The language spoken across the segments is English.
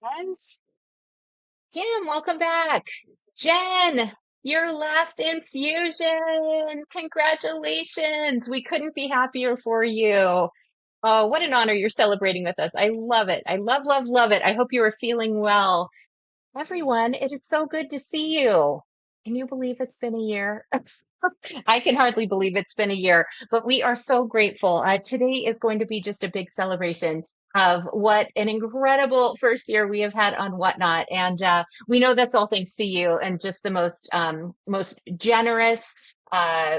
Yes. Kim, welcome back. Jen, your last infusion. Congratulations. We couldn't be happier for you. Oh, what an honor you're celebrating with us. I love it. I love, love, love it. I hope you are feeling well. Everyone, it is so good to see you. Can you believe it's been a year? I can hardly believe it's been a year, but we are so grateful. Today is going to be just a big celebration of what an incredible first year we have had on Whatnot. And we know that's all thanks to you and just the most generous,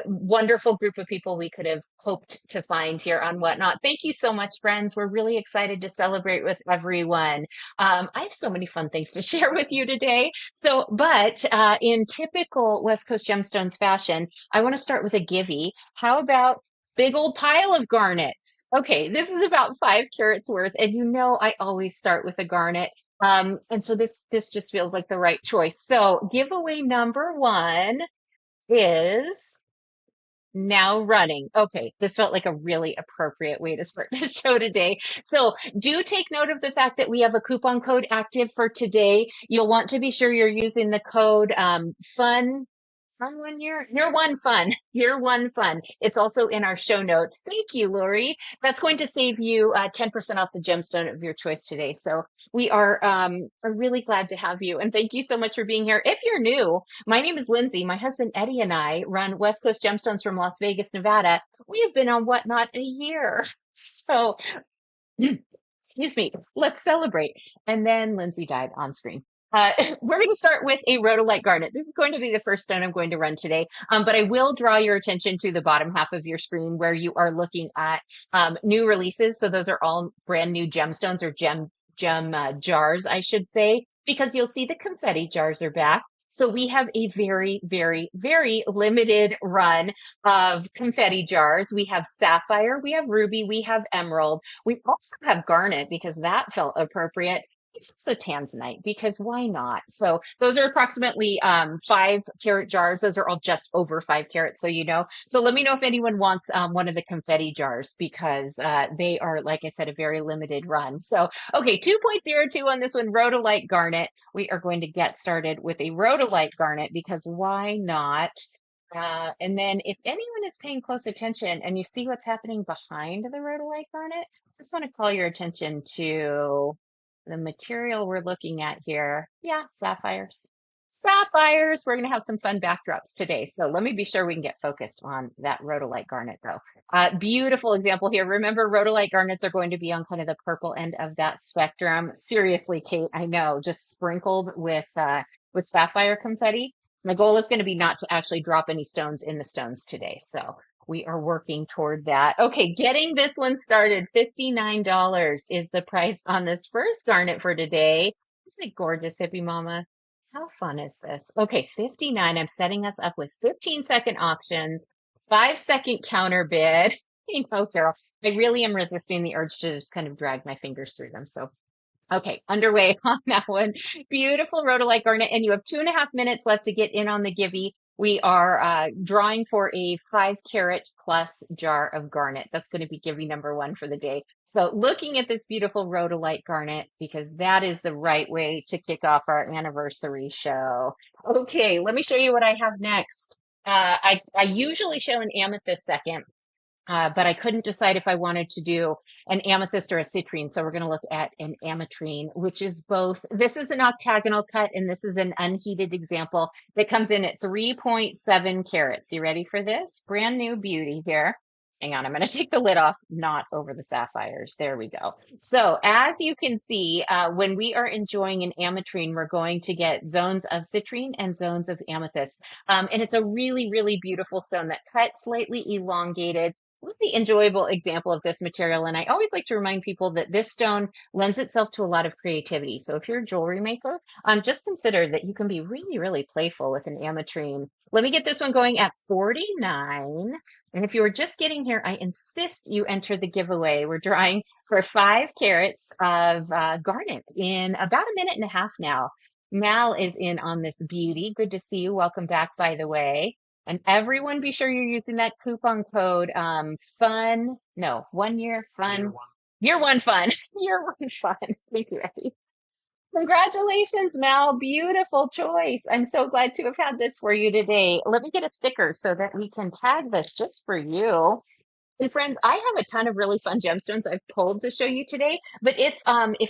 wonderful group of people we could have hoped to find here on Whatnot. Thank you so much, friends. We're really excited to celebrate with everyone. I have so many fun things to share with you today. But in typical West Coast Gemstones fashion, I want to start with a givey. How about big old pile of garnets? Okay, this is about 5 carats worth, and you know I always start with a garnet. And so this just feels like the right choice. So giveaway number one is now running. Okay, this felt like a really appropriate way to start the show today. So do take note of the fact that we have a coupon code active for today. You'll want to be sure you're using the code fun 1 year, year one fun, year one fun. It's also in our show notes. Thank you, Lori. That's going to save you 10% off the gemstone of your choice today. So we are really glad to have you. And thank you so much for being here. If you're new, my name is Lindsay. My husband Eddie and I run West Coast Gemstones from Las Vegas, Nevada. We have been on Whatnot a year. So, excuse me, let's celebrate. And then Lindsay died on screen. Uh, we're going to start with a rhodolite garnet. This is going to be the first stone I'm going to run today, but I will draw your attention to the bottom half of your screen where you are looking at new releases. So those are all brand new gemstones or gem jars, I should say, because you'll see the confetti jars are back. So we have a very, very, very limited run of confetti jars. We have sapphire, we have ruby, we have emerald. We also have garnet because that felt appropriate. It's also tanzanite because why not? So those are approximately 5 carat jars. Those are all just over 5 carats, so you know. So let me know if anyone wants one of the confetti jars because they are, like I said, a very limited run. So okay, 2.02 on this one, rhodolite garnet. We are going to get started with a rhodolite garnet because why not? And then if anyone is paying close attention and you see what's happening behind the rhodolite garnet, I just want to call your attention to the material we're looking at here. Yeah, sapphires. Sapphires. We're going to have some fun backdrops today. So let me be sure we can get focused on that rhodolite garnet though. Beautiful example here. Remember, rhodolite garnets are going to be on kind of the purple end of that spectrum. Seriously, Kate, I know, just sprinkled with sapphire confetti. My goal is going to be not to actually drop any stones in the stones today. So we are working toward that. Okay, getting this one started. $59 is the price on this first garnet for today. Isn't it gorgeous, Hippie Mama? How fun is this? Okay, 59. I'm setting us up with 15-second auctions, 5-second counter bid. You know, Carol, I really am resisting the urge to just kind of drag my fingers through them. So okay, underway on that one. Beautiful rhodolite garnet, and you have 2.5 minutes left to get in on the givey. We are drawing for a 5 carat plus jar of garnet. That's going to be givey number one for the day. So looking at this beautiful rhodolite garnet, because that is the right way to kick off our anniversary show. Okay, let me show you what I have next. I usually show an amethyst second. But I couldn't decide if I wanted to do an amethyst or a citrine. So we're going to look at an ametrine, which is both. This is an octagonal cut, and this is an unheated example that comes in at 3.7 carats. You ready for this? Brand new beauty here. Hang on, I'm going to take the lid off, not over the sapphires. There we go. So as you can see, when we are enjoying an ametrine, we're going to get zones of citrine and zones of amethyst. And it's a really, really beautiful stone that cuts slightly elongated, really enjoyable example of this material. And I always like to remind people that this stone lends itself to a lot of creativity. So if you're a jewelry maker, just consider that you can be really, really playful with an ametrine. Let me get this one going at 49. And if you were just getting here, I insist you enter the giveaway. We're drawing for 5 carats of garnet in about a minute and a half now. Mal is in on this beauty. Good to see you. Welcome back, by the way. And everyone be sure you're using that coupon code fun. No, 1 year fun. Year one fun. Year one fun. Thank you, Eddie. Congratulations, Mel. Beautiful choice. I'm so glad to have had this for you today. Let me get a sticker so that we can tag this just for you. And friends, I have a ton of really fun gemstones I've pulled to show you today. But if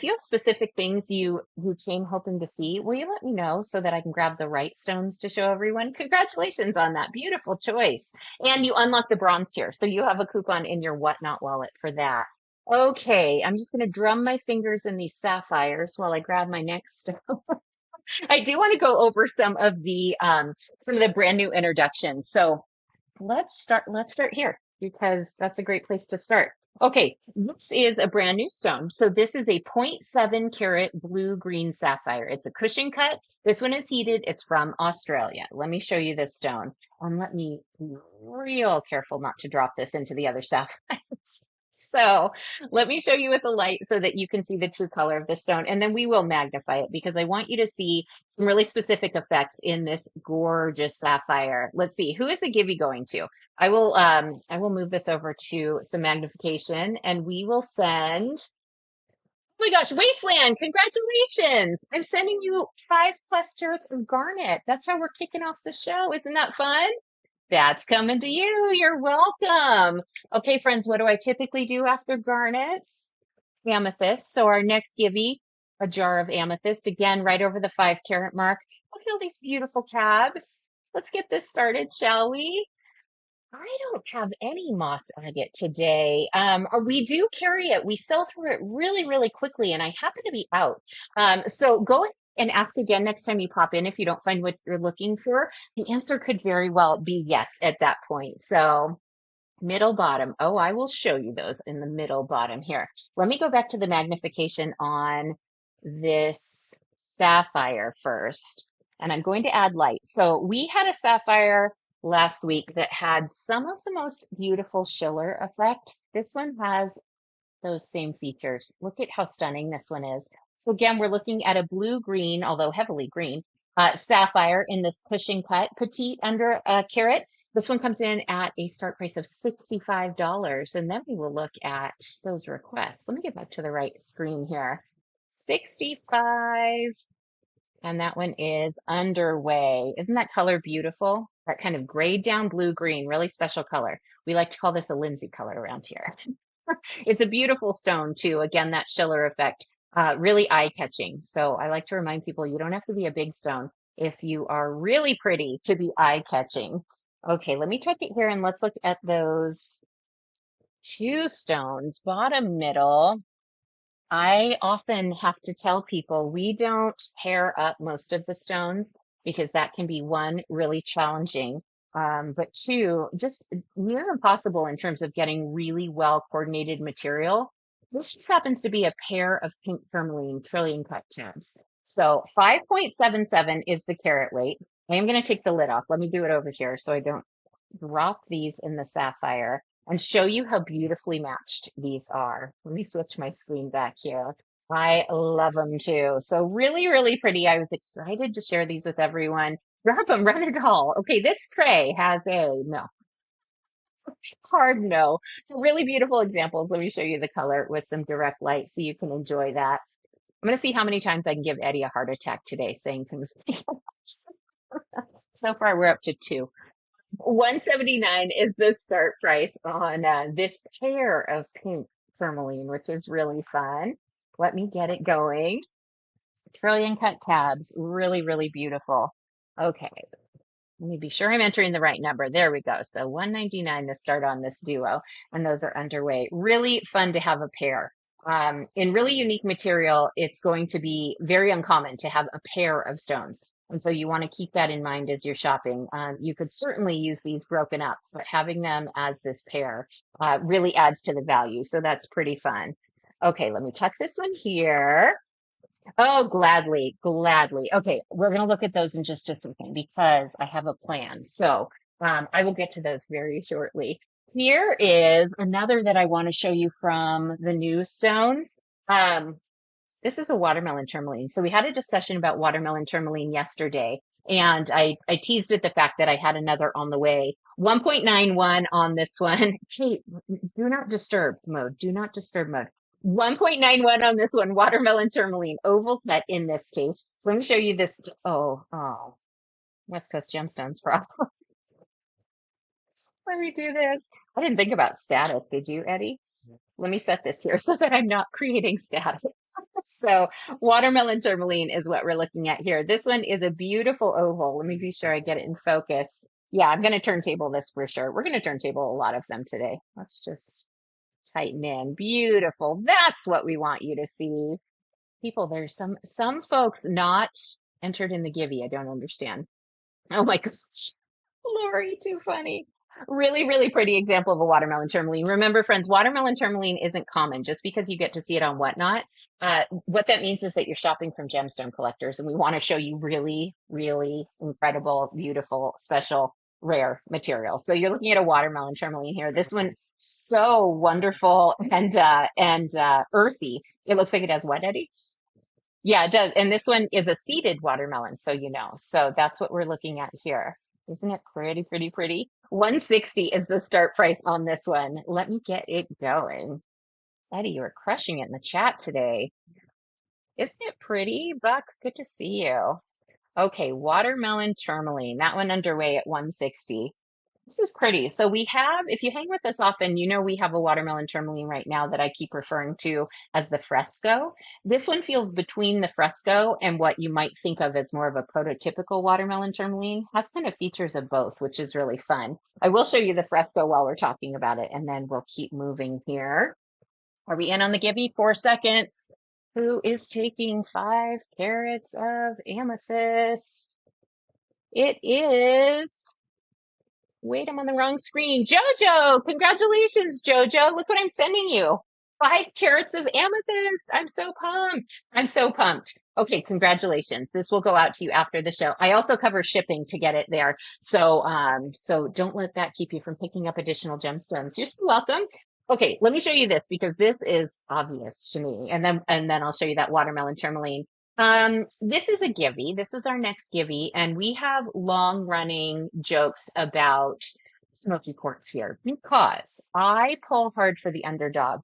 you have specific things you came hoping to see, will you let me know so that I can grab the right stones to show everyone? Congratulations on that. Beautiful choice. And you unlock the bronze tier. So you have a coupon in your whatnot wallet for that. Okay, I'm just going to drum my fingers in these sapphires while I grab my next stone. I do want to go over some of the brand new introductions. So let's start here because that's a great place to start. Okay, this is a brand new stone. So this is a zero point 0.7 carat blue green sapphire. It's a cushion cut. This one is heated. It's from Australia. Let me show you this stone. And let me be real careful not to drop this into the other sapphires. So let me show you with the light so that you can see the true color of the stone. And then we will magnify it because I want you to see some really specific effects in this gorgeous sapphire. Let's see, who is the Gibby going to? I will move this over to some magnification and we will send, oh my gosh, Wasteland, congratulations. I'm sending you 5+ carats of garnet. That's how we're kicking off the show. Isn't that fun? That's coming to you. You're welcome. Okay, friends, what do I typically do after garnets? Amethyst. So our next Gibby, a jar of amethyst, again, right over the 5 carat mark. Look at all these beautiful cabs. Let's get this started, shall we? I don't have any moss agate today. We do carry it. We sell through it really, really quickly, and I happen to be out. So go and ask again next time you pop in if you don't find what you're looking for. The answer could very well be yes at that point. So middle bottom. Oh, I will show you those in the middle bottom here. Let me go back to the magnification on this sapphire first, and I'm going to add light. So we had a sapphire last week that had some of the most beautiful schiller effect. This one has those same features. Look at how stunning this one is. So again, we're looking at a blue green, although heavily green, sapphire in this cushion cut, petite under a carat. This one comes in at a start price of $65. And then we will look at those requests. Let me get back to the right screen here. 65. And that one is underway. Isn't that color beautiful? That kind of grayed down blue green, really special color. We like to call this a Lindsay color around here. It's a beautiful stone too. Again, that Schiller effect, really eye-catching. So I like to remind people you don't have to be a big stone if you are really pretty to be eye-catching. Okay, let me take it here and let's look at those two stones, bottom, middle. I often have to tell people we don't pair up most of the stones because that can be one, really challenging, but two, just near impossible in terms of getting really well coordinated material. This just happens to be a pair of pink tourmaline trillion cut tabs. So 5.77 is the carat weight. I am going to take the lid off. Let me do it over here so I don't drop these in the sapphire and show you how beautifully matched these are. Let me switch my screen back here. I love them too. So really, really pretty. I was excited to share these with everyone. Grab them, run it all. Okay, this tray has a no, hard no. So really beautiful examples. Let me show you the color with some direct light so you can enjoy that. I'm going to see how many times I can give Eddie a heart attack today saying things. So far, we're up to two. 179 is the start price on this pair of pink tourmaline, which is really fun. Let me get it going. Trillion cut tabs, really, really beautiful. Okay, let me be sure I'm entering the right number. There we go. So 199 to start on this duo, and those are underway. Really fun to have a pair. In really unique material, it's going to be very uncommon to have a pair of stones. And so you want to keep that in mind as you're shopping. You could certainly use these broken up, but having them as this pair really adds to the value. So that's pretty fun. Okay, let me tuck this one here. Oh, gladly, gladly. Okay, we're going to look at those in just a second because I have a plan. So I will get to those very shortly. Here is another that I want to show you from the new stones. This is a watermelon tourmaline. So we had a discussion about watermelon tourmaline yesterday, and I teased at the fact that I had another on the way. 1.91 on this one. Kate, do not disturb mode. Do not disturb mode. 1.91 on this one. Watermelon tourmaline, oval cut in this case. Let me show you this. Oh, West Coast Gemstones problem. Let me do this. I didn't think about static. Did you, Eddie? Let me set this here so that I'm not creating static. So watermelon tourmaline is what we're looking at here. This one is a beautiful oval. Let me be sure I get it in focus. Yeah, I'm going to turntable this for sure. We're going to turntable a lot of them today. Let's just tighten in. Beautiful. That's what we want you to see. People, there's some folks not entered in the Givey. I don't understand. Oh my gosh. Lori, too funny. Really, really pretty example of a watermelon tourmaline. Remember, friends, watermelon tourmaline isn't common just because you get to see it on Whatnot. What that means is that you're shopping from gemstone collectors, and we want to show you really, really incredible, beautiful, special, rare material. So you're looking at a watermelon tourmaline here. This one, so wonderful and earthy. It looks like it has what, Eddie? Yeah, it does. And this one is a seeded watermelon, so you know. So that's what we're looking at here. Isn't it pretty, pretty, pretty? 160 is the start price on this one. Let me get it going. Eddie, you are crushing it in the chat today. Isn't it pretty, Buck? Good to see you. Okay, watermelon tourmaline. That one underway at 160. This is pretty. So we have, if you hang with us often, you know we have a watermelon tourmaline right now that I keep referring to as the fresco. This one feels between the fresco and what you might think of as more of a prototypical watermelon tourmaline. Has kind of features of both, which is really fun. I will show you the fresco while we're talking about it, and then we'll keep moving here. Are we in on the Gibby? 4 seconds. Who is taking 5 carats of amethyst? It is. Wait, I'm on the wrong screen. Jojo, congratulations, Jojo. Look what I'm sending you. 5 carats of amethyst. I'm so pumped. I'm so pumped. Okay, congratulations. This will go out to you after the show. I also cover shipping to get it there. So don't let that keep you from picking up additional gemstones. You're so welcome. Okay, let me show you this because this is obvious to me. And then I'll show you that watermelon tourmaline. This is a Givey. This is our next Givey, and we have long running jokes about smoky quartz here because I pull hard for the underdog.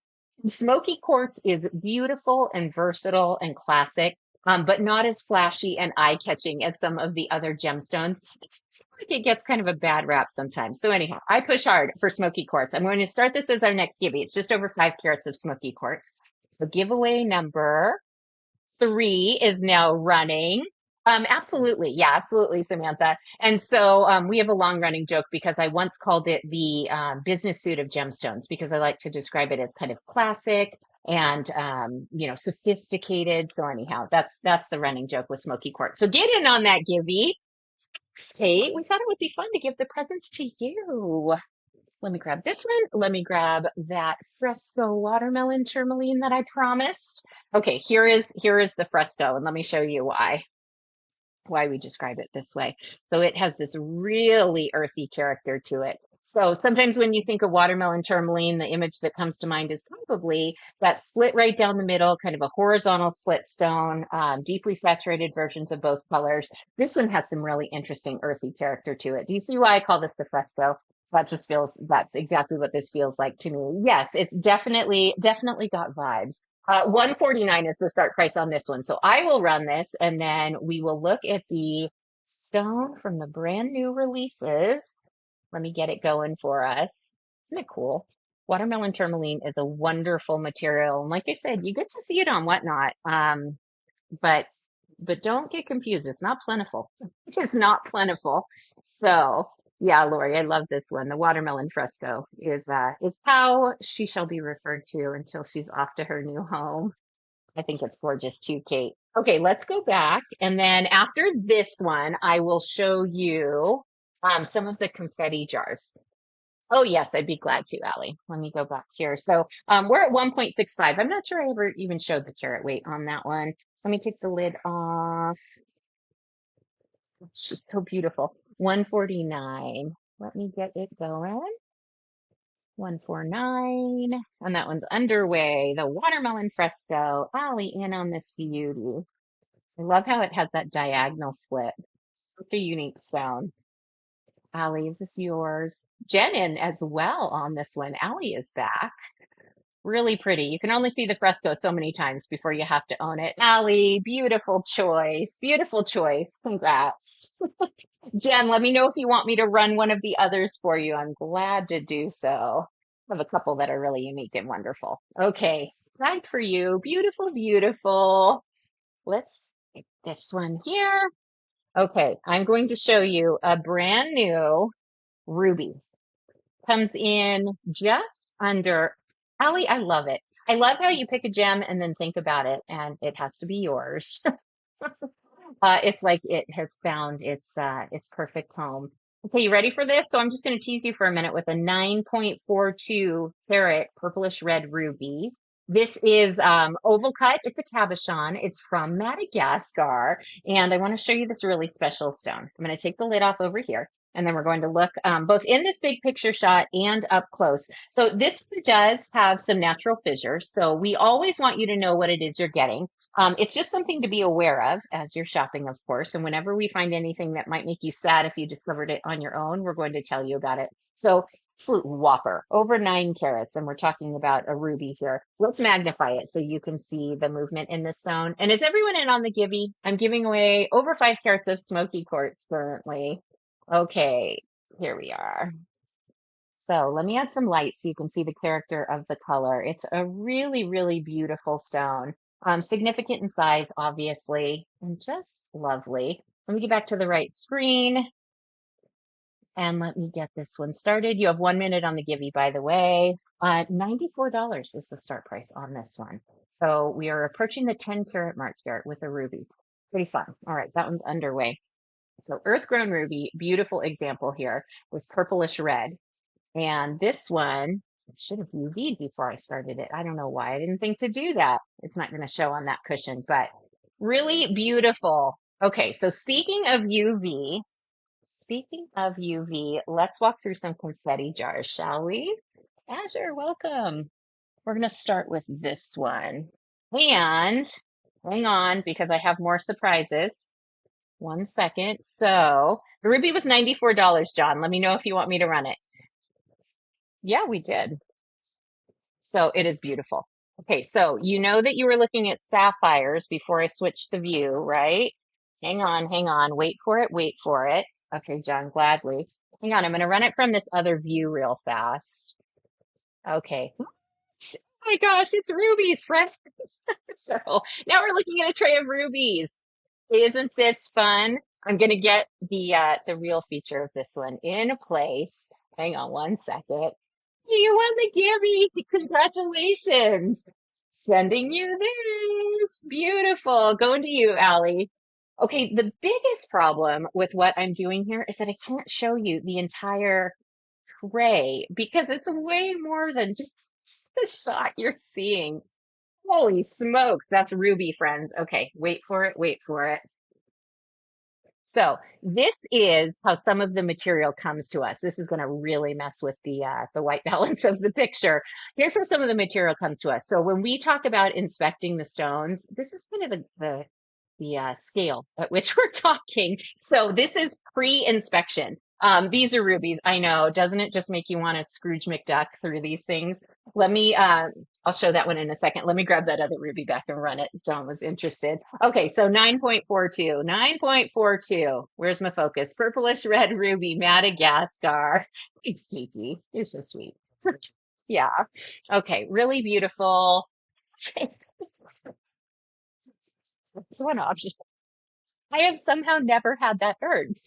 Smoky quartz is beautiful and versatile and classic, but not as flashy and eye-catching as some of the other gemstones. It's like it gets kind of a bad rap sometimes. So anyhow, I push hard for smoky quartz. I'm going to start this as our next Givey. It's just over 5 carats of smoky quartz. So giveaway number 3 is now running. Absolutely. Yeah, absolutely, Samantha. And so we have a long running joke because I once called it the business suit of gemstones because I like to describe it as kind of classic and sophisticated. So anyhow, that's the running joke with Smoky Quartz. So get in on that, Givey. Kate, we thought it would be fun to give the presents to you. Let me grab this one. Let me grab that fresco watermelon tourmaline that I promised. Okay, here is the fresco, and let me show you why we describe it this way. So it has this really earthy character to it. So sometimes when you think of watermelon tourmaline, the image that comes to mind is probably that split right down the middle, kind of a horizontal split stone, deeply saturated versions of both colors. This one has some really interesting earthy character to it. Do you see why I call this the fresco? That's exactly what this feels like to me. Yes, it's definitely got vibes. 149 is the start price on this one. So I will run this and then we will look at the stone from the brand new releases. Let me get it going for us. Isn't it cool? Watermelon tourmaline is a wonderful material. And like I said, you get to see it on Whatnot. But but don't get confused. It's not plentiful. It is not plentiful. So yeah, Lori, I love this one. The watermelon fresco is how she shall be referred to until she's off to her new home. I think it's gorgeous too, Kate. Okay, let's go back. And then after this one, I will show you some of the confetti jars. Oh, yes, I'd be glad to, Allie. Let me go back here. So we're at 1.65. I'm not sure I ever even showed the carat weight on that one. Let me take the lid off. She's so beautiful. 149. Let me get it going. 149. And that one's underway. The watermelon fresco. Allie in on this beauty. I love how it has that diagonal split. Such a unique stone. Allie, is this yours? Jen in as well on this one. Allie is back. Really pretty. You can only see the fresco so many times before you have to own it. Allie, beautiful choice. Beautiful choice. Congrats. Jen, let me know if you want me to run one of the others for you. I'm glad to do so. I have a couple that are really unique and wonderful. Okay, tag for you. Beautiful, beautiful. Let's take this one here. Okay, I'm going to show you a brand new ruby. Comes in just under, Allie, I love it. I love how you pick a gem and then think about it, and it has to be yours. It's like it has found its perfect home. Okay, you ready for this? So I'm just going to tease you for a minute with a 9.42 carat purplish red ruby. This is oval cut. It's a cabochon. It's from Madagascar, and I want to show you this really special stone. I'm going to take the lid off over here, and then we're going to look both in this big picture shot and up close. So this one does have some natural fissures. So we always want you to know what it is you're getting. It's just something to be aware of as you're shopping, of course. And whenever we find anything that might make you sad if you discovered it on your own, we're going to tell you about it. So, absolute whopper, over 9 carats, and we're talking about a ruby here. Let's magnify it so you can see the movement in the stone. And is everyone in on the givey? I'm giving away over 5 carats of smoky quartz currently. Okay, here we are. So let me add some light so you can see the character of the color. It's a really, really beautiful stone. Significant in size, obviously, and just lovely. Let me get back to the right screen and let me get this one started. You have 1 minute on the Givey, by the way. $94 is the start price on this one. So we are approaching the 10 carat mark here with a ruby. Pretty fun. All right, that one's underway. So earth grown ruby, beautiful example here, was purplish red. And this one I should have UV'd before I started it. I don't know why I didn't think to do that. It's not going to show on that cushion, but really beautiful. Okay, so speaking of UV, let's walk through some confetti jars, shall we? Azure, welcome. We're going to start with this one. And hang on, because I have more surprises. 1 second. So the ruby was $94, John. Let me know if you want me to run it. Yeah, we did. So it is beautiful. Okay, so you know that you were looking at sapphires before I switched the view, right? Hang on, wait for it, wait for it. Okay, John, gladly. Hang on, I'm going to run it from this other view real fast. Okay. Oh my gosh, it's rubies, friends. So now we're looking at a tray of rubies. Isn't this fun? I'm going to get the real feature of this one in place. Hang on 1 second. You won the Gibby. Congratulations. Sending you this. Beautiful. Going to you, Allie. Okay, the biggest problem with what I'm doing here is that I can't show you the entire tray because it's way more than just the shot you're seeing. Holy smokes, that's Ruby, friends. Okay, wait for it, wait for it. So this is how some of the material comes to us. This is going to really mess with the white balance of the picture. Here's how some of the material comes to us. So when we talk about inspecting the stones, this is kind of the scale at which we're talking. So this is pre-inspection. These are rubies. I know. Doesn't it just make you want to Scrooge McDuck through these things? Let me, I'll show that one in a second. Let me grab that other ruby back and run it. John was interested. Okay, so 9.42, 9.42. Where's my focus? Purplish red ruby, Madagascar. Thanks, Kiki. You're so sweet. Yeah. Okay, really beautiful. That's one option. I have somehow never had that urge.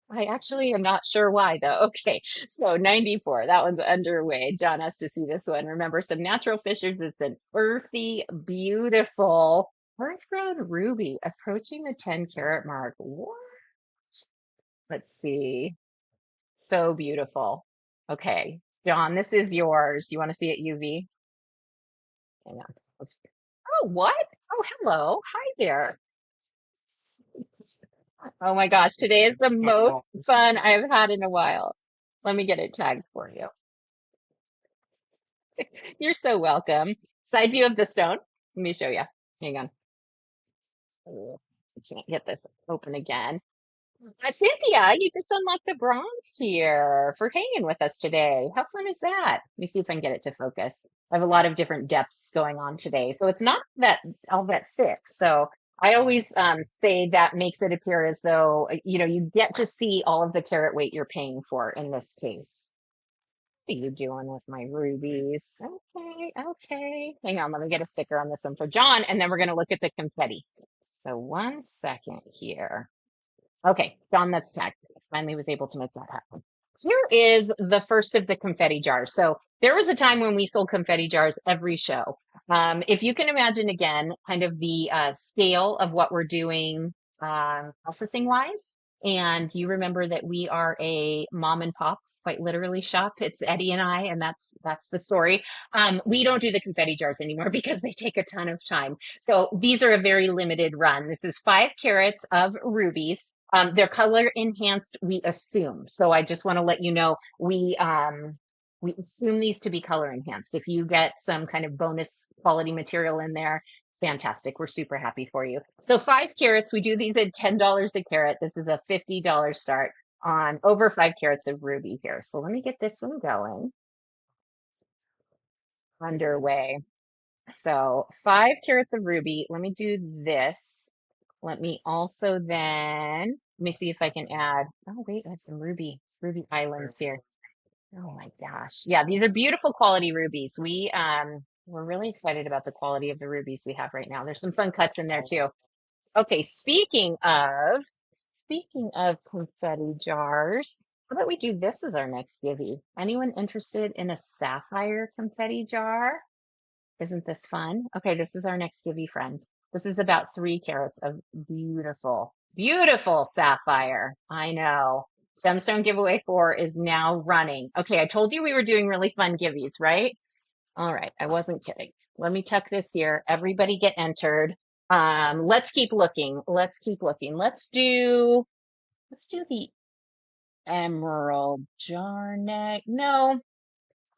I actually am not sure why though. Okay, so 94, that one's underway. John has to see this one. Remember, some natural fissures. It's an earthy, beautiful, earth-grown ruby approaching the 10 carat mark. What? Let's see. So beautiful. Okay, John, this is yours. Do you want to see it UV? Hang on. Let's. Oh, what? Oh, hello. Hi there. Oh my gosh, today is the most fun I've had in a while. Let me get it tagged for you. You're so welcome. Side view of the stone. Let me show you. Hang on. Oh, I can't get this open again. Cynthia, you just unlocked the bronze tier for hanging with us today. How fun is that? Let me see if I can get it to focus. I have a lot of different depths going on today. So it's not that all that thick. So I always say that makes it appear as though, you get to see all of the carat weight you're paying for in this case. What are you doing with my rubies? Okay, okay. Hang on, let me get a sticker on this one for John, and then we're going to look at the confetti. So 1 second here. Okay, John, that's tagged. Finally was able to make that happen. Here is the first of the confetti jars. So there was a time when we sold confetti jars every show. If you can imagine again, kind of the scale of what we're doing processing wise, and you remember that we are a mom and pop, quite literally shop. It's Eddie and I, and that's the story. We don't do the confetti jars anymore because they take a ton of time. So these are a very limited run. This is 5 carats of rubies. They're color enhanced, we assume. So I just want to let you know we assume these to be color enhanced. If you get some kind of bonus quality material in there, fantastic. We're super happy for you. So 5 carats, we do these at $10 a carat. This is a $50 start on over 5 carats of ruby here. So let me get this one going. Underway. So 5 carats of ruby. Let me do this. Let me also then, let me see if I can add, oh wait, I have some ruby islands here. Oh my gosh. Yeah, these are beautiful quality rubies. We're really excited about the quality of the rubies we have right now. There's some fun cuts in there too. Okay, speaking of confetti jars, how about we do this as our next givey? Anyone interested in a sapphire confetti jar? Isn't this fun? Okay, this is our next givey, friends. This is about 3 carats of beautiful, beautiful sapphire. I know. Gemstone giveaway 4 is now running. Okay, I told you we were doing really fun giveys, right? All right, I wasn't kidding. Let me tuck this here. Everybody get entered. Let's keep looking. Let's keep looking. Let's do the emerald jar neck. No,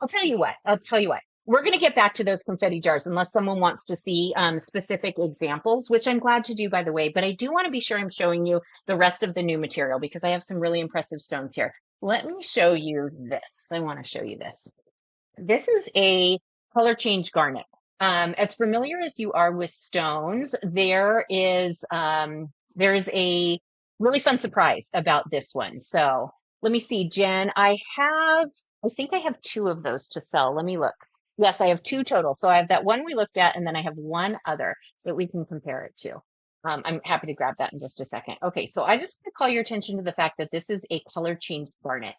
I'll tell you what. I'll tell you what. We're going to get back to those confetti jars unless someone wants to see specific examples, which I'm glad to do, by the way. But I do want to be sure I'm showing you the rest of the new material because I have some really impressive stones here. Let me show you this. I want to show you this. This is a color change garnet. As familiar as you are with stones, there is a really fun surprise about this one. So let me see, Jen. I think I have 2 of those to sell. Let me look. Yes, I have 2 total. So I have that one we looked at, and then I have one other that we can compare it to. I'm happy to grab that in just a second. Okay, so I just want to call your attention to the fact that this is a color change garnet.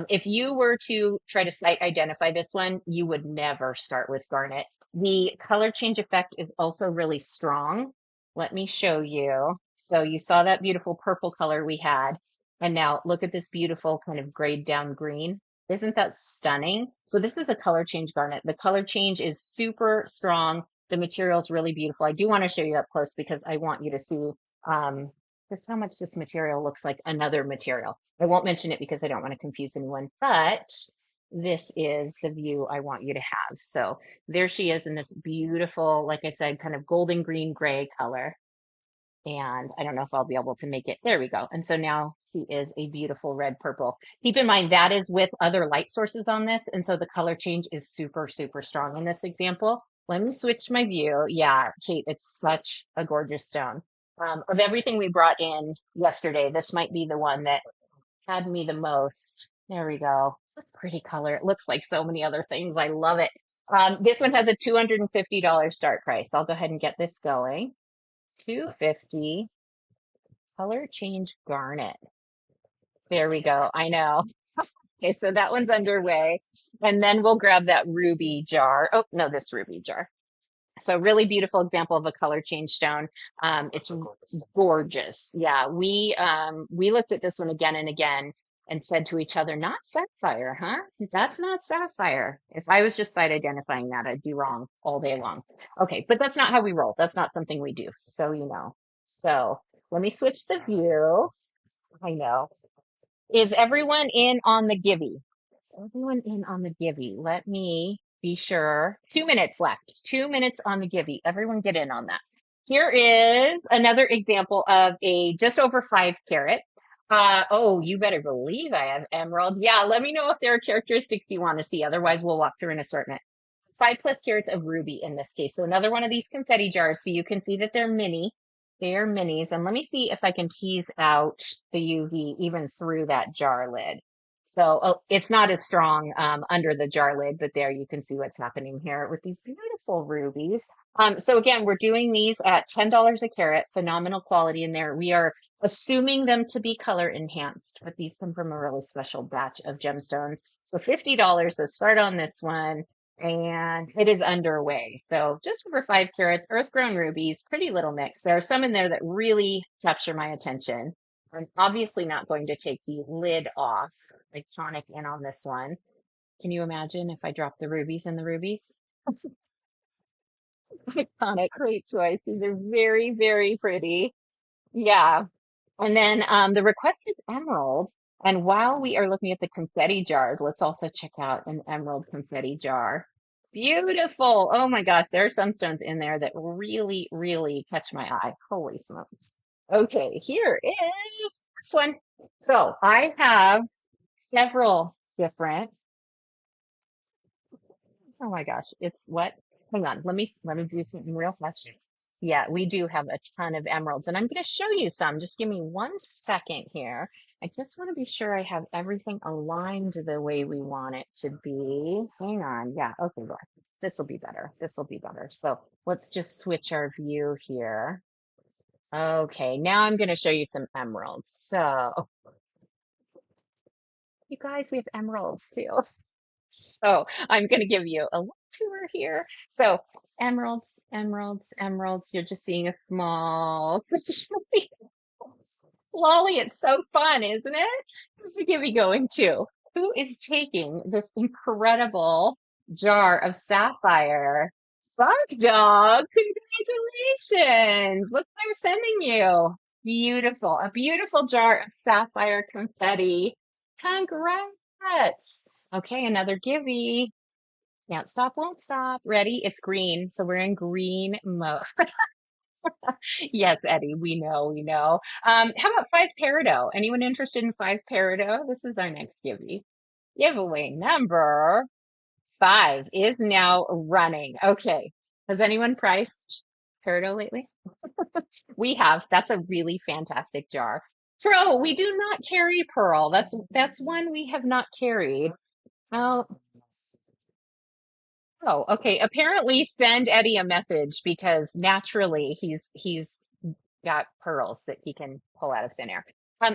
If you were to try to site identify this one, you would never start with garnet. The color change effect is also really strong. Let me show you. So you saw that beautiful purple color we had. And now look at this beautiful kind of grayed down green. Isn't that stunning? So this is a color change garnet. The color change is super strong. The material is really beautiful. I do want to show you up close because I want you to see um, just how much this material looks like another material. I won't mention it because I don't want to confuse anyone, but this is the view I want you to have. So there she is in this beautiful, like I said, kind of golden green gray color. And I don't know if I'll be able to make it. There we go. And so now she is a beautiful red purple. Keep in mind that is with other light sources on this. And so the color change is super, super strong in this example. Let me switch my view. Yeah, Kate, it's such a gorgeous stone. Of everything we brought in yesterday, this might be the one that had me the most. There we go. What pretty color. It looks like so many other things. I love it. This one has a $250 start price. I'll go ahead and get this going. 250 color change garnet. There we go. I know. Okay, so that one's underway. And then we'll grab that ruby jar. Oh, no, this ruby jar. So really beautiful example of a color change stone. It's gorgeous. Yeah, we looked at this one again and again and said to each other, not sapphire, huh? That's not sapphire. If I was just site identifying that, I'd be wrong all day long. Okay, but that's not how we roll. That's not something we do. So you know. So let me switch the view. I know. Is everyone in on the givey? Is everyone in on the givey? Let me be sure. 2 minutes left. 2 minutes on the givey. Everyone get in on that. Here is another example of a just over 5 carat. Oh, you better believe I have emerald. Yeah, let me know if there are characteristics you want to see. Otherwise, we'll walk through an assortment. 5+ carats of ruby in this case. So another one of these confetti jars. So you can see that they're mini. They are minis. And let me see if I can tease out the UV even through that jar lid. So it's not as strong under the jar lid, but there you can see what's happening here with these beautiful rubies. So again, we're doing these at $10 a carat, phenomenal quality in there. We are assuming them to be color enhanced, but these come from a really special batch of gemstones. So $50, the start on this one, and it is underway. So just over 5 carats, earth grown rubies, pretty little mix. There are some in there that really capture my attention. I'm obviously not going to take the lid off. Iconic in on this one. Can you imagine if I drop the rubies in the rubies? Iconic, great choice. These are very, very pretty. Yeah. And then the request is emerald. And while we are looking at the confetti jars, let's also check out an emerald confetti jar. Beautiful. Oh my gosh, there are some stones in there that really, really catch my eye. Holy smokes. Okay, here is this one. So I have several different. Oh my gosh, it's what? Hang on, let me do something real fast. Yeah, we do have a ton of emeralds, and I'm going to show you some. Just give me 1 second here. I just want to be sure I have everything aligned the way we want it to be. Hang on. Yeah, okay, good. This will be better. This will be better. So let's just switch our view here. Okay, now I'm going to show you some emeralds. So you guys, we have emeralds too. So I'm going to give you a little tour here. So emeralds, emeralds, emeralds. You're just seeing a small Lolly. It's so fun, isn't it? Who's the Gibby going to? Who is taking this incredible jar of sapphire? Funk Dog, congratulations. Look what I'm sending you. Beautiful. A beautiful jar of sapphire confetti. Congrats. Okay, another Gibby. Can't stop, won't stop. Ready? It's green. So we're in green mode. Yes, Eddie, we know, we know. How about 5 peridot? Anyone interested in 5 peridot? This is our next Gibby. Giveaway number 5 is now running. Okay. Has anyone priced peridot lately? We have. That's a really fantastic jar. Fro, we do not carry pearl. That's one we have not carried. Oh, oh, okay. Apparently send Eddie a message because naturally he's got pearls that he can pull out of thin air.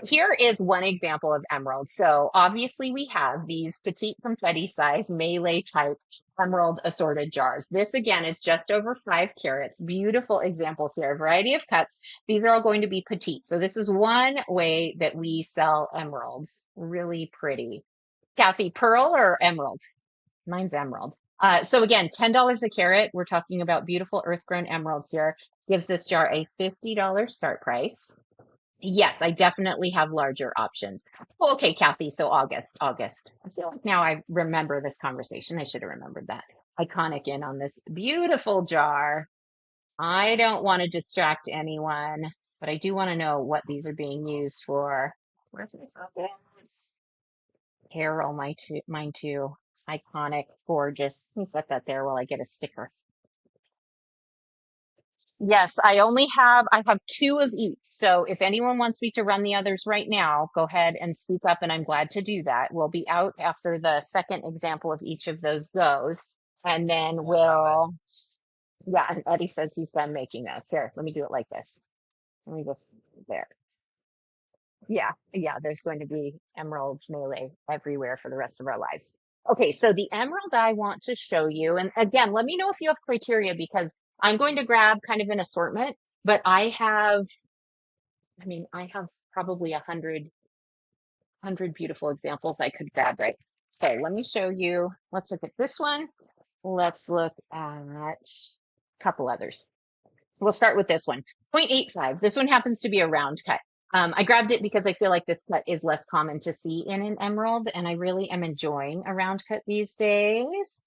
Here is one example of emerald. So obviously we have these petite confetti size melee type emerald assorted jars. This again is just over 5 carats. Beautiful examples here, a variety of cuts. These are all going to be petite. So this is one way that we sell emeralds. Really pretty. Kathy, pearl or emerald? Mine's emerald. So again, $10 a carat. We're talking about beautiful earth-grown emeralds here. Gives this jar a $50 start price. Yes, I definitely have larger options. Oh, okay, Kathy. So August. I feel like now I remember this conversation. I should have remembered that. Iconic in on this beautiful jar. I don't want to distract anyone, but I do want to know what these are being used for. Where's my focus? Carol, mine too. Iconic, gorgeous. Let me set that there while I get a sticker. Yes, I have 2 of each. So if anyone wants me to run the others right now, go ahead and speak up and I'm glad to do that. We'll be out after the second example of each of those goes. And then yeah, and Eddie says he's done making those. Here, let me do it like this. Let me just, there. Yeah, yeah, there's going to be emerald melee everywhere for the rest of our lives. Okay, so the emerald I want to show you, and again, let me know if you have criteria because I'm going to grab kind of an assortment, but I have probably 100 beautiful examples I could grab, right? So let me show you. Let's look at this one. Let's look at a couple others. We'll start with this one. 0.85. This one happens to be a round cut. I grabbed it because I feel like this cut is less common to see in an emerald, and I really am enjoying a round cut these days.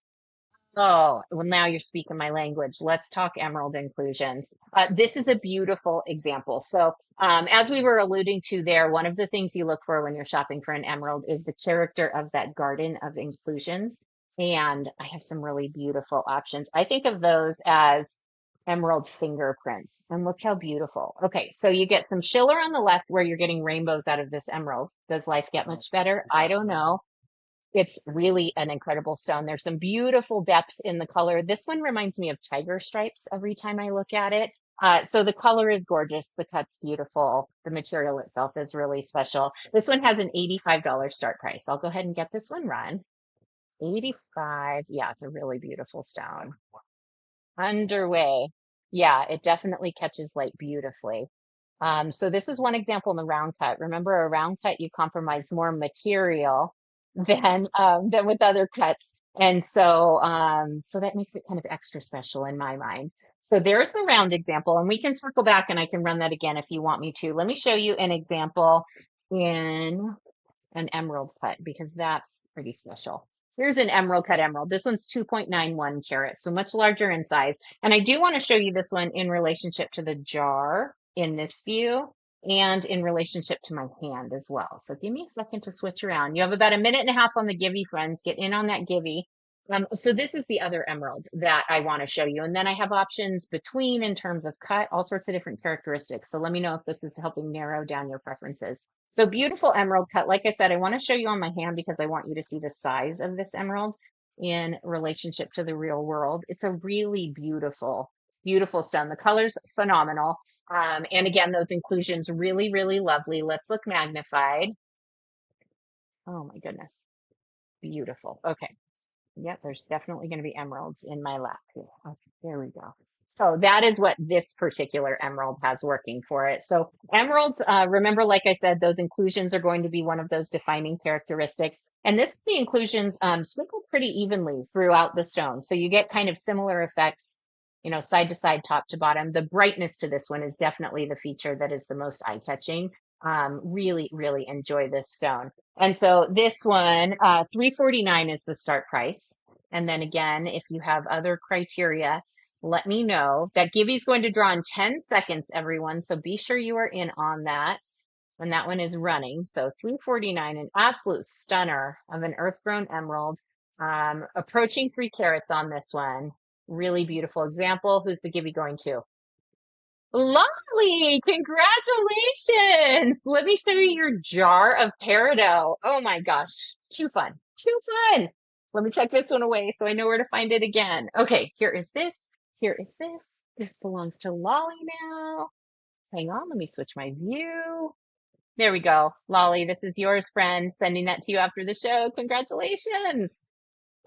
Oh, well, now you're speaking my language. Let's talk emerald inclusions. This is a beautiful example. So, as we were alluding to there, one of the things you look for when you're shopping for an emerald is the character of that garden of inclusions. And I have some really beautiful options. I think of those as emerald fingerprints. And look how beautiful. Okay, so you get some schiller on the left where you're getting rainbows out of this emerald. Does life get much better? I don't know. It's really an incredible stone. There's some beautiful depth in the color. This one reminds me of tiger stripes every time I look at it. So the color is gorgeous. The cut's beautiful. The material itself is really special. This one has an $85 start price. I'll go ahead and get this one run. 85. Yeah, it's a really beautiful stone. Underway. Yeah, it definitely catches light beautifully. So this is one example in the round cut. Remember, a round cut, you compromise more material than with other cuts. And so that makes it kind of extra special in my mind. So there's the round example, and we can circle back and I can run that again if you want me to. Let me show you an example in an emerald cut because that's pretty special. Here's an emerald cut emerald. This one's 2.91 carats, so much larger in size. And I do want to show you this one in relationship to the jar in this view and in relationship to my hand as well. So give me a second to switch around. You have about a minute and a half on the Givey, friends. Get in on that Givey. So this is the other emerald that I want to show you. And then I have options between in terms of cut, all sorts of different characteristics. So let me know if this is helping narrow down your preferences. So beautiful emerald cut. Like I said, I want to show you on my hand because I want you to see the size of this emerald in relationship to the real world. It's a really beautiful, beautiful stone. The color's phenomenal. And again, those inclusions really, really lovely. Let's look magnified. Oh my goodness. Beautiful. Okay. Yep, there's definitely going to be emeralds in my lap here. Okay, there we go. So that is what this particular emerald has working for it. So emeralds, remember, like I said, those inclusions are going to be one of those defining characteristics. And the inclusions sprinkled pretty evenly throughout the stone. So you get kind of similar effects, side to side, top to bottom. The brightness to this one is definitely the feature that is the most eye-catching. Really, really enjoy this stone. And so this one, $349 is the start price. And then again, if you have other criteria, let me know. That Givey's going to draw in 10 seconds, everyone. So be sure you are in on that when that one is running. So $349, an absolute stunner of an earth-grown emerald, approaching 3 carats on this one. Really beautiful example. Who's the Givey going to? Lovely! Congratulations! Let me show you your jar of peridot. Oh my gosh, too fun, too fun. Let me check this one away so I know where to find it again. Okay, here is this. Here is this. This belongs to Lolly now. Hang on, let me switch my view. There we go. Lolly, this is yours, friend. Sending that to you after the show. Congratulations.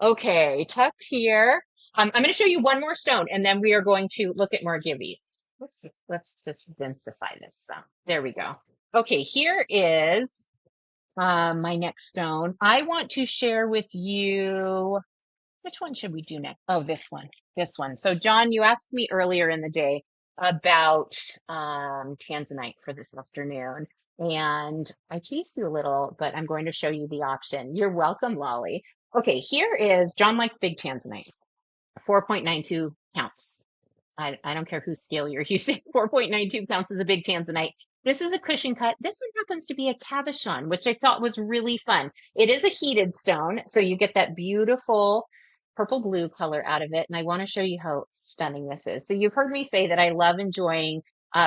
Okay, tucked here. I'm going to show you one more stone, and then we are going to look at more Giveys. Let's just densify this some. There we go. Okay, here is my next stone. I want to share with you, which one should we do next? Oh, this one. This one. So, John, you asked me earlier in the day about tanzanite for this afternoon. And I teased you a little, but I'm going to show you the option. You're welcome, Lolly. Okay, here is John likes big tanzanite, 4.92 counts. I don't care whose scale you're using. 4.92 counts is a big tanzanite. This is a cushion cut. This one happens to be a cabochon, which I thought was really fun. It is a heated stone, so you get that beautiful purple blue color out of it. And I want to show you how stunning this is. So you've heard me say that I love enjoying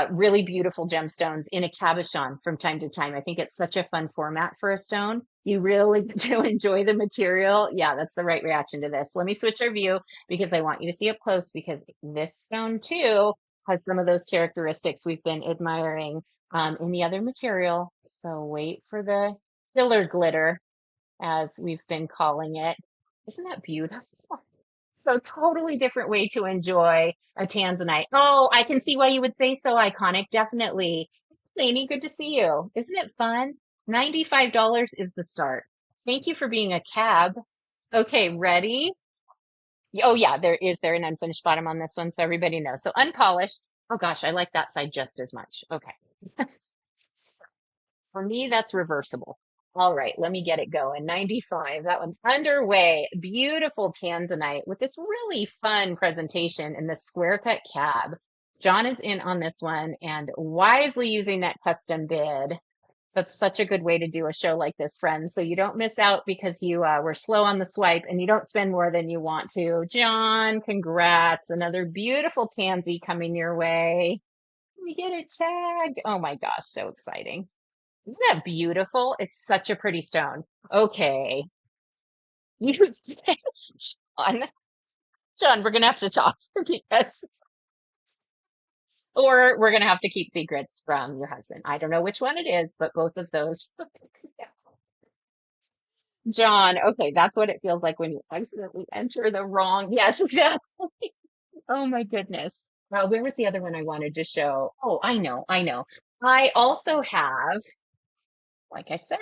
really beautiful gemstones in a cabochon from time to time. I think it's such a fun format for a stone. You really do enjoy the material. Yeah, that's the right reaction to this. Let me switch our view because I want you to see up close because this stone too has some of those characteristics we've been admiring in the other material. So wait for the filler glitter, as we've been calling it. Isn't that beautiful? So totally different way to enjoy a tanzanite. Oh, I can see why you would say so iconic. Definitely. Lainey, good to see you. Isn't it fun? $95 is the start. Thank you for being a cab. Okay, ready? Oh yeah, there an unfinished bottom on this one, so everybody knows. So unpolished. Oh gosh, I like that side just as much. Okay. For me, that's reversible. All right, let me get it going. 95, that one's underway. Beautiful tanzanite with this really fun presentation in the square cut cab. John is in on this one and wisely using that custom bid. That's such a good way to do a show like this, friends. So you don't miss out because you were slow on the swipe and you don't spend more than you want to. John, congrats. Another beautiful tansy coming your way. We get it tagged. Oh my gosh, so exciting. Isn't that beautiful? It's such a pretty stone. Okay. You, John, John, we're gonna have to talk because, or we're gonna have to keep secrets from your husband. I don't know which one it is, but both of those. John, okay, that's what it feels like when you accidentally enter the wrong. Yes, exactly. Oh my goodness. Where was the other one I wanted to show? Oh, I know. I also have, like I said,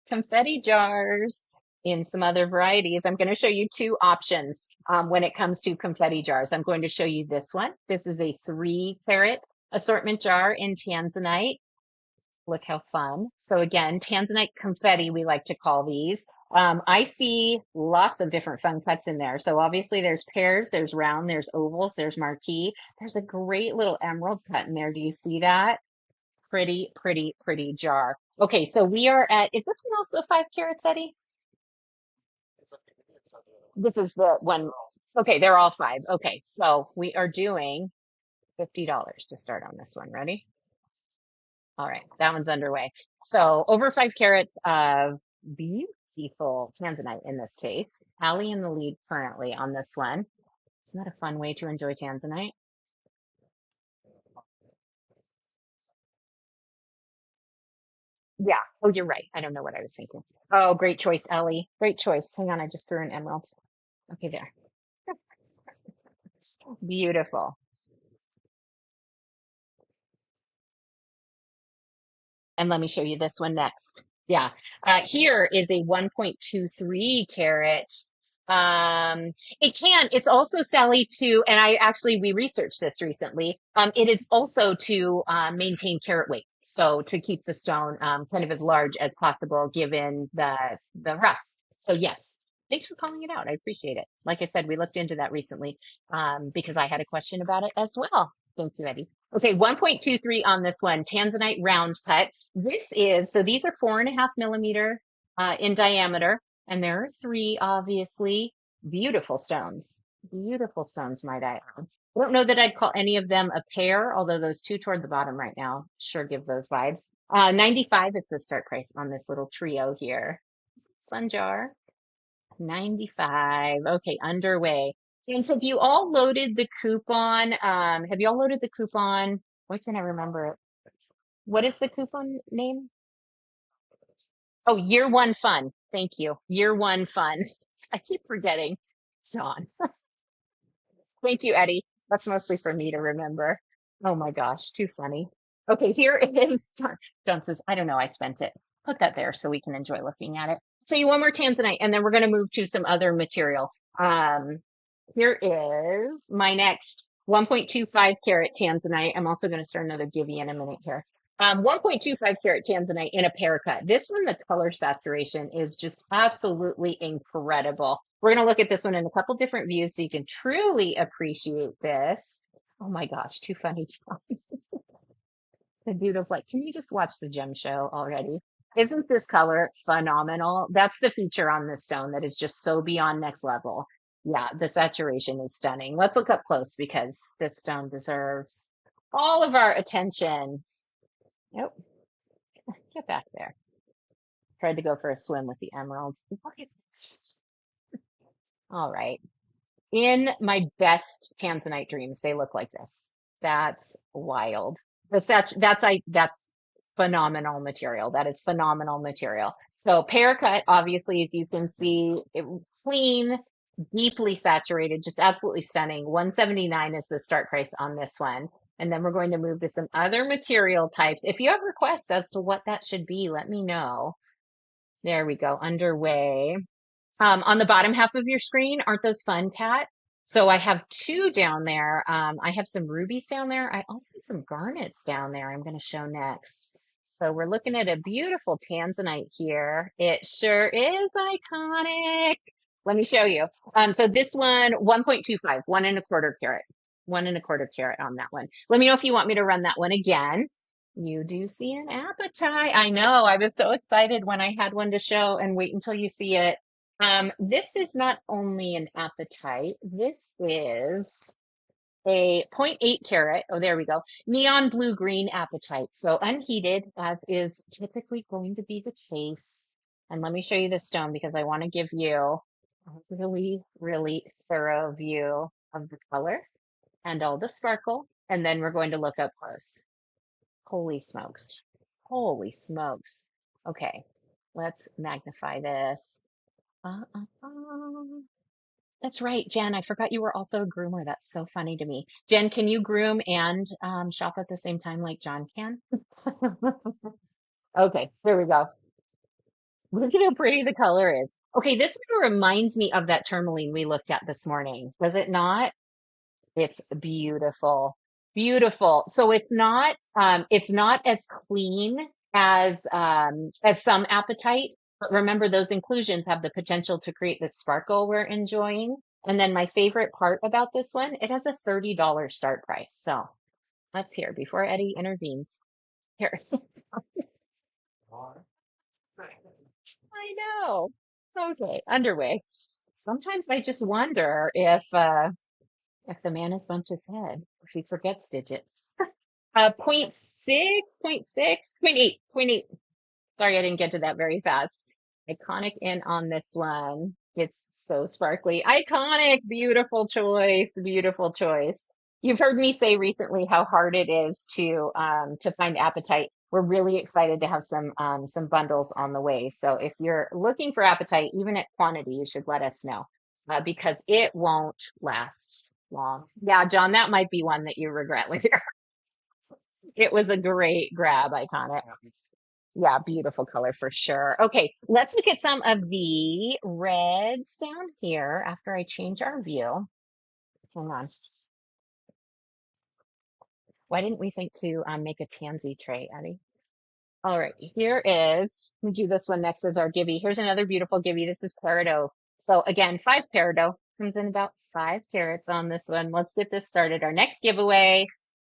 confetti jars in some other varieties. I'm going to show you two options when it comes to confetti jars. I'm going to show you this one. This is a 3 carat assortment jar in Tanzanite. Look how fun. So again, Tanzanite confetti, we like to call these. I see lots of different fun cuts in there. So obviously there's pears, there's round, there's ovals, there's marquee. There's a great little emerald cut in there. Do you see that? Pretty, pretty, pretty jar. Okay, so we are at, is this one also 5 carats, Eddie? This is the one. Okay, they're all five. Okay, so we are doing $50 to start on this one. Ready? All right, that one's underway. So over 5 carats of beautiful Tanzanite in this case. Allie in the lead currently on this one. Isn't that a fun way to enjoy Tanzanite? Yeah. Oh, you're right. I don't know what I was thinking. Oh, great choice, Ellie. Great choice. Hang on, I just threw an emerald. Okay, there. Beautiful. And let me show you this one next. Yeah. Here is a 1.23 carat. It can, it's also, Sally, to, and we researched this recently. It is also to maintain carat weight. So to keep the stone kind of as large as possible given the rough. So yes, thanks for calling it out. I appreciate it. Like I said, we looked into that recently because I had a question about it as well. Thank you, Eddie. Okay, 1.23 on this one, Tanzanite round cut. This is, so these are 4.5 millimeter in diameter, and there are three, obviously, beautiful stones. Beautiful stones, might I add. I don't know that I'd call any of them a pair, although those two toward the bottom right now sure give those vibes. 95 is the start price on this little trio here. Fun jar. 95. Okay, underway. And so have you all loaded the coupon? Have you all loaded the coupon? Why can't I remember it? What is the coupon name? Oh, year one fun. Thank you. Year one fun. I keep forgetting. John. Thank you, Eddie. That's mostly for me to remember. Oh my gosh, too funny. Okay, here it is. John says, I don't know, I spent it. Put that there so we can enjoy looking at it. So you one more Tanzanite, and then we're going to move to some other material. Here is my next 1.25 carat Tanzanite. I'm also going to start another Givy in a minute here. 1.25 carat Tanzanite in a pear cut. This one, the color saturation is just absolutely incredible. We're going to look at this one in a couple different views so you can truly appreciate this. Oh my gosh, too funny. The dude was like, can you just watch the gem show already? Isn't this color phenomenal? That's the feature on this stone that is just so beyond next level. Yeah, the saturation is stunning. Let's look up close because this stone deserves all of our attention. Nope, get back there. Tried to go for a swim with the emeralds. Look at this. All right. In my best Tanzanite dreams, they look like this. That's wild. That's phenomenal material. That is phenomenal material. So pear cut, obviously, as you can see, clean, deeply saturated, just absolutely stunning. 179 is the start price on this one. And then we're going to move to some other material types. If you have requests as to what that should be, let me know. There we go, underway. On the bottom half of your screen, aren't those fun, Kat? So I have two down there. I have some rubies down there. I also have some garnets down there I'm going to show next. So we're looking at a beautiful Tanzanite here. It sure is iconic. Let me show you. So this one, 1.25, 1.25 carat, 1.25 carat on that one. Let me know if you want me to run that one again. You do see an appetite. I know. I was so excited when I had one to show, and wait until you see it. This is not only an appetite, this is a point 0.8 carat. Oh, there we go. Neon blue green apatite. So unheated, as is typically going to be the case. And let me show you the stone because I want to give you a really, really thorough view of the color and all the sparkle. And then we're going to look up close. Holy smokes. Holy smokes. Okay, let's magnify this. Uh, uh, uh. That's right, Jen. I forgot you were also a groomer. That's so funny to me. Jen, can you groom and shop at the same time like John can? Okay, here we go. Look at how pretty the color is. Okay, this one reminds me of that tourmaline we looked at this morning. Was it not? It's beautiful. Beautiful. So it's not as clean as some apatite, but remember those inclusions have the potential to create the sparkle we're enjoying. And then my favorite part about this one, it has a $30 start price. So let's hear before Eddie intervenes. Here. I know. Okay, underway. Sometimes I just wonder if the man has bumped his head, if he forgets digits. Point six, point six, point eight, point eight. Sorry, I didn't get to that very fast. Iconic in on this one. It's so sparkly. Iconic, beautiful choice, beautiful choice. You've heard me say recently how hard it is to find appetite. We're really excited to have some bundles on the way. So if you're looking for appetite, even at quantity, you should let us know because it won't last long. Yeah, John, that might be one that you regret later. It was a great grab, iconic. Yeah, beautiful color for sure. Okay, let's look at some of the reds down here after I change our view. Hang on. Why didn't we think to make a tansy tray, Eddie? All right, here is, we do this one next as our givey. Here's another beautiful givey. This is peridot. So again, 5 peridot comes in about 5 carats on this one. Let's get this started. Our next giveaway.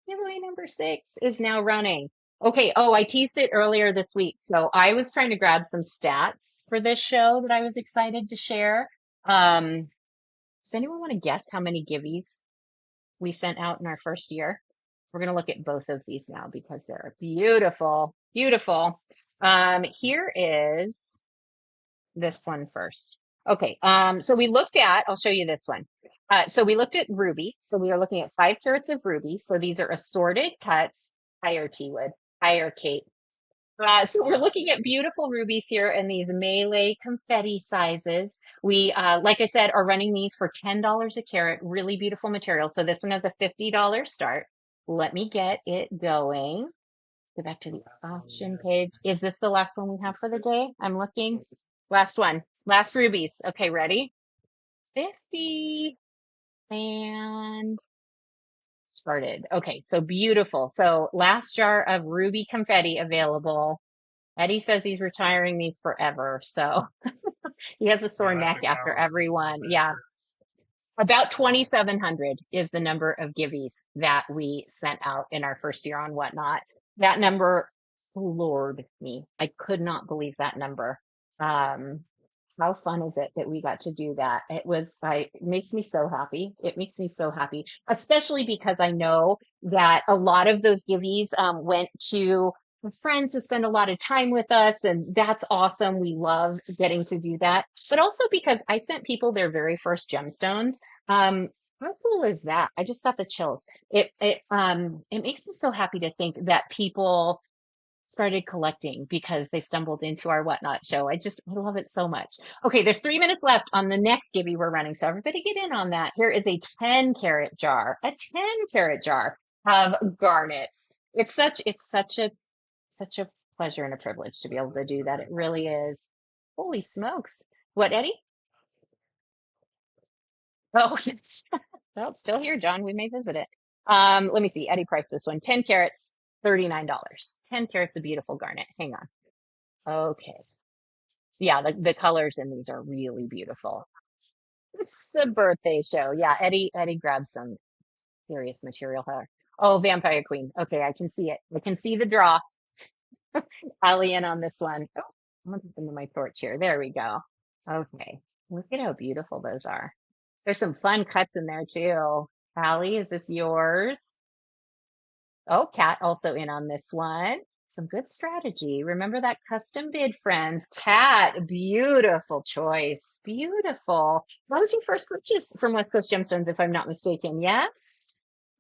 Giveaway number 6 is now running. Okay. Oh, I teased it earlier this week. So I was trying to grab some stats for this show that I was excited to share. Does anyone want to guess how many givvies we sent out in our first year? We're going to look at both of these now because they're beautiful, beautiful. Here is this one first. Okay, so we looked at, I'll show you this one. So we looked at ruby. So we are looking at 5 carats of ruby. So these are assorted cuts, higher T wood, higher Kate. So we're looking at beautiful rubies here in these melee confetti sizes. We, like I said, are running these for $10 a carat, really beautiful material. So this one has a $50 start. Let me get it going. Go back to the auction page. Is this the last one we have for the day? I'm looking. Last one. Last rubies. Okay, ready? 50 and started. Okay, so beautiful. So last jar of ruby confetti available. Eddie says he's retiring these forever. So he has a sore neck after every one. Yeah. About 2,700 is the number of givvies that we sent out in our first year on Whatnot. That number floored me. I could not believe that number. Um, how fun is it that we got to do that? It makes me so happy. It makes me so happy, especially because I know that a lot of those givvies went to friends who spend a lot of time with us, and that's awesome. We love getting to do that. But also because I sent people their very first gemstones. How cool is that? I just got the chills. It makes me so happy to think that people started collecting because they stumbled into our Whatnot show. I love it so much. Okay, there's 3 minutes left on the next givey we're running. So everybody get in on that. Here is a 10 carat jar, a 10 carat jar of garnets. It's such a pleasure and a privilege to be able to do that. It really is. Holy smokes. What, Eddie? Oh, well, it's still here, John. We may visit it. Let me see. Eddie priced this one. 10 carats, $39. 10 carats of beautiful garnet. Hang on. Okay. Yeah, the colors in these are really beautiful. It's the birthday show. Yeah, Eddie grabbed some. Serious material here. Oh, Vampire Queen. Okay, I can see it. I can see the draw. Allie in on this one. Oh, I'm gonna put them in my torch here. There we go. Okay. Look at how beautiful those are. There's some fun cuts in there too. Allie, is this yours? Oh, Kat also in on this one. Some good strategy. Remember that custom bid, friends. Kat, beautiful choice. Beautiful. That was your first purchase from West Coast Gemstones, if I'm not mistaken. Yes?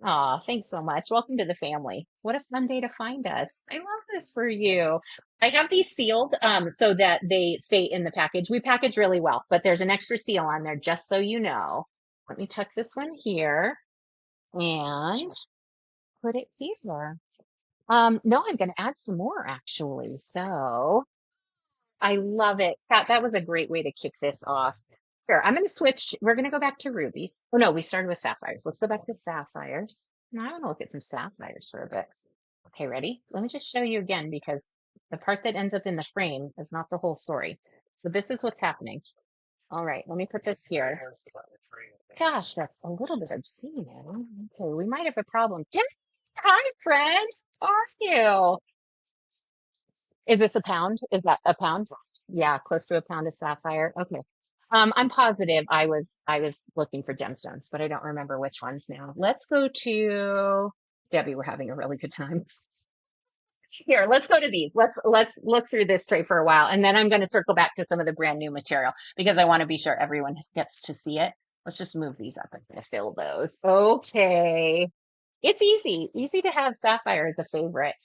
Aw, thanks so much. Welcome to the family. What a fun day to find us. I love this for you. I have these sealed so that they stay in the package. We package really well, but there's an extra seal on there just so you know. Let me tuck this one here and put it here. No, I'm going to add some more actually. So I love it. That was a great way to kick this off. Here, I'm going to switch. We're going to go back to rubies. Oh no, we started with sapphires. Let's go back to sapphires. Now I want to look at some sapphires for a bit. Okay, ready? Let me just show you again because the part that ends up in the frame is not the whole story. So this is what's happening. All right, let me put this here. Gosh, that's a little bit obscene. Okay, we might have a problem. Hi, friend. How are you? Is this a pound? Is that a pound? Yeah, close to a pound of sapphire. Okay. I'm positive I was looking for gemstones, but I don't remember which ones now. Let's go to Debbie. We're having a really good time. Here, let's go to these. Let's look through this tray for a while, and then I'm going to circle back to some of the brand new material because I want to be sure everyone gets to see it. Let's just move these up. I'm going to fill those. Okay. It's easy to have sapphire as a favorite.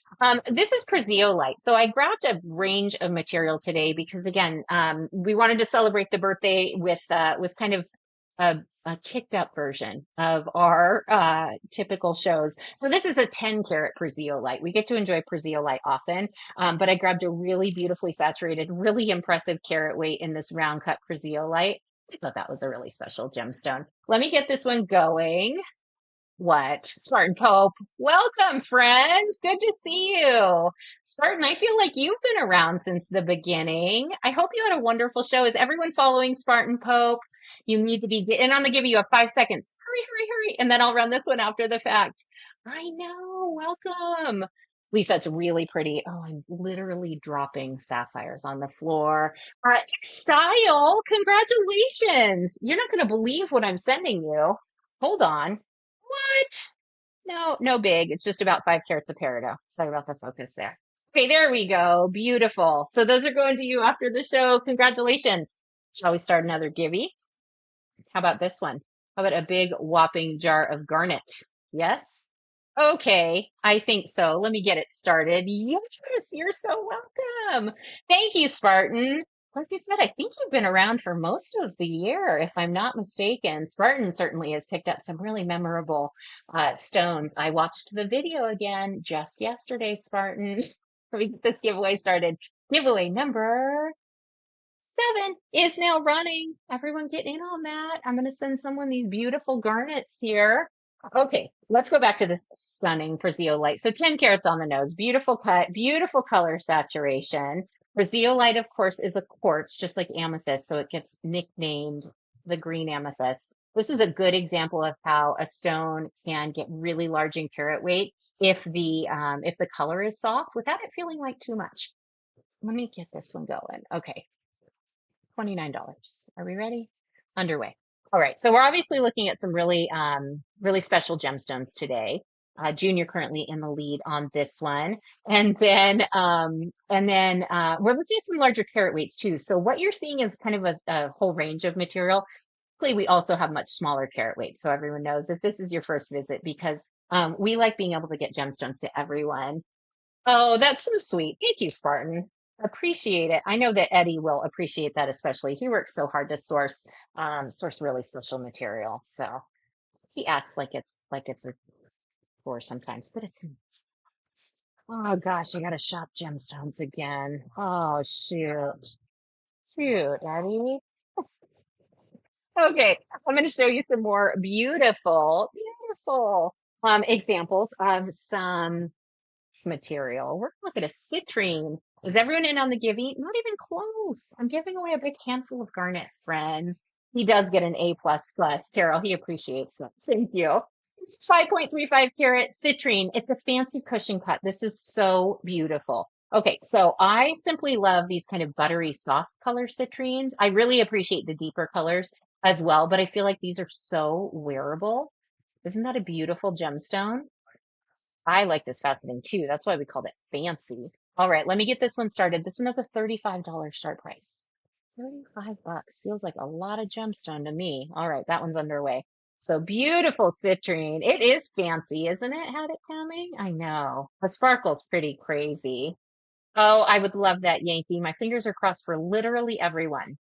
This is Prazeolite. So I grabbed a range of material today because again, we wanted to celebrate the birthday with kind of a kicked up version of our typical shows. So this is a 10 karat Prazeolite. We get to enjoy Prazeolite often, but I grabbed a really beautifully saturated, really impressive carat weight in this round cut Prazeolite. I thought that was a really special gemstone. Let me get this one going. What? Spartan Pope. Welcome, friends. Good to see you. Spartan, I feel like you've been around since the beginning. I hope you had a wonderful show. Is everyone following Spartan Pope? You need to be in on the give. You have 5 seconds. Hurry, hurry, hurry. And then I'll run this one after the fact. I know. Welcome. Lisa, it's really pretty. Oh, I'm literally dropping sapphires on the floor. Style, congratulations. You're not going to believe what I'm sending you. Hold on. What? No, no big. It's just about 5 carats of peridot. Sorry about the focus there. Okay, there we go. Beautiful. So those are going to you after the show. Congratulations. Shall we start another givey? How about this one? How about a big whopping jar of garnet? Yes? Okay, I think so. Let me get it started. Yes, you're so welcome. Thank you, Spartan. Like I said, I think you've been around for most of the year, if I'm not mistaken. Spartan certainly has picked up some really memorable stones. I watched the video again just yesterday, Spartan. Let me get this giveaway started. Giveaway number 7 is now running. Everyone get in on that. I'm going to send someone these beautiful garnets here. Okay, let's go back to this stunning Prazeolite. So 10 carats on the nose, beautiful cut, beautiful color saturation. Prazeolite, of course, is a quartz, just like amethyst, so it gets nicknamed the green amethyst. This is a good example of how a stone can get really large in carat weight if the color is soft without it feeling like too much. Let me get this one going. Okay, $29. Are we ready? Underway. All right. So we're obviously looking at some really special gemstones today. Junior currently in the lead on this one. And then we're looking at some larger carat weights too. So what you're seeing is kind of a whole range of material. Luckily, we also have much smaller carat weights. So everyone knows if this is your first visit, because we like being able to get gemstones to everyone. Oh, that's so sweet. Thank you, Spartan. Appreciate it. I know that Eddie will appreciate that especially. He works so hard to source really special material. So he acts like it's a chore sometimes, but it's oh gosh, I gotta shop gemstones again. Oh shoot. Shoot, Eddie. Okay, I'm gonna show you some more beautiful examples of some material. We're looking at a citrine. Is everyone in on the giving? Not even close. I'm giving away a big handful of garnets, friends. He does get an A plus plus. Terrell, he appreciates that. Thank you. 5.35 carat citrine. It's a fancy cushion cut. This is so beautiful. Okay, so I simply love these kind of buttery soft color citrines. I really appreciate the deeper colors as well, but I feel like these are so wearable. Isn't that a beautiful gemstone? I like this faceting too. That's why we called it fancy. All right, let me get this one started. This one has a $35 start price. 35 bucks feels like a lot of gemstone to me. All right, that one's underway. So beautiful citrine. It is fancy, isn't it? Had it coming? I know. The sparkle's pretty crazy. Oh, I would love that, Yankee. My fingers are crossed for literally everyone,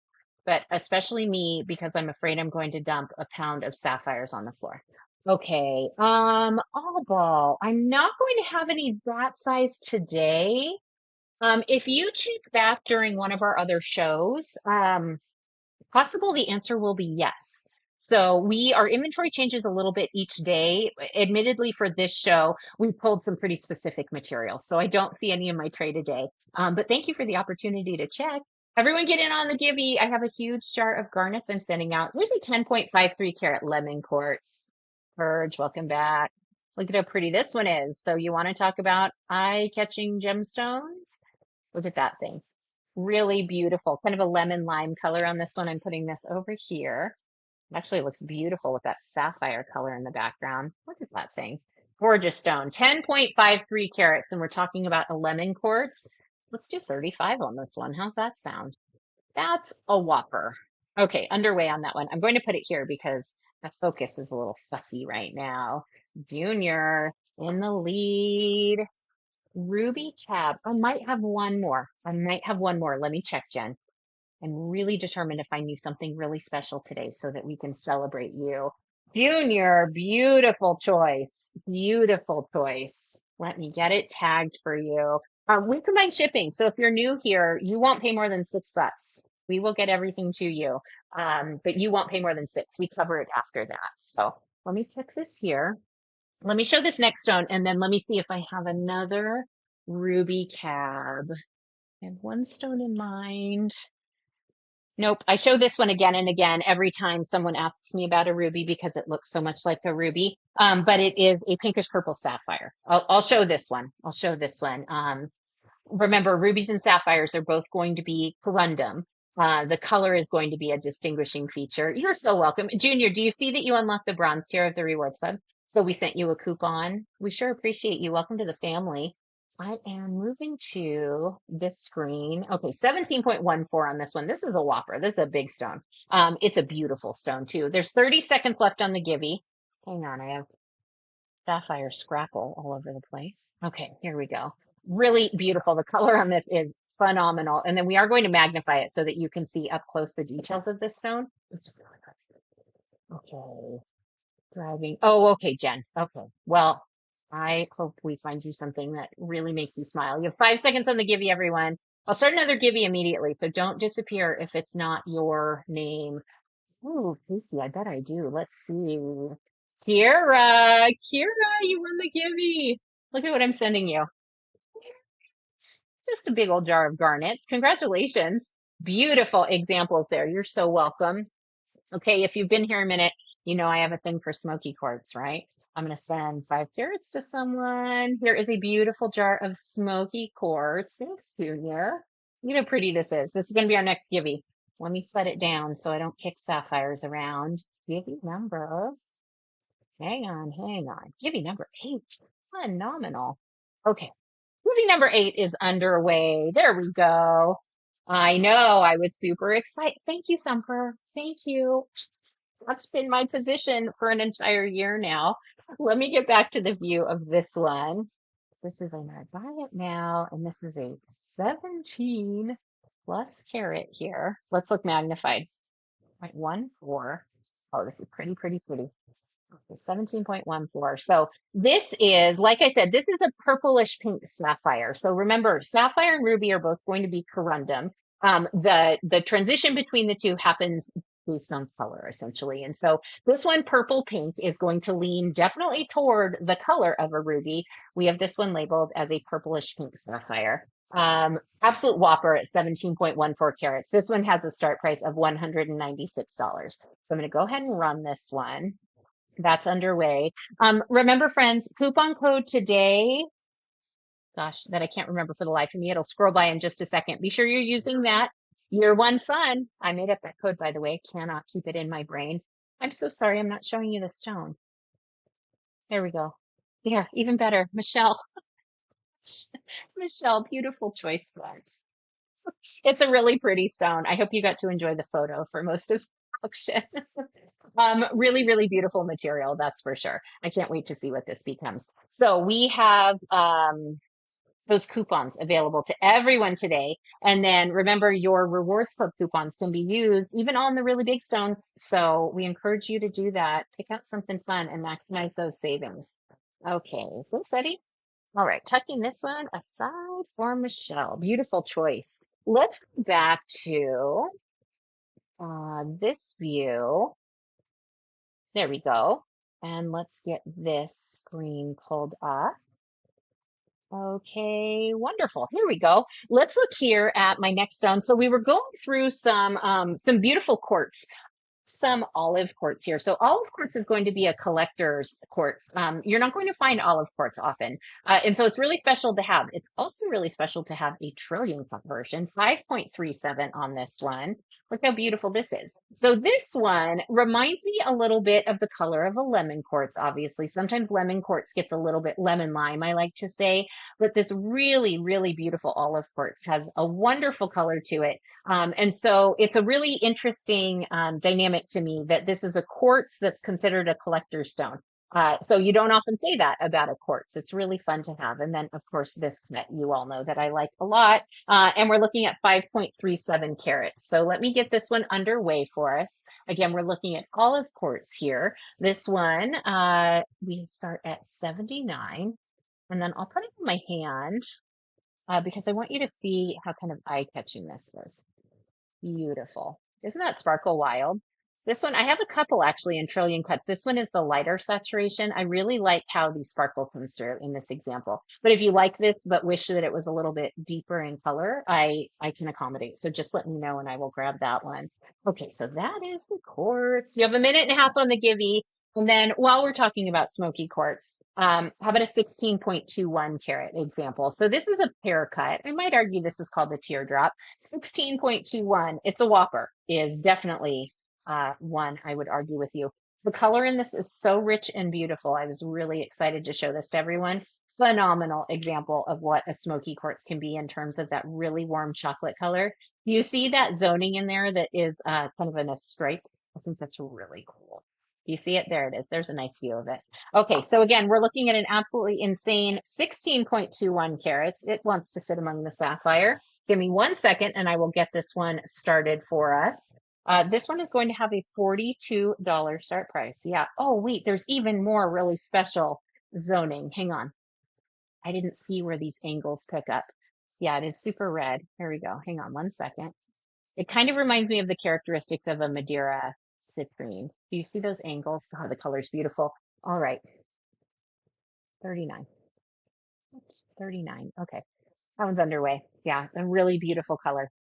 but especially me because I'm afraid I'm going to dump a pound of sapphires on the floor. Okay, all ball. I'm not going to have any that size today. If you check back during one of our other shows, possible the answer will be yes. So our inventory changes a little bit each day. Admittedly, for this show, we pulled some pretty specific material. So I don't see any in my tray today. But thank you for the opportunity to check. Everyone get in on the givey. I have a huge jar of garnets I'm sending out. There's a 10.53 carat lemon quartz. Purge, welcome back. Look at how pretty this one is. So you want to talk about eye-catching gemstones? Look at that thing. Really beautiful, kind of a lemon lime color on this one. I'm putting this over here. It actually looks beautiful with that sapphire color in the background. Look at that thing. Gorgeous stone. 10.53 carats, and we're talking about a lemon quartz. Let's do 35 on this one. How's that sound? That's a whopper. Okay, underway on that one. I'm going to put it here because the focus is a little fussy right now. Junior in the lead. Ruby tab. I might have one more. I might have one more. Let me check, Jen. I'm really determined to find you something really special today so that we can celebrate you. Junior, beautiful choice. Beautiful choice. Let me get it tagged for you. We combine shipping. So if you're new here, you won't pay more than $6. We will get everything to you. But you won't pay more than six. We cover it after that. So let me check this here. Let me show this next stone and then let me see if I have another ruby cab. I have one stone in mind. Nope, I show this one again and again every time someone asks me about a ruby because it looks so much like a ruby. But it is a pinkish purple sapphire. I'll show this one. I'll show this one. Remember, rubies and sapphires are both going to be corundum. The color is going to be a distinguishing feature. You're so welcome. Junior, do you see that you unlocked the bronze tier of the Rewards Club? So we sent you a coupon. We sure appreciate you. Welcome to the family. I am moving to this screen. Okay, 17.14 on this one. This is a whopper. This is a big stone. It's a beautiful stone too. There's 30 seconds left on the givey. Hang on, I have sapphire scrapple all over the place. Okay, here we go. Really beautiful. The color on this is phenomenal. And then we are going to magnify it so that you can see up close the details of this stone. It's really good. Okay, driving. Oh, okay, Jen. Okay, well, I hope we find you something that really makes you smile. You have 5 seconds on the givey, everyone. I'll start another givey immediately, so don't disappear if it's not your name. Oh, Casey, I bet I do. Let's see. Kira, you won the givey. Look at what I'm sending you. Just a big old jar of garnets. Congratulations. Beautiful examples there. You're so welcome. Okay, if you've been here a minute, you know I have a thing for smoky quartz, right? I'm going to send 5 carats to someone. Here is a beautiful jar of smoky quartz. Thanks, Junior. You know how pretty this is. This is going to be our next givey. Let me set it down so I don't kick sapphires around. Givey number. Hang on, hang on. Givey number 8. Phenomenal. Okay. Movie number 8 is underway. There we go. I know. I was super excited. Thank you, Thumper. Thank you. That's been my position for an entire year now. Let me get back to the view of this one. This is an I buy it now, and this is a 17 plus carat here. Let's look magnified. 0.14. Oh, this is pretty, pretty, pretty. 17.14. So this is, like I said, this is a purplish pink sapphire. So remember, sapphire and ruby are both going to be corundum. The transition between the two happens based on color, essentially. And so this one, purple pink, is going to lean definitely toward the color of a ruby. We have this one labeled as a purplish pink sapphire. Absolute whopper at 17.14 carats. This one has a start price of $196. So I'm going to go ahead and run this one. That's underway. Remember, friends, coupon code today. Gosh, that I can't remember for the life of me. It'll scroll by in just a second. Be sure you're using that. Year one fun. I made up that code, by the way. Cannot keep it in my brain. I'm so sorry. I'm not showing you the stone. There we go. Yeah, even better. Michelle. Michelle, beautiful choice, friends. It's a really pretty stone. I hope you got to enjoy the photo for most of the auction. Really, really beautiful material, that's for sure. I can't wait to see what this becomes. So we have those coupons available to everyone today. And then remember, your rewards club coupons can be used even on the really big stones. So we encourage you to do that. Pick out something fun and maximize those savings. Okay, thanks, Eddie. All right, tucking this one aside for Michelle. Beautiful choice. Let's go back to this view. There we go. And let's get this screen pulled up. Okay, wonderful. Here we go. Let's look here at my next stone. So we were going through some beautiful quartz, some olive quartz here. So olive quartz is going to be a collector's quartz. You're not going to find olive quartz often. And so it's really special to have. It's also really special to have a trillion version, 5.37 on this one. Look how beautiful this is. So this one reminds me a little bit of the color of a lemon quartz, obviously. Sometimes lemon quartz gets a little bit lemon lime, I like to say, but this really, really beautiful olive quartz has a wonderful color to it. And so it's a really interesting dynamic to me that this is a quartz that's considered a collector's stone. So you don't often say that about a quartz. It's really fun to have. And then, of course, this that you all know that I like a lot. And we're looking at 5.37 carats. So let me get this one underway for us. Again, we're looking at olive quartz here. This one, we start at 79. And then I'll put it in my hand because I want you to see how kind of eye-catching this is. Beautiful. Isn't that sparkle wild? This one, I have a couple actually in trillion cuts. This one is the lighter saturation. I really like how the sparkle comes through in this example. But if you like this, but wish that it was a little bit deeper in color, I can accommodate. So just let me know and I will grab that one. Okay, so that is the quartz. You have a minute and a half on the givey. And then while we're talking about smoky quartz, how about a 16.21 carat example? So this is a pear cut. I might argue this is called the teardrop. 16.21, it's a whopper, is definitely one I would argue with you. The color in this is so rich and beautiful. I was really excited to show this to everyone. Phenomenal example of what a smoky quartz can be in terms of that really warm chocolate color. You see that zoning in there that is kind of in a stripe. I think that's really cool. You see it? There it is. There's a nice view of it. Okay, so again, we're looking at an absolutely insane 16.21 carats. It wants to sit among the sapphire. Give me 1 second and I will get this one started for us. This one is going to have a $42 start price. Yeah. Oh, wait, there's even more really special zoning. Hang on. I didn't see where these angles pick up. Yeah, it is super red. Here we go. Hang on 1 second. It kind of reminds me of the characteristics of a Madeira citrine. Do you see those angles? Oh, the color's beautiful. All right. 39. That's 39. Okay. That one's underway. Yeah, a really beautiful color.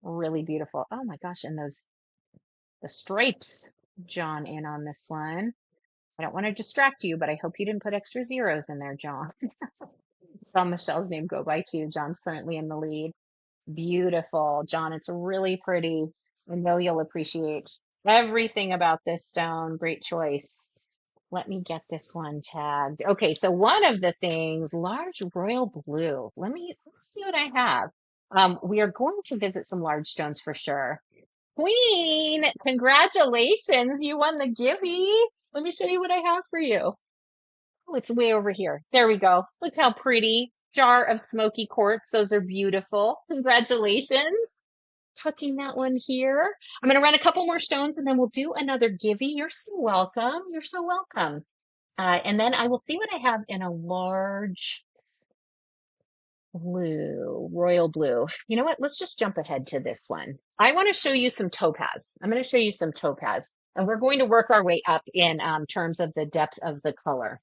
Really beautiful. Oh my gosh, and the stripes John in on this one. I don't want to distract you, but I hope you didn't put extra zeros in there, John. Saw Michelle's name go by too. John's currently in the lead. Beautiful, John. It's really pretty. I know you'll appreciate everything about this stone. Great choice. Let me get this one tagged. Okay, so one of the things, large royal blue. Let's see what I have. We are going to visit some large stones for sure. Queen, congratulations. You won the Gibby. Let me show you what I have for you. Oh, it's way over here. There we go. Look how pretty. Jar of smoky quartz. Those are beautiful. Congratulations. Tucking that one here. I'm going to run a couple more stones and then we'll do another Givey. You're so welcome. You're so welcome. And then I will see what I have in a large blue, royal blue. You know what? Let's just jump ahead to this one. I want to show you some topaz. I'm going to show you some topaz, and we're going to work our way up in terms of the depth of the color.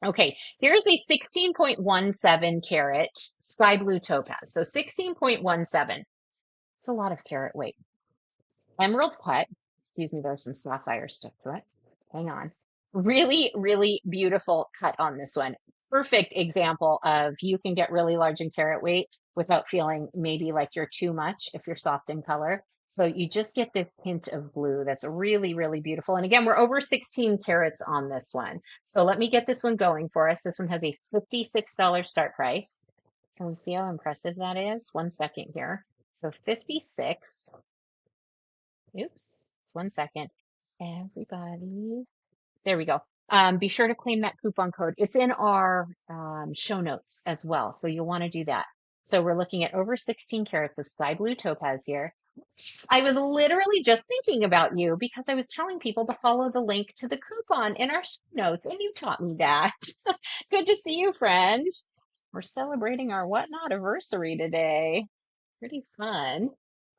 Okay, here's a 16.17 carat sky blue topaz. So 16.17. It's a lot of carat weight. Emerald cut. Excuse me, there's some sapphire stuck to it. Hang on. Really, really beautiful cut on this one. Perfect example of you can get really large in carat weight without feeling maybe like you're too much if you're soft in color. So you just get this hint of blue that's really, really beautiful. And again, we're over 16 carats on this one. So let me get this one going for us. This one has a $56 start price. Can we see how impressive that is? 1 second here. So 56. Oops, 1 second. Everybody. There we go. Be sure to claim that coupon code. It's in our show notes as well, so you'll want to do that. So we're looking at over 16 carats of sky blue topaz here. I was literally just thinking about you because I was telling people to follow the link to the coupon in our show notes, and you taught me that. Good to see you, friend. We're celebrating our whatnot anniversary today. Pretty fun.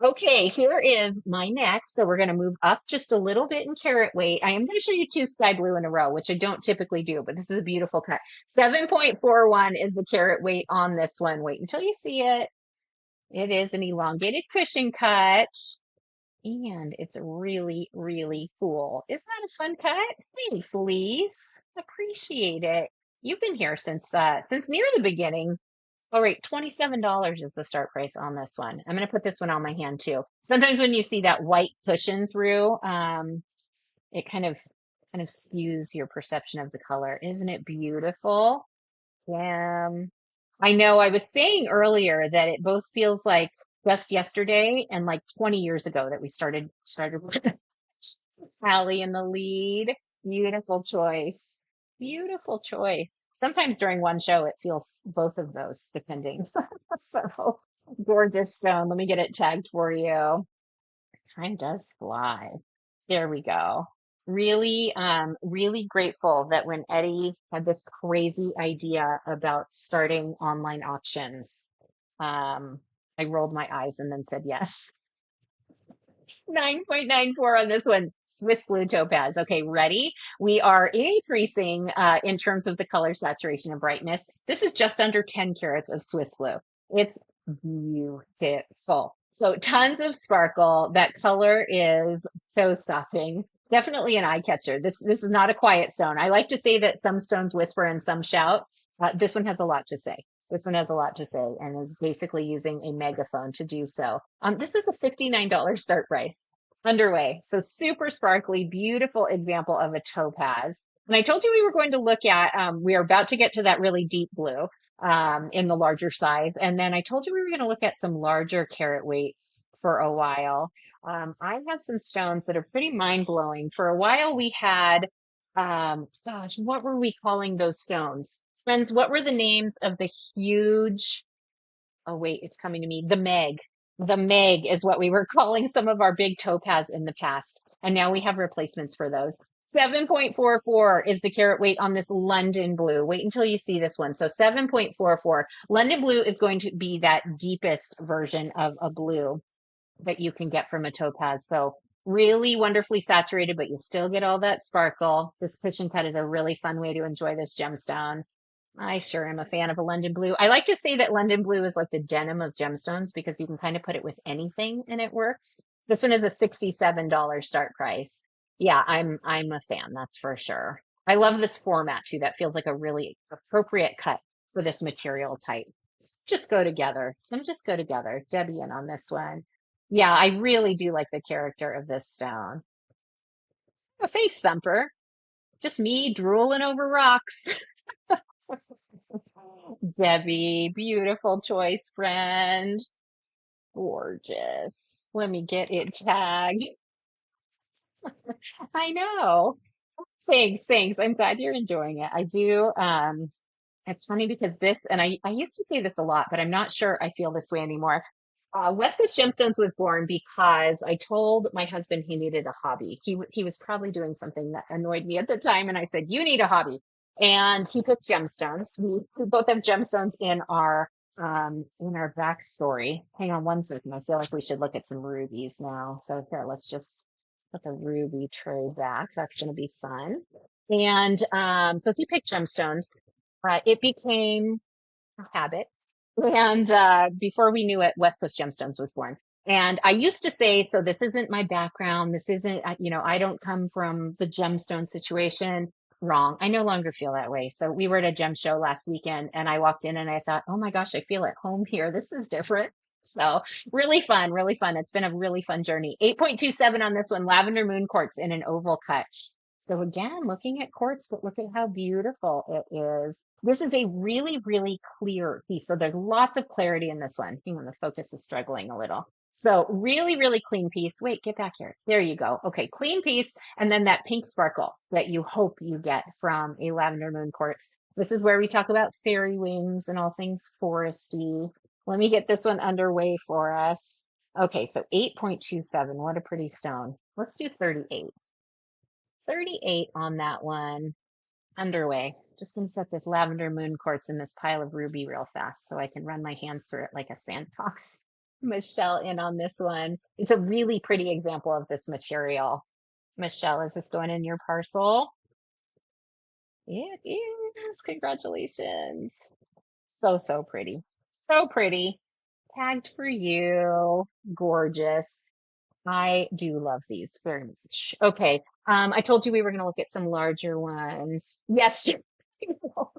Okay, here is my next. So we're going to move up just a little bit in carat weight. I am going to show you two sky blue in a row, which I don't typically do, but this is a beautiful cut. 7.41 is the carat weight on this one. Wait until you see it. It is an elongated cushion cut, and it's really, really cool. Isn't that a fun cut? Thanks, Lise. Appreciate it. You've been here since near the beginning. All right, $27 is the start price on this one. I'm going to put this one on my hand too. Sometimes when you see that white cushion through, it kind of skews your perception of the color. Isn't it beautiful? Yeah. I know I was saying earlier that it both feels like just yesterday and like 20 years ago that we started with Allie in the lead. Beautiful choice. Beautiful choice. Sometimes during one show, it feels both of those, depending. So gorgeous stone. Let me get it tagged for you. Time does fly. There we go. Really, really grateful that when Eddie had this crazy idea about starting online auctions, I rolled my eyes and then said yes. 9.94 on this one. Swiss blue topaz. Okay, ready? We are increasing in terms of the color saturation and brightness. This is just under 10 carats of Swiss blue. It's beautiful. So tons of sparkle. That color is so stopping. Definitely an eye catcher. This is not a quiet stone. I like to say that some stones whisper and some shout. This one has a lot to say. This one has a lot to say and is basically using a megaphone to do so. This is a $59 start price underway. So super sparkly, beautiful example of a topaz. And I told you we were going to look at, we are about to get to that really deep blue in the larger size. And then I told you we were going to look at some larger carat weights for a while. I have some stones that are pretty mind blowing. For a while, we had, gosh, what were we calling those stones? Friends, what were the names of the huge, oh wait, it's coming to me, the Meg. The Meg is what we were calling some of our big topaz in the past. And now we have replacements for those. 7.44 is the carat weight on this London blue. Wait until you see this one. So 7.44. London blue is going to be that deepest version of a blue that you can get from a topaz. So really wonderfully saturated, but you still get all that sparkle. This cushion cut is a really fun way to enjoy this gemstone. I sure am a fan of a London blue. I like to say that London blue is like the denim of gemstones because you can kind of put it with anything and it works. This one is a $67 start price. Yeah, I'm a fan, that's for sure. I love this format too. That feels like a really appropriate cut for this material type. Just go together. Some just go together. Debbie in on this one. Yeah, I really do like the character of this stone. Oh, thanks, Thumper. Just me drooling over rocks. Debbie, beautiful choice, friend. Gorgeous. Let me get it tagged. I know. Thanks, thanks. I'm glad you're enjoying it. I do. It's funny because this, and I used to say this a lot, but I'm not sure I feel this way anymore. West Coast Gemstones was born because I told my husband he needed a hobby. He was probably doing something that annoyed me at the time, and I said, "You need a hobby." And he picked gemstones. We both have gemstones in our backstory. Hang on 1 second. I feel like we should look at some rubies now. So here, let's just put the ruby tray back. That's going to be fun. And so he picked gemstones. It became a habit. And before we knew it, West Coast Gemstones was born. And I used to say, so this isn't my background. This isn't, I don't come from the gemstone situation. Wrong. I no longer feel that way. So we were at a gem show last weekend and I walked in and I thought, oh my gosh, I feel at home here. This is different. So really fun, really fun. It's been a really fun journey. 8.27 on this one, lavender moon quartz in an oval cut. So again, looking at quartz, but look at how beautiful it is. This is a really, really clear piece. So there's lots of clarity in this one. Hang on, the focus is struggling a little. So really, really clean piece. Wait, get back here. There you go. Okay, clean piece. And then that pink sparkle that you hope you get from a lavender moon quartz. This is where we talk about fairy wings and all things foresty. Let me get this one underway for us. Okay, so 8.27. What a pretty stone. Let's do 38. 38 on that one. Underway. Just going to set this lavender moon quartz in this pile of ruby real fast so I can run my hands through it like a sandbox. Michelle in on this one. It's a really pretty example of this material. Michelle, is this going in your parcel? It is. Congratulations. So, so pretty. So pretty. Tagged for you. Gorgeous. I do love these very much. Okay. I told you we were going to look at some larger ones. Yes, you know,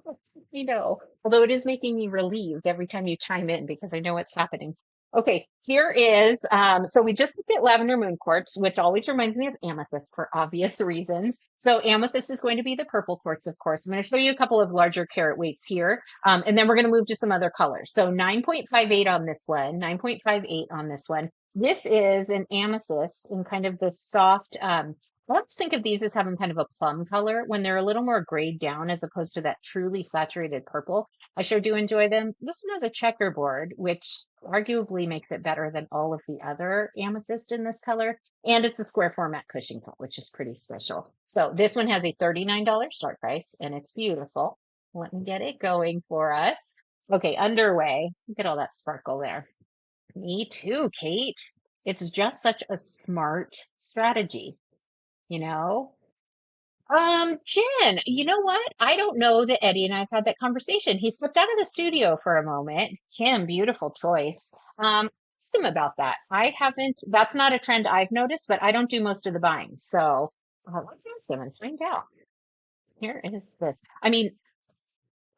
you know. Although it is making me relieved every time you chime in because I know what's happening. Okay, here is, so we just looked at lavender moon quartz, which always reminds me of amethyst for obvious reasons. So amethyst is going to be the purple quartz, of course. I'm going to show you a couple of larger carat weights here, and then we're going to move to some other colors. So 9.58 on this one, 9.58 on this one. This is an amethyst in kind of this soft, I always think of these as having kind of a plum color when they're a little more grayed down as opposed to that truly saturated purple. I sure do enjoy them. This one has a checkerboard, which arguably makes it better than all of the other amethyst in this color. And it's a square format Cushing cut, which is pretty special. So this one has a $39 start price and it's beautiful. Let me get it going for us. Okay, underway. Look at all that sparkle there. Me too, Kate. It's just such a smart strategy, you know? Jen, you know what? I don't know that Eddie and I have had that conversation. He slipped out of the studio for a moment. Kim, beautiful choice. Ask him about that. I haven't, that's not a trend I've noticed, but I don't do most of the buying. So let's ask him and find out. Here is this. I mean,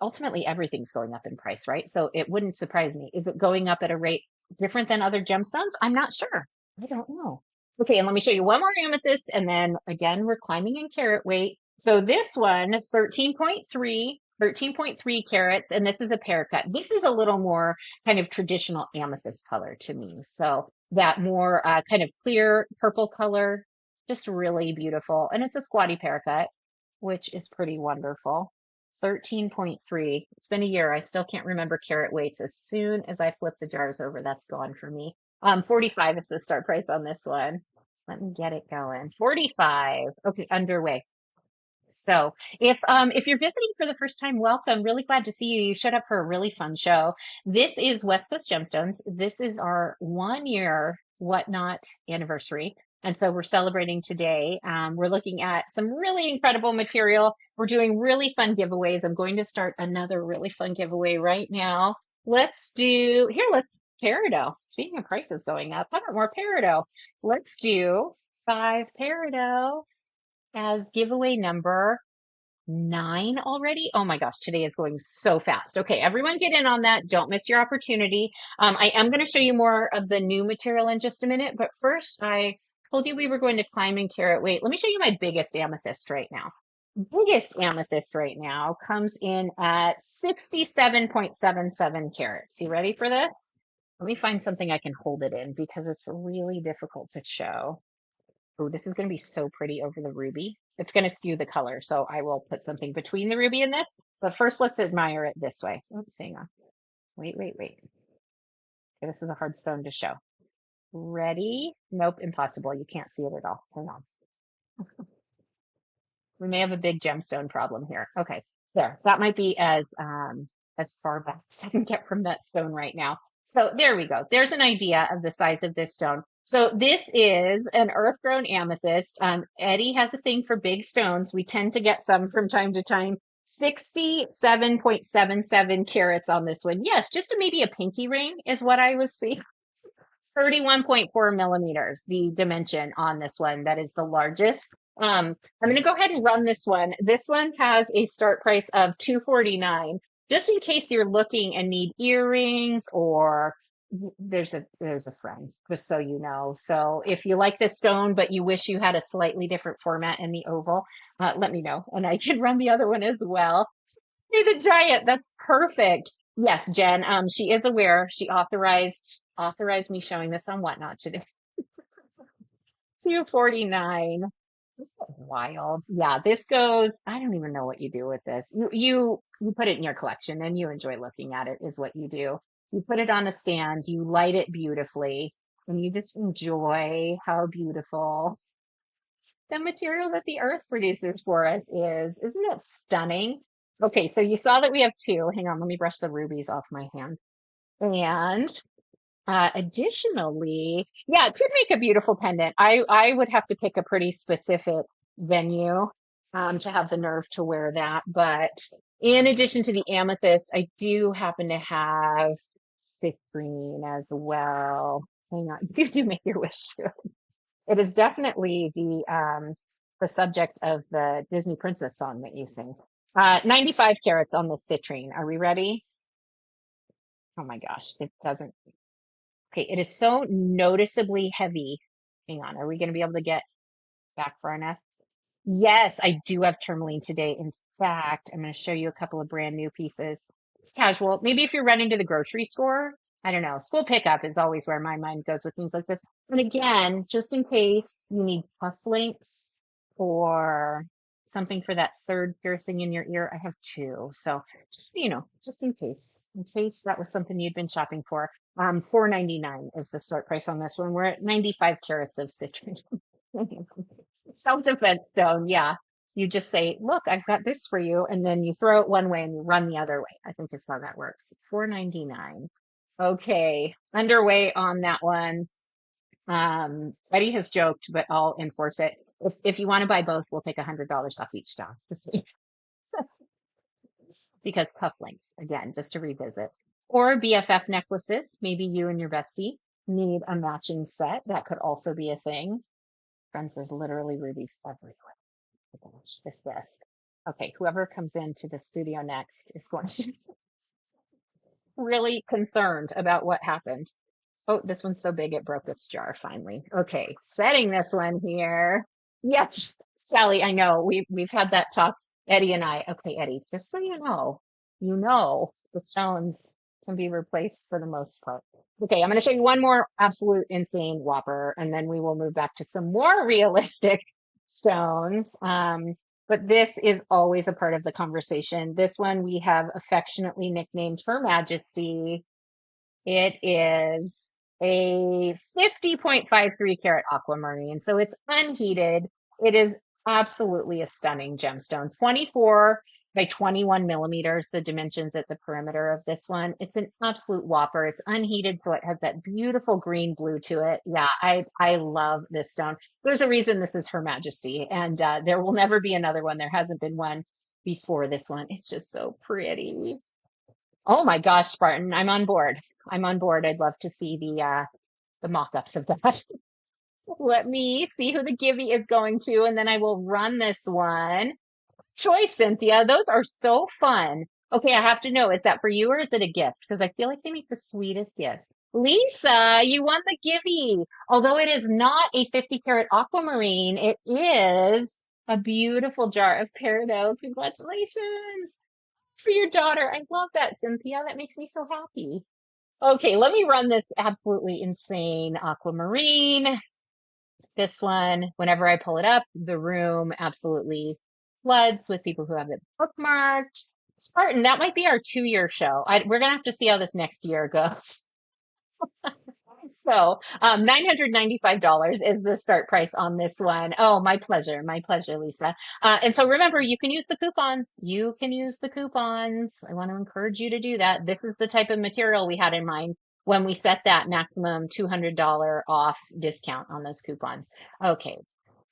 ultimately everything's going up in price, right? So it wouldn't surprise me. Is it going up at a rate different than other gemstones? I'm not sure. I don't know. Okay, and let me show you one more amethyst, and then again, we're climbing in carat weight. So this one, 13.3 carats, and this is a pear cut. This is a little more kind of traditional amethyst color to me. So that more kind of clear purple color, just really beautiful. And it's a squatty pear cut, which is pretty wonderful. 13.3. It's been a year. I still can't remember carat weights. As soon as I flip the jars over, that's gone for me. 45 is the start price on this one. Let me get it going. 45. Okay, underway. So if you're visiting for the first time, welcome. Really glad to see you. You showed up for a really fun show. This is West Coast Gemstones. This is our 1 year Whatnot anniversary. And so we're celebrating today. We're looking at some really incredible material. We're doing really fun giveaways. I'm going to start another really fun giveaway right now. Let's peridot. Speaking of prices going up, how about more peridot? Let's do 5 peridot as giveaway number 9 already. Oh my gosh, today is going so fast. Okay, everyone get in on that. Don't miss your opportunity. I am going to show you more of the new material in just a minute, but first I told you we were going to climb in carat weight. Let me show you my biggest amethyst right now. Biggest amethyst right now comes in at 67.77 carats. You ready for this? Let me find something I can hold it in because it's really difficult to show. Oh, this is going to be so pretty over the ruby. It's going to skew the color, so I will put something between the ruby and this. But first, let's admire it this way. Oops, hang on. Wait. Okay, this is a hard stone to show. Ready? Nope, impossible. You can't see it at all. Hang on. We may have a big gemstone problem here. Okay, there. That might be as far back as I can get from that stone right now. So there we go. There's an idea of the size of this stone. So this is an earth-grown amethyst. Eddie has a thing for big stones. We tend to get some from time to time. 67.77 carats on this one. Yes, just maybe a pinky ring is what I was seeing. 31.4 millimeters, the dimension on this one. That is the largest. I'm going to go ahead and run this one. This one has a start price of 249. Just in case you're looking and need earrings or there's a friend, just so you know. So if you like this stone, but you wish you had a slightly different format in the oval, let me know and I can run the other one as well. Hey, the giant, that's perfect. Yes, Jen, she is aware. She authorized me showing this on Whatnot today. 249. This is wild. Yeah, this goes, I don't even know what you do with this. You put it in your collection and you enjoy looking at it is what you do. You put it on a stand, you light it beautifully, and you just enjoy how beautiful the material that the earth produces for us is. Isn't it stunning? Okay, so you saw that we have two. Hang on, let me brush the rubies off my hand. And additionally, yeah, it could make a beautiful pendant. I would have to pick a pretty specific venue to have the nerve to wear that. But in addition to the amethyst, I do happen to have citrine as well. Hang on, you do make your wish. It is definitely the subject of the Disney Princess song that you sing. 95 carats on the citrine. Are we ready? Oh my gosh, it doesn't. Okay, it is so noticeably heavy. Hang on, are we going to be able to get back far enough? Yes, I do have tourmaline today. In fact, I'm going to show you a couple of brand new pieces. It's casual. Maybe if you're running to the grocery store, I don't know. School pickup is always where my mind goes with things like this. And again, just in case you need cufflinks or something for that third piercing in your ear, I have two. So just, just in case that was something you'd been shopping for. 4.99 is the start price on this one. We're at 95 carats of citrus. Self-defense stone, yeah. You just say, look, I've got this for you, and then you throw it one way and you run the other way. I think is how that works. 4.99. Okay, underway on that one. Eddie has joked, but I'll enforce it. If you want to buy both, we'll take $100 off each stone. Because cufflinks, again, just to revisit. Or BFF necklaces. Maybe you and your bestie need a matching set. That could also be a thing. Friends, there's literally rubies everywhere. Oh gosh, this desk. Okay, whoever comes into the studio next is going to be really concerned about what happened. Oh, this one's so big it broke its jar finally. Okay, setting this one here. Yes, Sally, I know we've had that talk, Eddie and I. Okay, Eddie, just so you know the stones can be replaced for the most part. Okay, I'm going to show you one more absolute insane whopper, and then we will move back to some more realistic stones. But this is always a part of the conversation. This one we have affectionately nicknamed Her Majesty. It is a 50.53 carat aquamarine, so it's unheated. It is absolutely a stunning gemstone. 24 by 21 millimeters, the dimensions at the perimeter of this one. It's an absolute whopper. It's unheated, so it has that beautiful green blue to it. Yeah, I love this stone. There's a reason this is Her Majesty, and there will never be another one. There hasn't been one before this one. It's just so pretty. Oh my gosh, Spartan, I'm on board. I'm on board. I'd love to see the mock-ups of that. Let me see who the Givey is going to, and then I will run this one. Choice, Cynthia. Those are so fun. Okay, I have to know, is that for you or is it a gift? Because I feel like they make the sweetest gifts. Lisa, you won the Givey. Although it is not a 50 carat aquamarine, it is a beautiful jar of peridot. Congratulations for your daughter. I love that, Cynthia. That makes me so happy. Okay, let me run this absolutely insane aquamarine. This one, whenever I pull it up, the room absolutely floods with people who have it bookmarked. Spartan, that might be our 2-year show. We're gonna have to see how this next year goes. So, $995 is the start price on this one. Oh, my pleasure. My pleasure, Lisa. And so remember, you can use the coupons. You can use the coupons. I want to encourage you to do that. This is the type of material we had in mind when we set that maximum $200 off discount on those coupons. Okay,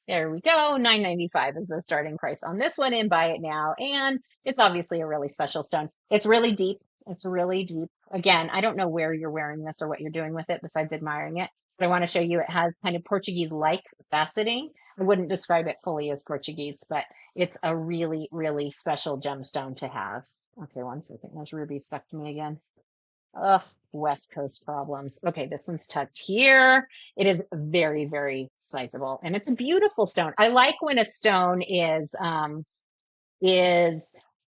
there we go. $995 is the starting price on this one, and buy it now. And it's obviously a really special stone. It's really deep. It's really deep. Again, I don't know where you're wearing this or what you're doing with it besides admiring it, but I want to show you it has kind of Portuguese-like faceting. I wouldn't describe it fully as Portuguese, but it's a really, really special gemstone to have. Okay, one second. There's ruby stuck to me again. Ugh, West Coast problems. Okay, this one's tucked here. It is very, very sizable, and it's a beautiful stone. I like when a stone is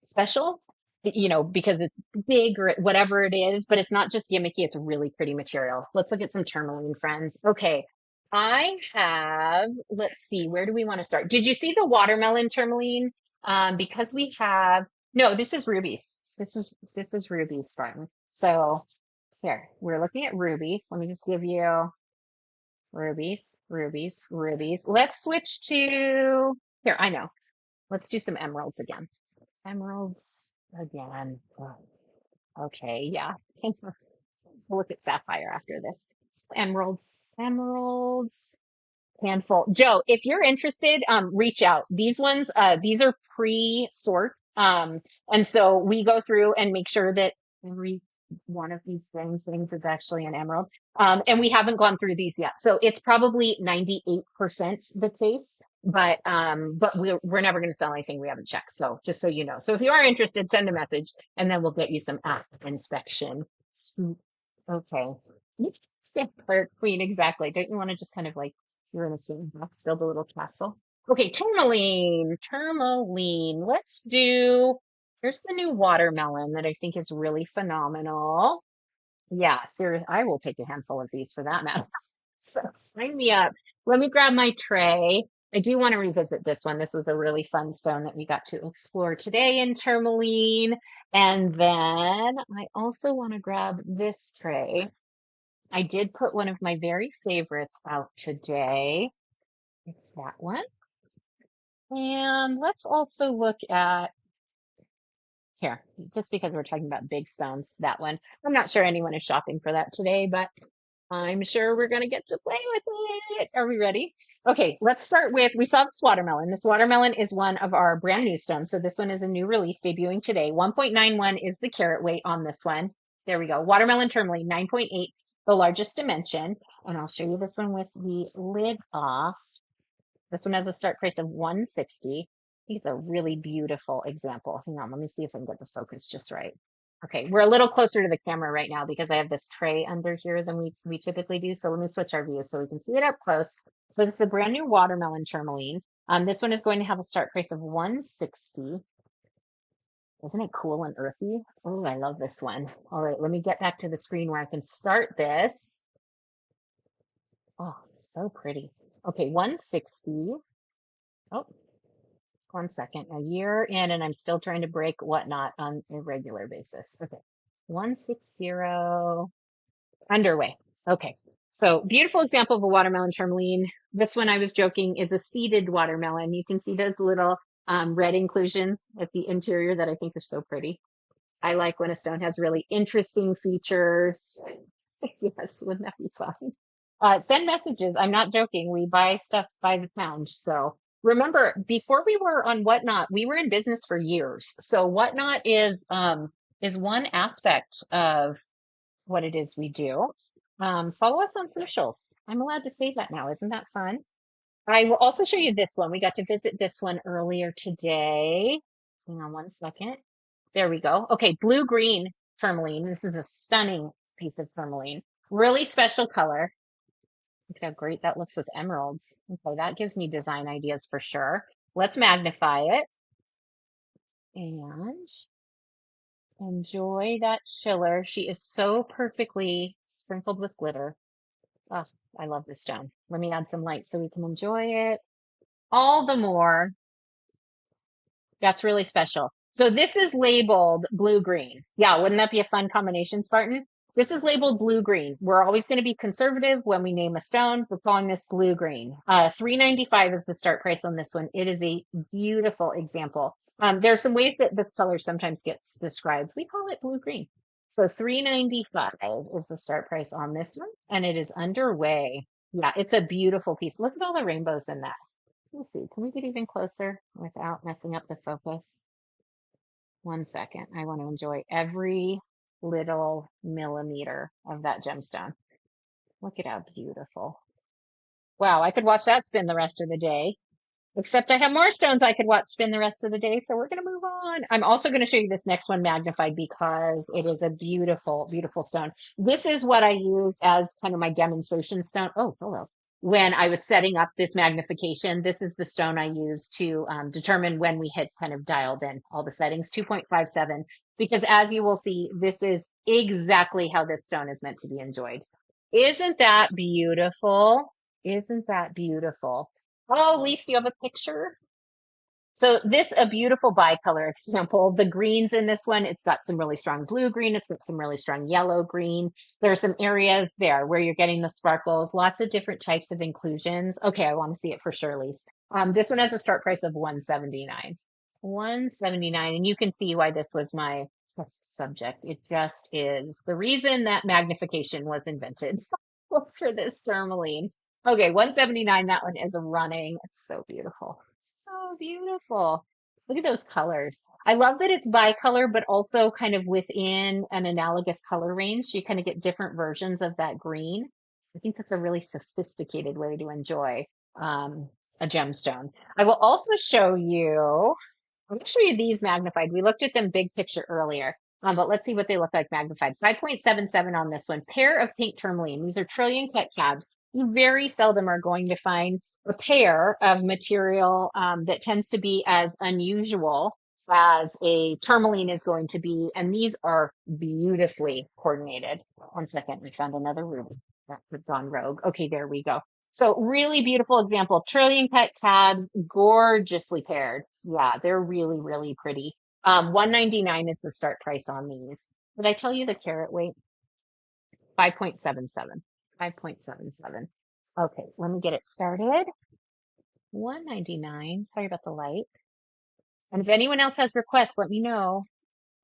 special, because it's big or whatever it is, but it's not just gimmicky, it's a really pretty material. Let's look at some tourmaline, friends. Okay, let's see, where do we want to start? Did you see the watermelon tourmaline? Because we have, no, this is rubies. This is rubies, Spartan. So here, we're looking at rubies. Let me just give you rubies, rubies, rubies. Let's switch to, here, I know. Let's do some emeralds again. Emeralds again. Oh, okay, yeah. We'll look at sapphire after this. Emeralds, emeralds. Handful. Joe, if you're interested, reach out. These are pre-sort. And so we go through and make sure that every one of these things is actually an emerald. And we haven't gone through these yet. So it's probably 98% the case, but we're never going to sell anything we haven't checked. So just so you know. So if you are interested, send a message and then we'll get you some after inspection. Okay. Clerk, queen, exactly. Don't you want to just kind of like you're in a sandbox, build a little castle? Okay, tourmaline, tourmaline. Here's the new watermelon that I think is really phenomenal. Yeah, seriously, I will take a handful of these for that matter. So sign me up. Let me grab my tray. I do want to revisit this one. This was a really fun stone that we got to explore today in tourmaline. And then I also want to grab this tray. I did put one of my very favorites out today. It's that one. And let's also look at here, just because we're talking about big stones, that one. I'm not sure anyone is shopping for that today, but I'm sure we're going to get to play with it. Are we ready? Okay, let's start with, we saw this watermelon. This watermelon is one of our brand new stones. So this one is a new release debuting today. 1.91 is the carat weight on this one. There we go. Watermelon tourmaline, 9.8, the largest dimension. And I'll show you this one with the lid off. This one has a start price of 160. I think it's a really beautiful example. Hang on, let me see if I can get the focus just right. Okay, we're a little closer to the camera right now because I have this tray under here than we typically do. So let me switch our view so we can see it up close. So this is a brand new watermelon tourmaline. This one is going to have a start price of 160. Isn't it cool and earthy? Oh, I love this one. All right, let me get back to the screen where I can start this. Oh, so pretty. Okay, 160. Oh, 1 second. A year in, and I'm still trying to break whatnot on a regular basis. Okay, 160 underway. Okay, so beautiful example of a watermelon tourmaline. This one I was joking is a seeded watermelon. You can see those little red inclusions at the interior that I think are so pretty. I like when a stone has really interesting features. Yes, wouldn't that be fun? Send messages. I'm not joking. We buy stuff by the pound. So remember, before we were on Whatnot, we were in business for years. So Whatnot is one aspect of what it is we do. Follow us on socials. I'm allowed to say that now. Isn't that fun? I will also show you this one. We got to visit this one earlier today. Hang on 1 second. There we go. Okay, blue-green tourmaline. This is a stunning piece of tourmaline. Really special color. Look how great that looks with emeralds. Okay, that gives me design ideas for sure. Let's magnify it and enjoy that chiller. She is so perfectly sprinkled with glitter. Oh, I love this stone. Let me add some light so we can enjoy it all the more. That's really special. So this is labeled blue-green. Yeah, wouldn't that be a fun combination, Spartan? This is labeled blue-green. We're always going to be conservative when we name a stone. We're calling this blue-green. $395 is the start price on this one. It is a beautiful example. There are some ways that this color sometimes gets described. We call it blue-green. So $395 is the start price on this one, and it is underway. Yeah, it's a beautiful piece. Look at all the rainbows in that. Let's see, can we get even closer without messing up the focus? 1 second. I want to enjoy every little millimeter of that gemstone. Look at how beautiful. Wow, I could watch that spin the rest of the day. Except I have more stones I could watch spin the rest of the day, so we're going to move on. I'm also going to show you this next one magnified because it is a beautiful, beautiful stone. This is what I used as kind of my demonstration stone. Oh, hello. When I was setting up this magnification, this is the stone I used to determine when we had kind of dialed in all the settings, 2.57, because as you will see, this is exactly how this stone is meant to be enjoyed. Isn't that beautiful? Isn't that beautiful? Oh, Lise, do you have a picture? So this, a beautiful bicolor example. The greens in this one, it's got some really strong blue green. It's got some really strong yellow green. There are some areas there where you're getting the sparkles, lots of different types of inclusions. Okay, I want to see it for sure, Lise. This one has a start price of 179. 179. And you can see why this was my test subject. It just is the reason that magnification was invented was for this tourmaline. Okay, 179. That one is running. It's so beautiful. So beautiful. Look at those colors. I love that it's bicolor, but also kind of within an analogous color range. So you kind of get different versions of that green. I think that's a really sophisticated way to enjoy a gemstone. I will also show you. I'll show you these magnified. We looked at them big picture earlier, but let's see what they look like magnified. 5.77 on this one. Pair of pink tourmaline. These are trillion cut cabs. You very seldom are going to find a pair of material that tends to be as unusual as a tourmaline is going to be. And these are beautifully coordinated. One second, we found another ruby. That's gone rogue. Okay, there we go. So really beautiful example. Trillion cut tabs, gorgeously paired. Yeah, they're really, really pretty. 199 is the start price on these. Did I tell you the carat weight? 5.77. 5.77. Okay, let me get it started. 199. Sorry about the light. And if anyone else has requests, let me know.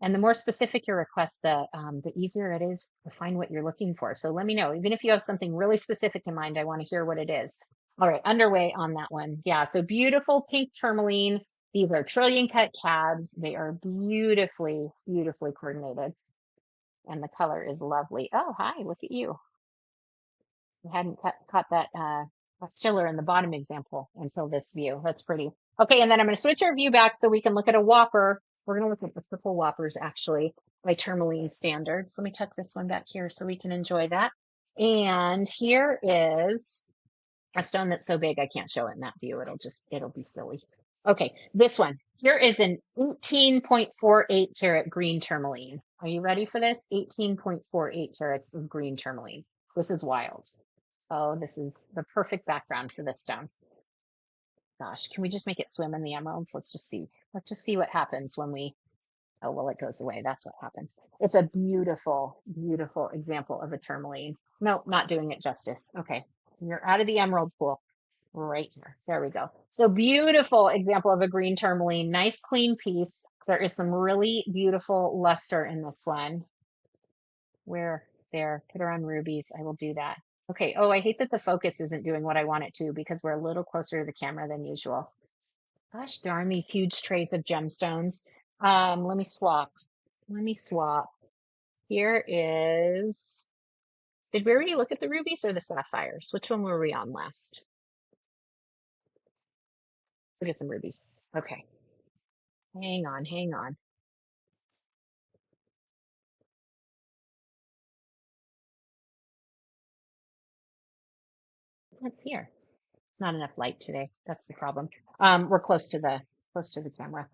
And the more specific your request, the easier it is to find what you're looking for. So let me know. Even if you have something really specific in mind, I want to hear what it is. All right, underway on that one. Yeah, so beautiful pink tourmaline. These are trillion cut cabs. They are beautifully, beautifully coordinated. And the color is lovely. Oh, hi, look at you. I hadn't caught that chiller in the bottom example until this view. That's pretty. Okay, and then I'm going to switch our view back so we can look at a whopper. We're going to look at the purple whoppers actually by tourmaline standards. Let me tuck this one back here so we can enjoy that. And here is a stone that's so big I can't show it in that view. It'll be silly. Okay, this one. Here is an 18.48 carat green tourmaline. Are you ready for this? 18.48 carats of green tourmaline. This is wild. Oh, this is the perfect background for this stone. Gosh, can we just make it swim in the emeralds? Let's just see. Let's just see what happens when we, oh, well, it goes away. That's what happens. It's a beautiful, beautiful example of a tourmaline. No, not doing it justice. Okay, you're out of the emerald pool right here. There we go. So beautiful example of a green tourmaline. Nice, clean piece. There is some really beautiful luster in this one. Where there, put her on rubies. I will do that. Okay. Oh, I hate that the focus isn't doing what I want it to because we're a little closer to the camera than usual. Gosh darn these huge trays of gemstones. Let me swap. Let me swap. Here is, did we already look at the rubies or the sapphires? Which one were we on last? Look at some rubies. Okay. Hang on, hang on. Let's here. Not enough light today. That's the problem. We're close to the camera.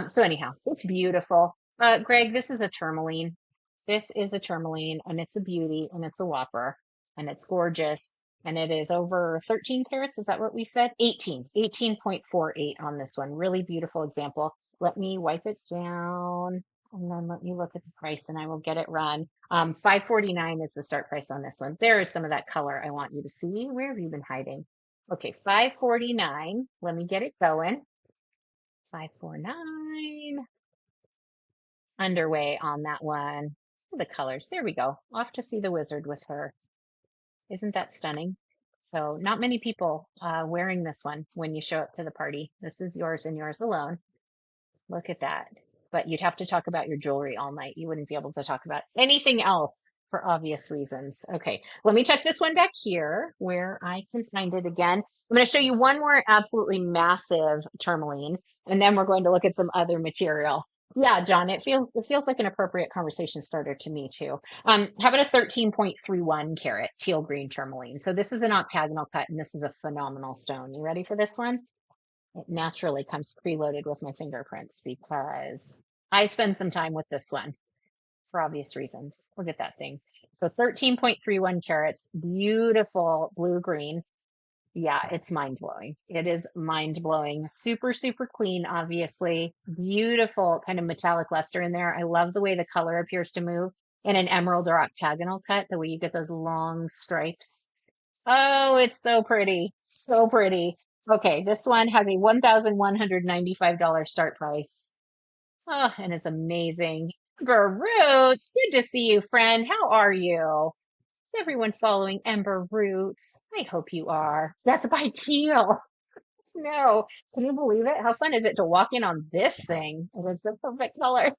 So anyhow, it's beautiful. Greg, this is a tourmaline. This is a tourmaline, and it's a beauty, and it's a whopper, and it's gorgeous, and it is over 13 carats. Is that what we said? 18, 18.48 on this one. Really beautiful example. Let me wipe it down, and then let me look at the price, and I will get it run. 549 is the start price on this one. There is some of that color I want you to see. Where have you been hiding? Okay, 549. Let me get it going. 549. Underway on that one. The colors. There we go. Off to see the wizard with her. Isn't that stunning? So not many people wearing this one when you show up to the party. This is yours and yours alone. Look at that. But you'd have to talk about your jewelry all night. You wouldn't be able to talk about anything else for obvious reasons. Okay, let me check this one back here where I can find it again. I'm going to show you one more absolutely massive tourmaline, and then we're going to look at some other material. Yeah, John, it feels like an appropriate conversation starter to me too. How about a 13.31 carat teal green tourmaline? So this is an octagonal cut, and this is a phenomenal stone. You ready for this one? It naturally comes preloaded with my fingerprints because I spend some time with this one for obvious reasons. Look at that thing. So 13.31 carats, beautiful blue green. Yeah, it's mind blowing. It is mind blowing. Super, super clean, obviously. Beautiful kind of metallic luster in there. I love the way the color appears to move in an emerald or octagonal cut, the way you get those long stripes. Oh, it's so pretty. So pretty. Okay, this one has a $1,195 start price. Oh, and it's amazing. Ember Roots, good to see you, friend. How are you? Is everyone following Ember Roots? I hope you are. That's by teal. No, can you believe it? How fun is it to walk in on this thing? It was the perfect color.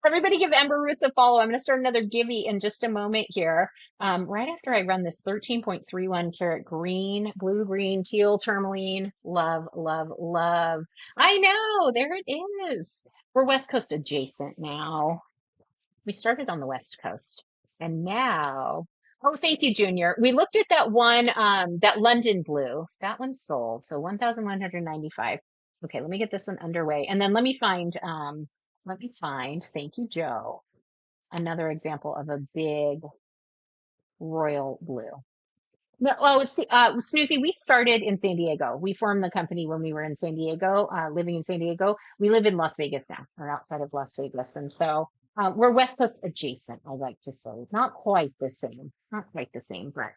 Everybody give Ember Roots a follow. I'm going to start another Givey in just a moment here. Right after I run this 13.31 karat green, blue green, teal tourmaline. Love, love, love. I know, there it is. We're West Coast adjacent now. We started on the West Coast. And now, oh, thank you, Junior. We looked at that one, that London blue. That one sold. So 1,195. Okay, let me get this one underway. And then let me find, thank you, Joe, another example of a big royal blue. No, well, Snoozy, we started in San Diego. We formed the company when we were in San Diego, living in San Diego. We live in Las Vegas now, or outside of Las Vegas. And so we're West Coast adjacent, I like to say. Not quite the same. Not quite the same, but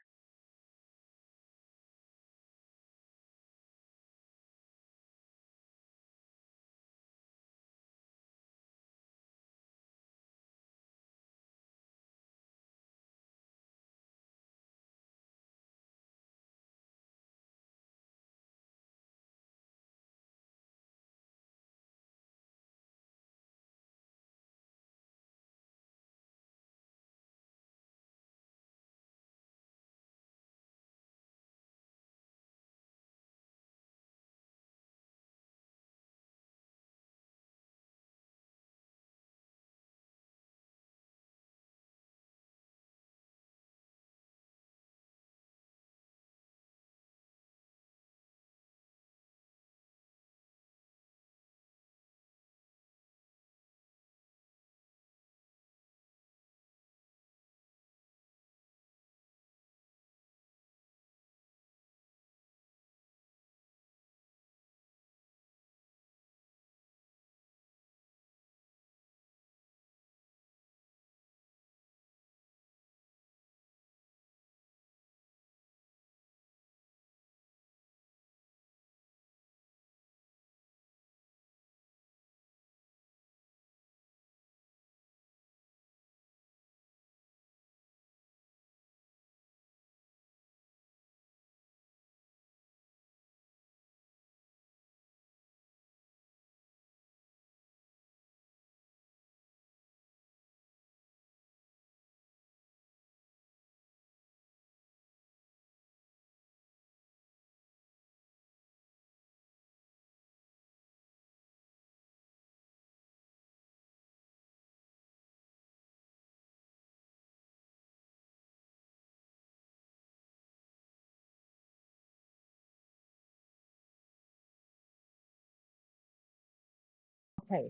okay.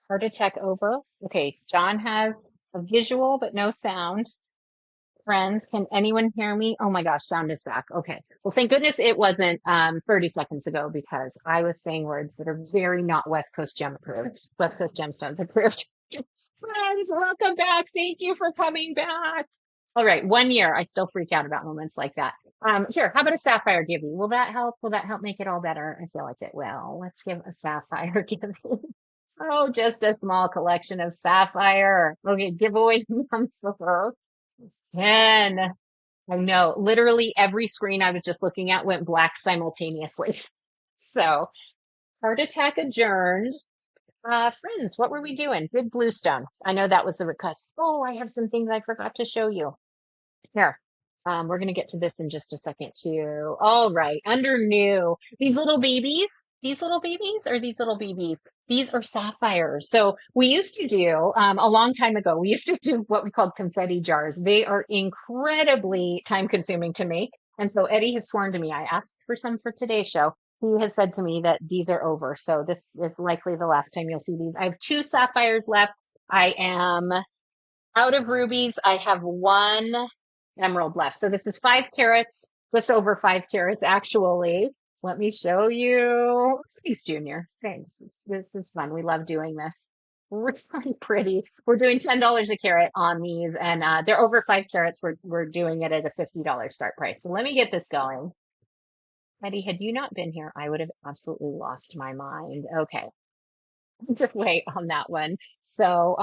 Heart attack over. Okay, John has a visual but no sound. Friends, can anyone hear me? Oh my gosh, sound is back. Okay. Well, thank goodness it wasn't 30 seconds ago because I was saying words that are very not West Coast Gem approved. West Coast Gemstones approved. Friends, welcome back. Thank you for coming back. All right, 1 year. I still freak out about moments like that. Here, how about a sapphire give you? Will that help? Will that help make it all better? I feel like it will. Let's give a sapphire give you. Oh, just a small collection of sapphire. Okay, giveaway number 10. I know. Literally every screen I was just looking at went black simultaneously. So, heart attack adjourned. Friends, what were we doing? Big Bluestone. I know that was the request. Oh, I have some things I forgot to show you. Here. We're going to get to this in just a second too. All right. Under new, these little babies or these little BBs, these are sapphires. So we used to do, a long time ago, we used to do what we called confetti jars. They are incredibly time consuming to make. And so Eddie has sworn to me, I asked for some for today's show. He has said to me that these are over. So this is likely the last time you'll see these. I have two sapphires left. I am out of rubies. I have one emerald left. So this is 5 carats, just over 5 carats actually. Let me show you. Thanks, Junior. Thanks. This is fun. We love doing this. Really pretty. We're doing $10 a carat on these, and they're over 5 carats. We're doing it at a $50 start price. So let me get this going. Eddie, had you not been here, I would have absolutely lost my mind. Okay. Wait on that one. So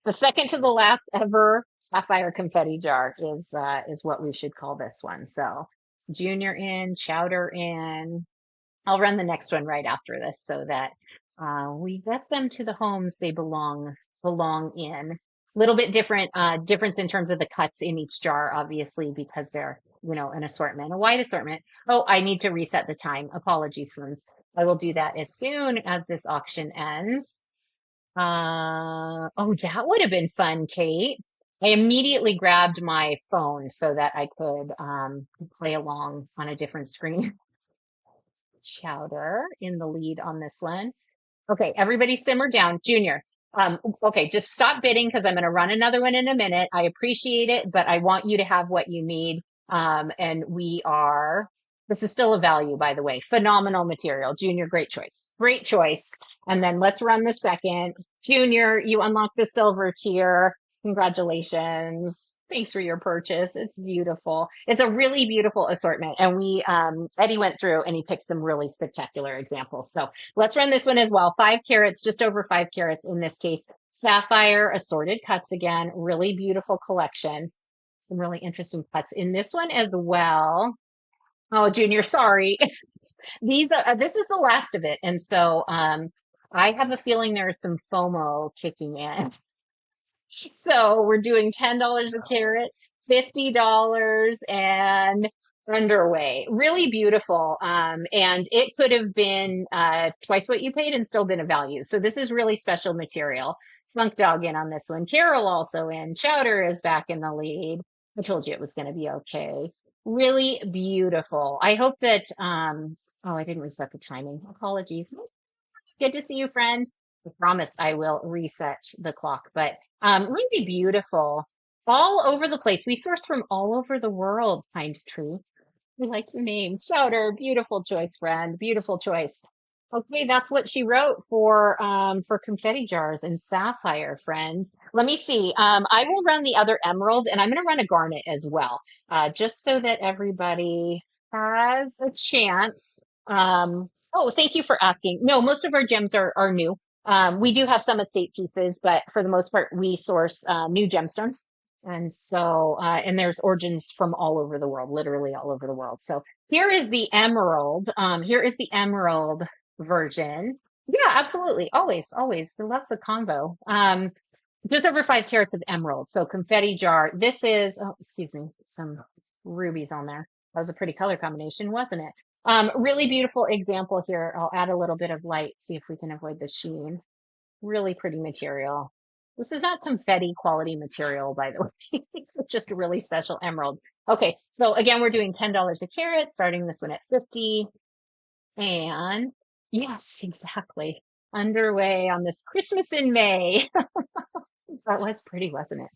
the second to the last ever sapphire confetti jar is what we should call this one. So junior in, chowder in. I'll run the next one right after this so that we get them to the homes they belong in. Little bit different difference in terms of the cuts in each jar, obviously, because they're, an assortment, a wide assortment. Oh, I need to reset the time. Apologies, friends. I will do that as soon as this auction ends. Oh, that would have been fun, Kate. I immediately grabbed my phone so that I could play along on a different screen. Chowder in the lead on this one. Okay, everybody simmer down. Junior, okay, just stop bidding because I'm going to run another one in a minute. I appreciate it, but I want you to have what you need. And this is still a value, by the way. Phenomenal material. Junior, great choice. Great choice. And then let's run the second. Junior, you unlock the silver tier. Congratulations. Thanks for your purchase. It's beautiful. It's a really beautiful assortment. And Eddie went through and he picked some really spectacular examples. So let's run this one as well. 5 carats, just over 5 carats in this case. Sapphire, assorted cuts again. Really beautiful collection. Some really interesting cuts in this one as well. Oh, Junior, sorry. This is the last of it. And so I have a feeling there's some FOMO kicking in. So we're doing $10 a carat, $50 and underway. Really beautiful. And it could have been twice what you paid and still been a value. So this is really special material. Funk Dog in on this one. Carol also in. Chowder is back in the lead. I told you it was going to be okay. Really beautiful. I hope that, oh, I didn't reset the timing. Apologies. Good to see you, friend. I promise I will reset the clock, but really beautiful. All over the place. We source from all over the world, Kind Tree. We like your name. Chowder. Beautiful choice, friend. Beautiful choice. Okay, that's what she wrote for confetti jars and sapphire, friends. Let me see. I will run the other emerald and I'm gonna run a garnet as well. Just so that everybody has a chance. Oh, thank you for asking. No, most of our gems are new. We do have some estate pieces, but for the most part, we source new gemstones. And so, and there's origins from all over the world, literally all over the world. So here is the emerald. Here is the emerald version. Yeah, absolutely. Always, always. I love the combo. Just over 5 carats of emerald. So confetti jar. This is, oh, excuse me, some rubies on there. That was a pretty color combination, wasn't it? Really beautiful example here. I'll add a little bit of light, see if we can avoid the sheen. Really pretty material. This is not confetti quality material, by the way. It's just really special emeralds. Okay, so again, we're doing $10 a carat, starting this one at 50. And yes, exactly. Underway on this Christmas in May. That was pretty, wasn't it?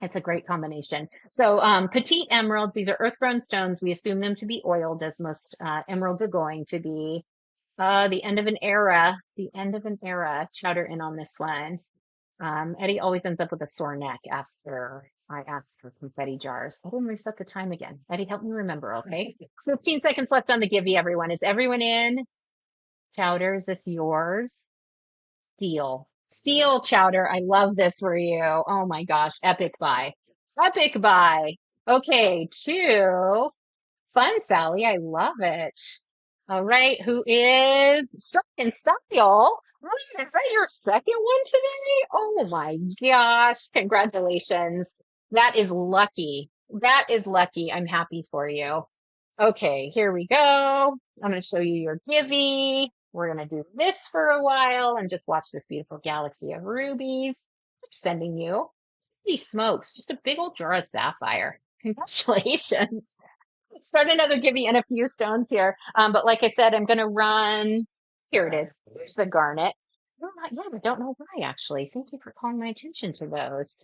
It's a great combination. So petite emeralds, these are earth-grown stones. We assume them to be oiled, as most emeralds are going to be. The end of an era, the end of an era. Chowder in on this one. Eddie always ends up with a sore neck after I ask for confetti jars. I didn't reset the time again. Eddie, help me remember, okay? 15 seconds left on the givey, everyone. Is everyone in? Chowder, is this yours? Steel. Steel chowder. I love this for you. Oh my gosh. Epic buy. Epic buy. Okay, two. Fun, Sally. I love it. All right. Who is struck in style? Wait, is that your second one today? Oh my gosh. Congratulations. That is lucky. That is lucky. I'm happy for you. Okay, here we go. I'm going to show you your Givy. We're going to do this for a while and just watch this beautiful galaxy of rubies. I'm sending you. Holy smokes, just a big old jar of sapphire. Congratulations. Start another Givy and a few stones here. But like I said, I'm going to run. Here it is. Here's the garnet. No, not yet. I don't know why, actually. Thank you for calling my attention to those.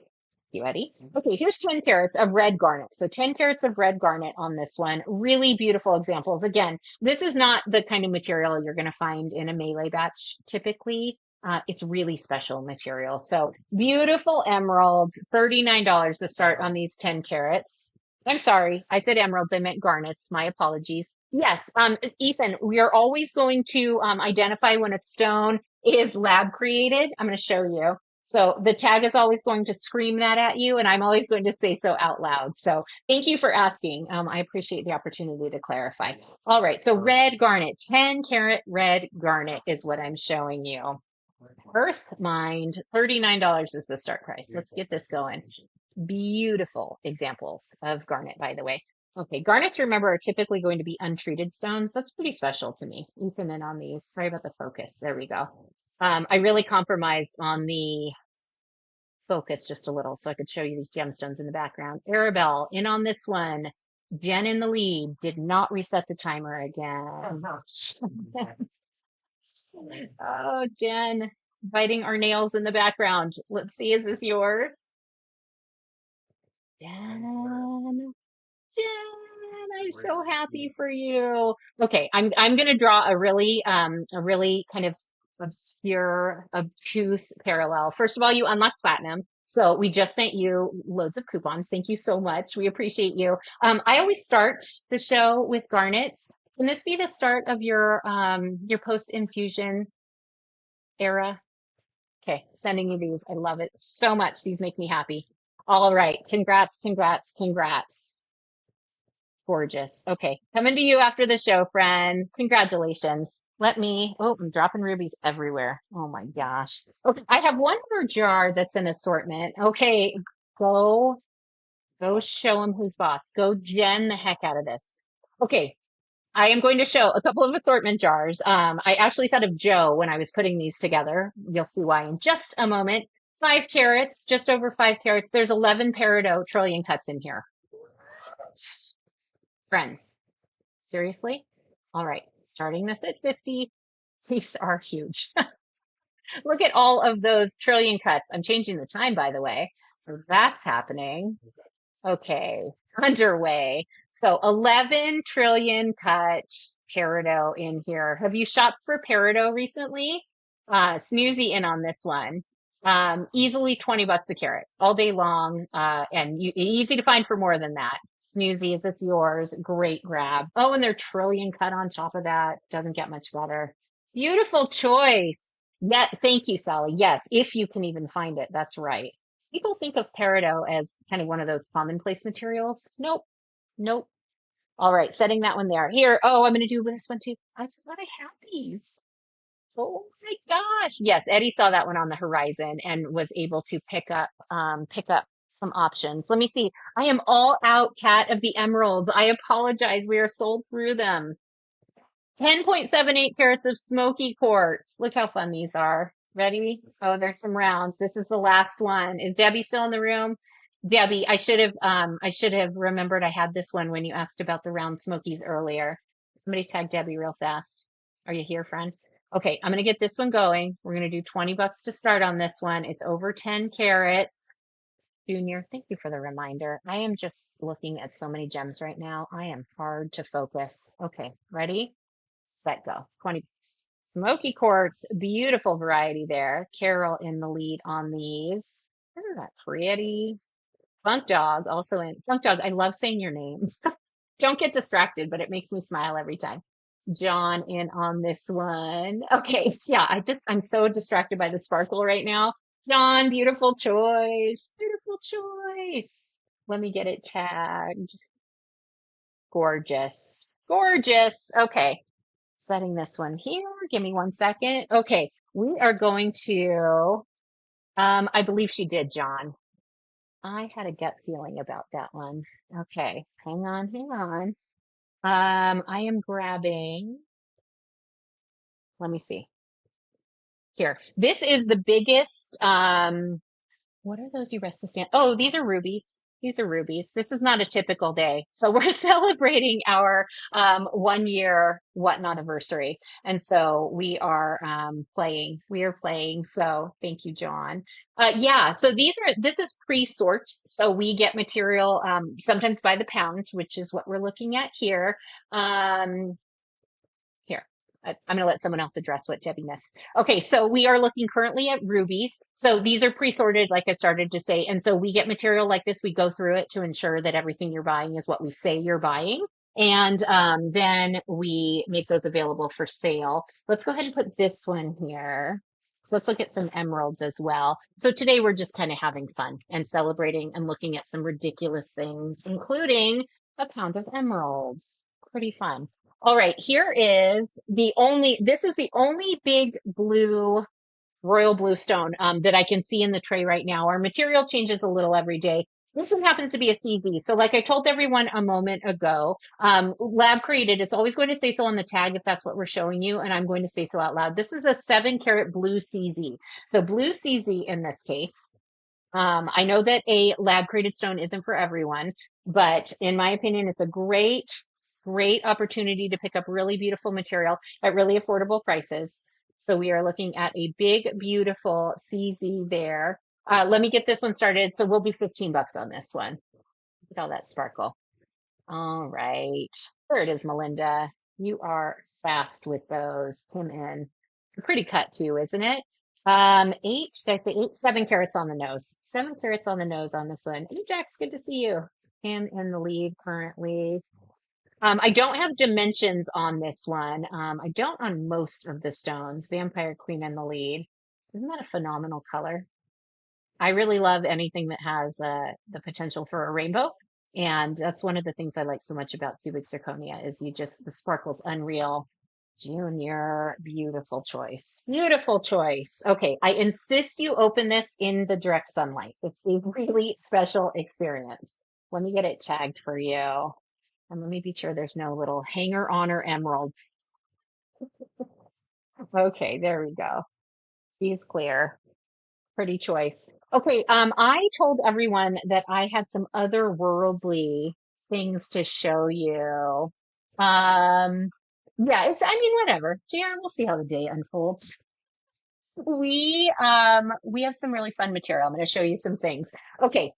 You ready? Okay, here's 10 carats of red garnet. So 10 carats of red garnet on this one. Really beautiful examples. Again, this is not the kind of material you're going to find in a melee batch typically. It's really special material. So beautiful emeralds, $39 to start on these 10 carats. I'm sorry, I said emeralds, I meant garnets. My apologies. Yes, Ethan, we are always going to identify when a stone is lab created. I'm going to show you. So the tag is always going to scream that at you, and I'm always going to say so out loud. So thank you for asking. I appreciate the opportunity to clarify. All right, so red garnet, 10 carat red garnet is what I'm showing you. Earth Mind, $39 is the start price. Let's get this going. Beautiful examples of garnet, by the way. Okay, garnets, remember, are typically going to be untreated stones. That's pretty special to me. Ethan in on these. Sorry about the focus. There we go. I really compromised on the focus just a little so I could show you these gemstones in the background. Arabelle in on this one. Jen in the lead. Did not reset the timer again. Oh, Jen, biting our nails in the background. Let's see, is this yours? Jen. Jen, I'm so happy for you. Okay, I'm gonna draw a really kind of obscure, obtuse parallel. First of all, you unlocked platinum. So we just sent you loads of coupons. Thank you so much. We appreciate you. I always start the show with garnets. Can this be the start of your post infusion era? Okay, sending you these. I love it so much. These make me happy. All right. Congrats, congrats, congrats. Gorgeous. Okay, coming to you after the show, friend. Congratulations. I'm dropping rubies everywhere. Oh my gosh. Okay, I have one more jar that's an assortment. Okay, go, go show him who's boss. Go gen the heck out of this. Okay, I am going to show a couple of assortment jars. I actually thought of Joe when I was putting these together. You'll see why in just a moment. 5 carats, just over 5 carats. There's 11 peridot trillion cuts in here. Friends, seriously? All right, starting this at 50. These are huge. Look at all of those trillion cuts. I'm changing the time, by the way. So that's happening. Okay, underway. So 11 trillion cut peridot in here. Have you shopped for peridot recently? Snoozy in on this one. Easily 20 bucks a carat all day long. And easy to find for more than that. Snoozy, is this yours? Great grab. Oh, and they're trillion cut on top of that. Doesn't get much better. Beautiful choice. Yeah, thank you, Sally. Yes, if you can even find it. That's right. People think of peridot as kind of one of those commonplace materials. Nope, nope. All right, setting that one there. Here, oh, I'm going to do this one too. I forgot I have these. Oh my gosh. Yes, Eddie saw that one on the horizon and was able to pick up some options. Let me see. I am all out, Cat, of the emeralds. I apologize. We are sold through them. 10.78 carats of smoky quartz. Look how fun these are. Ready? Oh, there's some rounds. This is the last one. Is Debbie still in the room? Debbie, I should have remembered I had this one when you asked about the round smokies earlier. Somebody tag Debbie real fast. Are you here, friend? Okay, I'm gonna get this one going. We're gonna do 20 bucks to start on this one. It's over 10 carats. Junior, thank you for the reminder. I am just looking at so many gems right now. I am hard to focus. Okay, ready? Set, go. 20 bucks. Smoky quartz, beautiful variety there. Carol in the lead on these. Isn't that pretty? Funk Dog also in. Funk Dog, I love saying your name. Don't get distracted, but it makes me smile every time. John in on this one. Okay, yeah, I'm so distracted by the sparkle right now. John, beautiful choice. Beautiful choice. Let me get it tagged. Gorgeous. Gorgeous. Okay. Setting this one here. Give me 1 second. Okay. we are going to, I believe she did, John. I had a gut feeling about that one. Okay, hang on, hang on. I am grabbing, let me see here. This is the biggest, what are those you rest the stand? Oh, these are rubies. These are rubies. This is not a typical day. So we're celebrating our 1 year whatnot anniversary. And so we are playing. We are playing. So thank you, John. Yeah, so this is pre-sort. So we get material sometimes by the pound, which is what we're looking at here. Um, here, I'm going to let someone else address what Debbie missed. Okay, so we are looking currently at rubies. So these are pre-sorted, like I started to say. And so we get material like this. We go through it to ensure that everything you're buying is what we say you're buying. And then we make those available for sale. Let's go ahead and put this one here. So let's look at some emeralds as well. So today we're just kind of having fun and celebrating and looking at some ridiculous things, including a pound of emeralds. Pretty fun. All right, this is the only big blue, royal blue stone that I can see in the tray right now. Our material changes a little every day. This one happens to be a CZ. So like I told everyone a moment ago, lab created, it's always going to say so on the tag if that's what we're showing you, and I'm going to say so out loud. This is a 7 carat blue CZ. So blue CZ in this case. I know that a lab created stone isn't for everyone, but in my opinion, it's a great opportunity to pick up really beautiful material at really affordable prices. So we are looking at a big, beautiful CZ there. Let me get this one started. So we'll be 15 bucks on this one. Look at all that sparkle. All right. There it is, Melinda. You are fast with those. Come in. Pretty cut too, isn't it? Did I say eight? 7 carats on the nose. 7 carats on the nose on this one. Hey, Jax, good to see you. Him in the lead currently. I don't have dimensions on this one. I don't on most of the stones. Vampire Queen in the lead. Isn't that a phenomenal color? I really love anything that has the potential for a rainbow. And that's one of the things I like so much about cubic zirconia is the sparkle's unreal. Junior, beautiful choice. Beautiful choice. Okay, I insist you open this in the direct sunlight. It's a really special experience. Let me get it tagged for you. And let me be sure there's no little hanger on or emeralds. Okay, there we go. He's clear. Pretty choice. Okay, I told everyone that I had some otherworldly things to show you. Um, yeah, I mean, whatever. JR, we'll see how the day unfolds. We have some really fun material. I'm going to show you some things. Okay,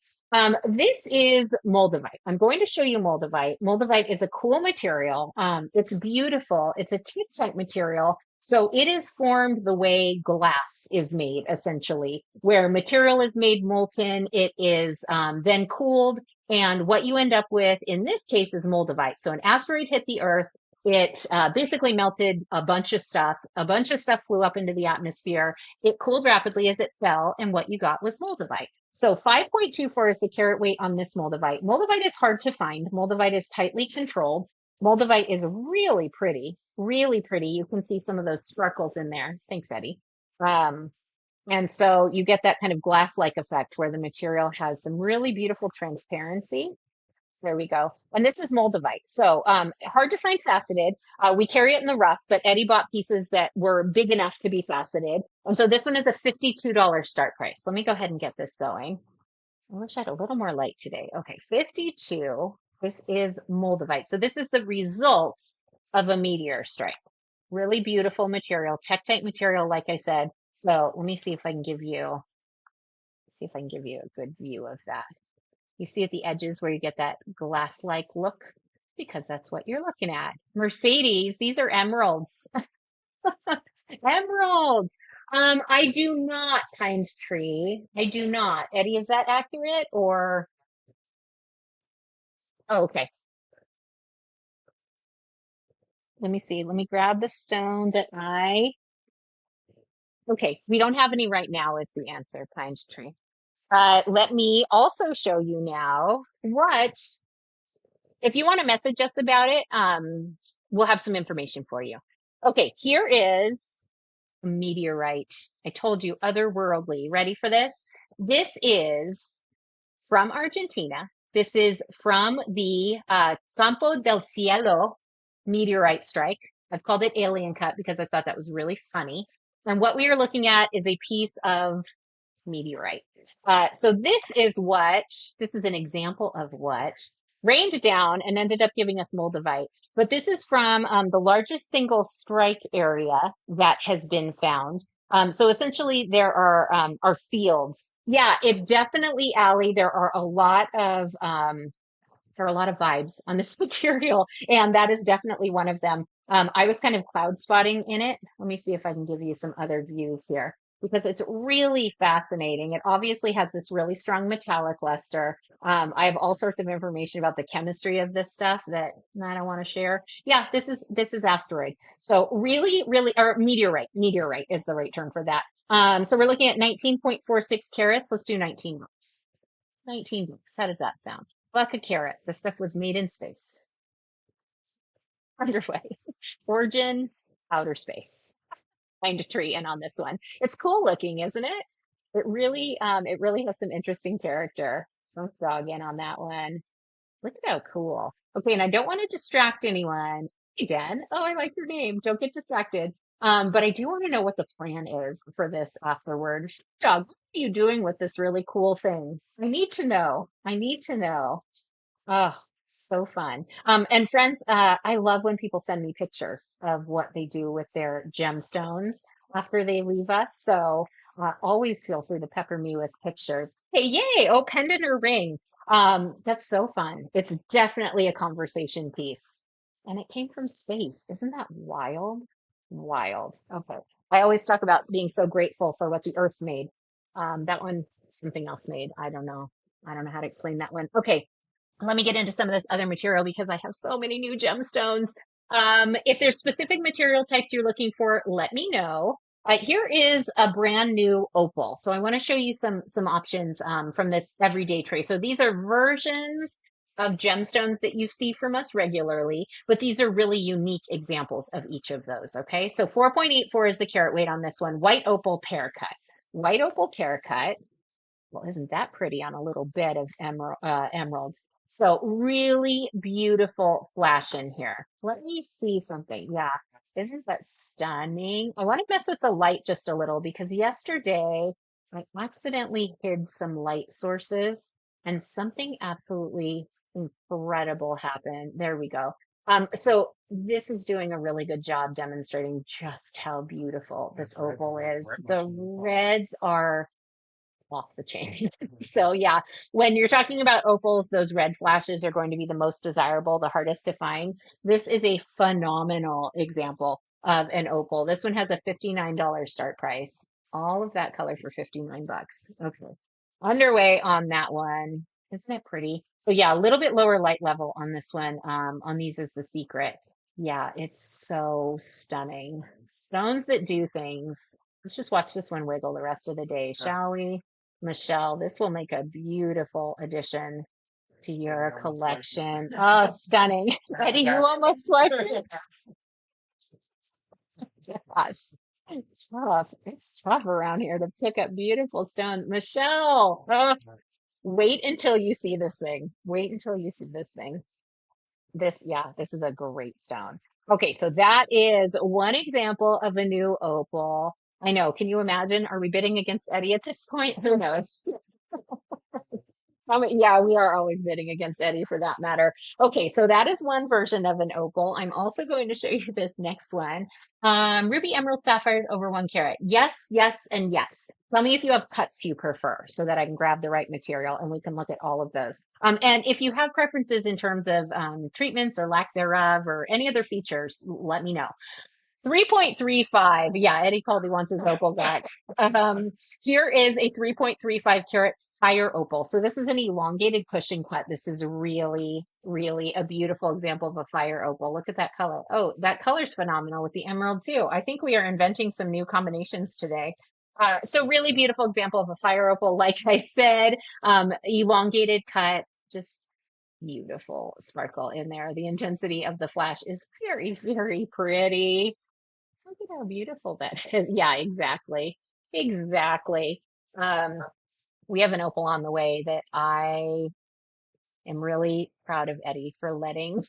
this is moldavite. I'm going to show you moldavite. Moldavite is a cool material. It's beautiful. It's a tip-type material. So it is formed the way glass is made, essentially, where material is made molten, it is then cooled, and what you end up with in this case is moldavite. So an asteroid hit the Earth. It basically melted a bunch of stuff. A bunch of stuff flew up into the atmosphere. It cooled rapidly as it fell, and what you got was moldavite. So 5.24 is the carat weight on this moldavite. Moldavite is hard to find. Moldavite is tightly controlled. Moldavite is really pretty, really pretty. You can see some of those sparkles in there. Thanks, Eddie. Um, and so you get that kind of glass-like effect where the material has some really beautiful transparency. There we go. And this is moldavite. So hard to find faceted. We carry it in the rough, but Eddie bought pieces that were big enough to be faceted. And so this one is a $52 start price. Let me go ahead and get this going. I wish I had a little more light today. Okay, 52. This is moldavite. So this is the result of a meteor strike. Really beautiful material, Tektite material, like I said. So let me see if I can give you, a good view of that. You see at the edges where you get that glass-like look because that's what you're looking at. Mercedes, these are emeralds. Emeralds. I do not, Pines Tree. I do not. Eddie, is that accurate or? Oh, okay. Let me see. Let me grab the stone that okay, we don't have any right now is the answer, Pines Tree. Let me also show you now if you want to message us about it, we'll have some information for you. Okay, here is meteorite. I told you, otherworldly. Ready for this? This is from Argentina. This is from the Campo del Cielo meteorite strike. I've called it alien cut because I thought that was really funny. And what we are looking at is a piece of meteorite. So this is an example of what rained down and ended up giving us moldavite. But this is from the largest single strike area that has been found. So essentially, there are fields. Yeah, it definitely, Allie, there are a lot of vibes on this material, and that is definitely one of them. I was kind of cloud spotting in it. Let me see if I can give you some other views here because it's really fascinating. It obviously has this really strong metallic luster. I have all sorts of information about the chemistry of this stuff that I don't want to share. Yeah, this is asteroid. So really, really, or meteorite. Meteorite is the right term for that. So we're looking at 19.46 carats. Let's do 19 bucks. 19 bucks. How does that sound? Buck a carrot. The stuff was made in space. Underway. Origin, outer space. Find a tree in on this one. It's cool looking, isn't it? It really has some interesting character. Don't dog in on that one. Look at how cool. Okay, and I don't want to distract anyone. Hey, Den. Oh, I like your name. Don't get distracted. But I do want to know what the plan is for this afterward. Dog, what are you doing with this really cool thing? I need to know. I need to know. Oh, so fun. And friends, I love when people send me pictures of what they do with their gemstones after they leave us. So always feel free to pepper me with pictures. Hey, yay! Oh, pendant or ring. That's so fun. It's definitely a conversation piece. And it came from space. Isn't that wild? Wild. Okay. I always talk about being so grateful for what the earth made. That one, something else made. I don't know. I don't know how to explain that one. Okay, let me get into some of this other material because I have so many new gemstones. If there's specific material types you're looking for, let me know. Here is a brand new opal. So I want to show you some options from this everyday tray. So these are versions of gemstones that you see from us regularly, but these are really unique examples of each of those. Okay, so 4.84 is the carat weight on this one. White opal pear cut. White opal pear cut. Well, isn't that pretty on a little bed of emeralds? So really beautiful flash in here. Let me see something. Yeah, isn't that stunning? I want to mess with the light just a little because yesterday I accidentally hid some light sources and something absolutely incredible happened. There we go. So this is doing a really good job demonstrating just how beautiful this opal is. The reds are off the chain. So yeah, when you're talking about opals, those red flashes are going to be the most desirable, the hardest to find. This is a phenomenal example of an opal. This one has a $59 start price. All of that color for 59 bucks. Okay. Underway on that one. Isn't it pretty? So yeah, a little bit lower light level on this one. On these is the secret. Yeah, it's so stunning. Stones that do things. Let's just watch this one wiggle the rest of the day, shall we? Michelle, this will make a beautiful addition to your collection. Oh, stunning. Eddie, you almost swiped it. Gosh, it's tough. It's tough around here to pick up beautiful stone. Michelle, oh, wait until you see this thing. Wait until you see this thing. Yeah, this is a great stone. Okay, so that is one example of a new opal. I know. Can you imagine? Are we bidding against Eddie at this point? Who knows? Yeah, we are always bidding against Eddie for that matter. Okay, so that is one version of an opal. I'm also going to show you this next one. Ruby emerald sapphires over 1 carat. Yes, yes, and yes. Tell me if you have cuts you prefer so that I can grab the right material and we can look at all of those. And if you have preferences in terms of treatments or lack thereof or any other features, let me know. 3.35. Yeah, Eddie called. He wants his opal back. Here is a 3.35 carat fire opal. So this is an elongated cushion cut. This is really, really a beautiful example of a fire opal. Look at that color. Oh, that color's phenomenal with the emerald too. I think we are inventing some new combinations today. So really beautiful example of a fire opal. Like I said, elongated cut, just beautiful sparkle in there. The intensity of the flash is very, very pretty. Look at how beautiful that is. Yeah, exactly. Exactly. Um, we have an opal on the way that I am really proud of Eddie for letting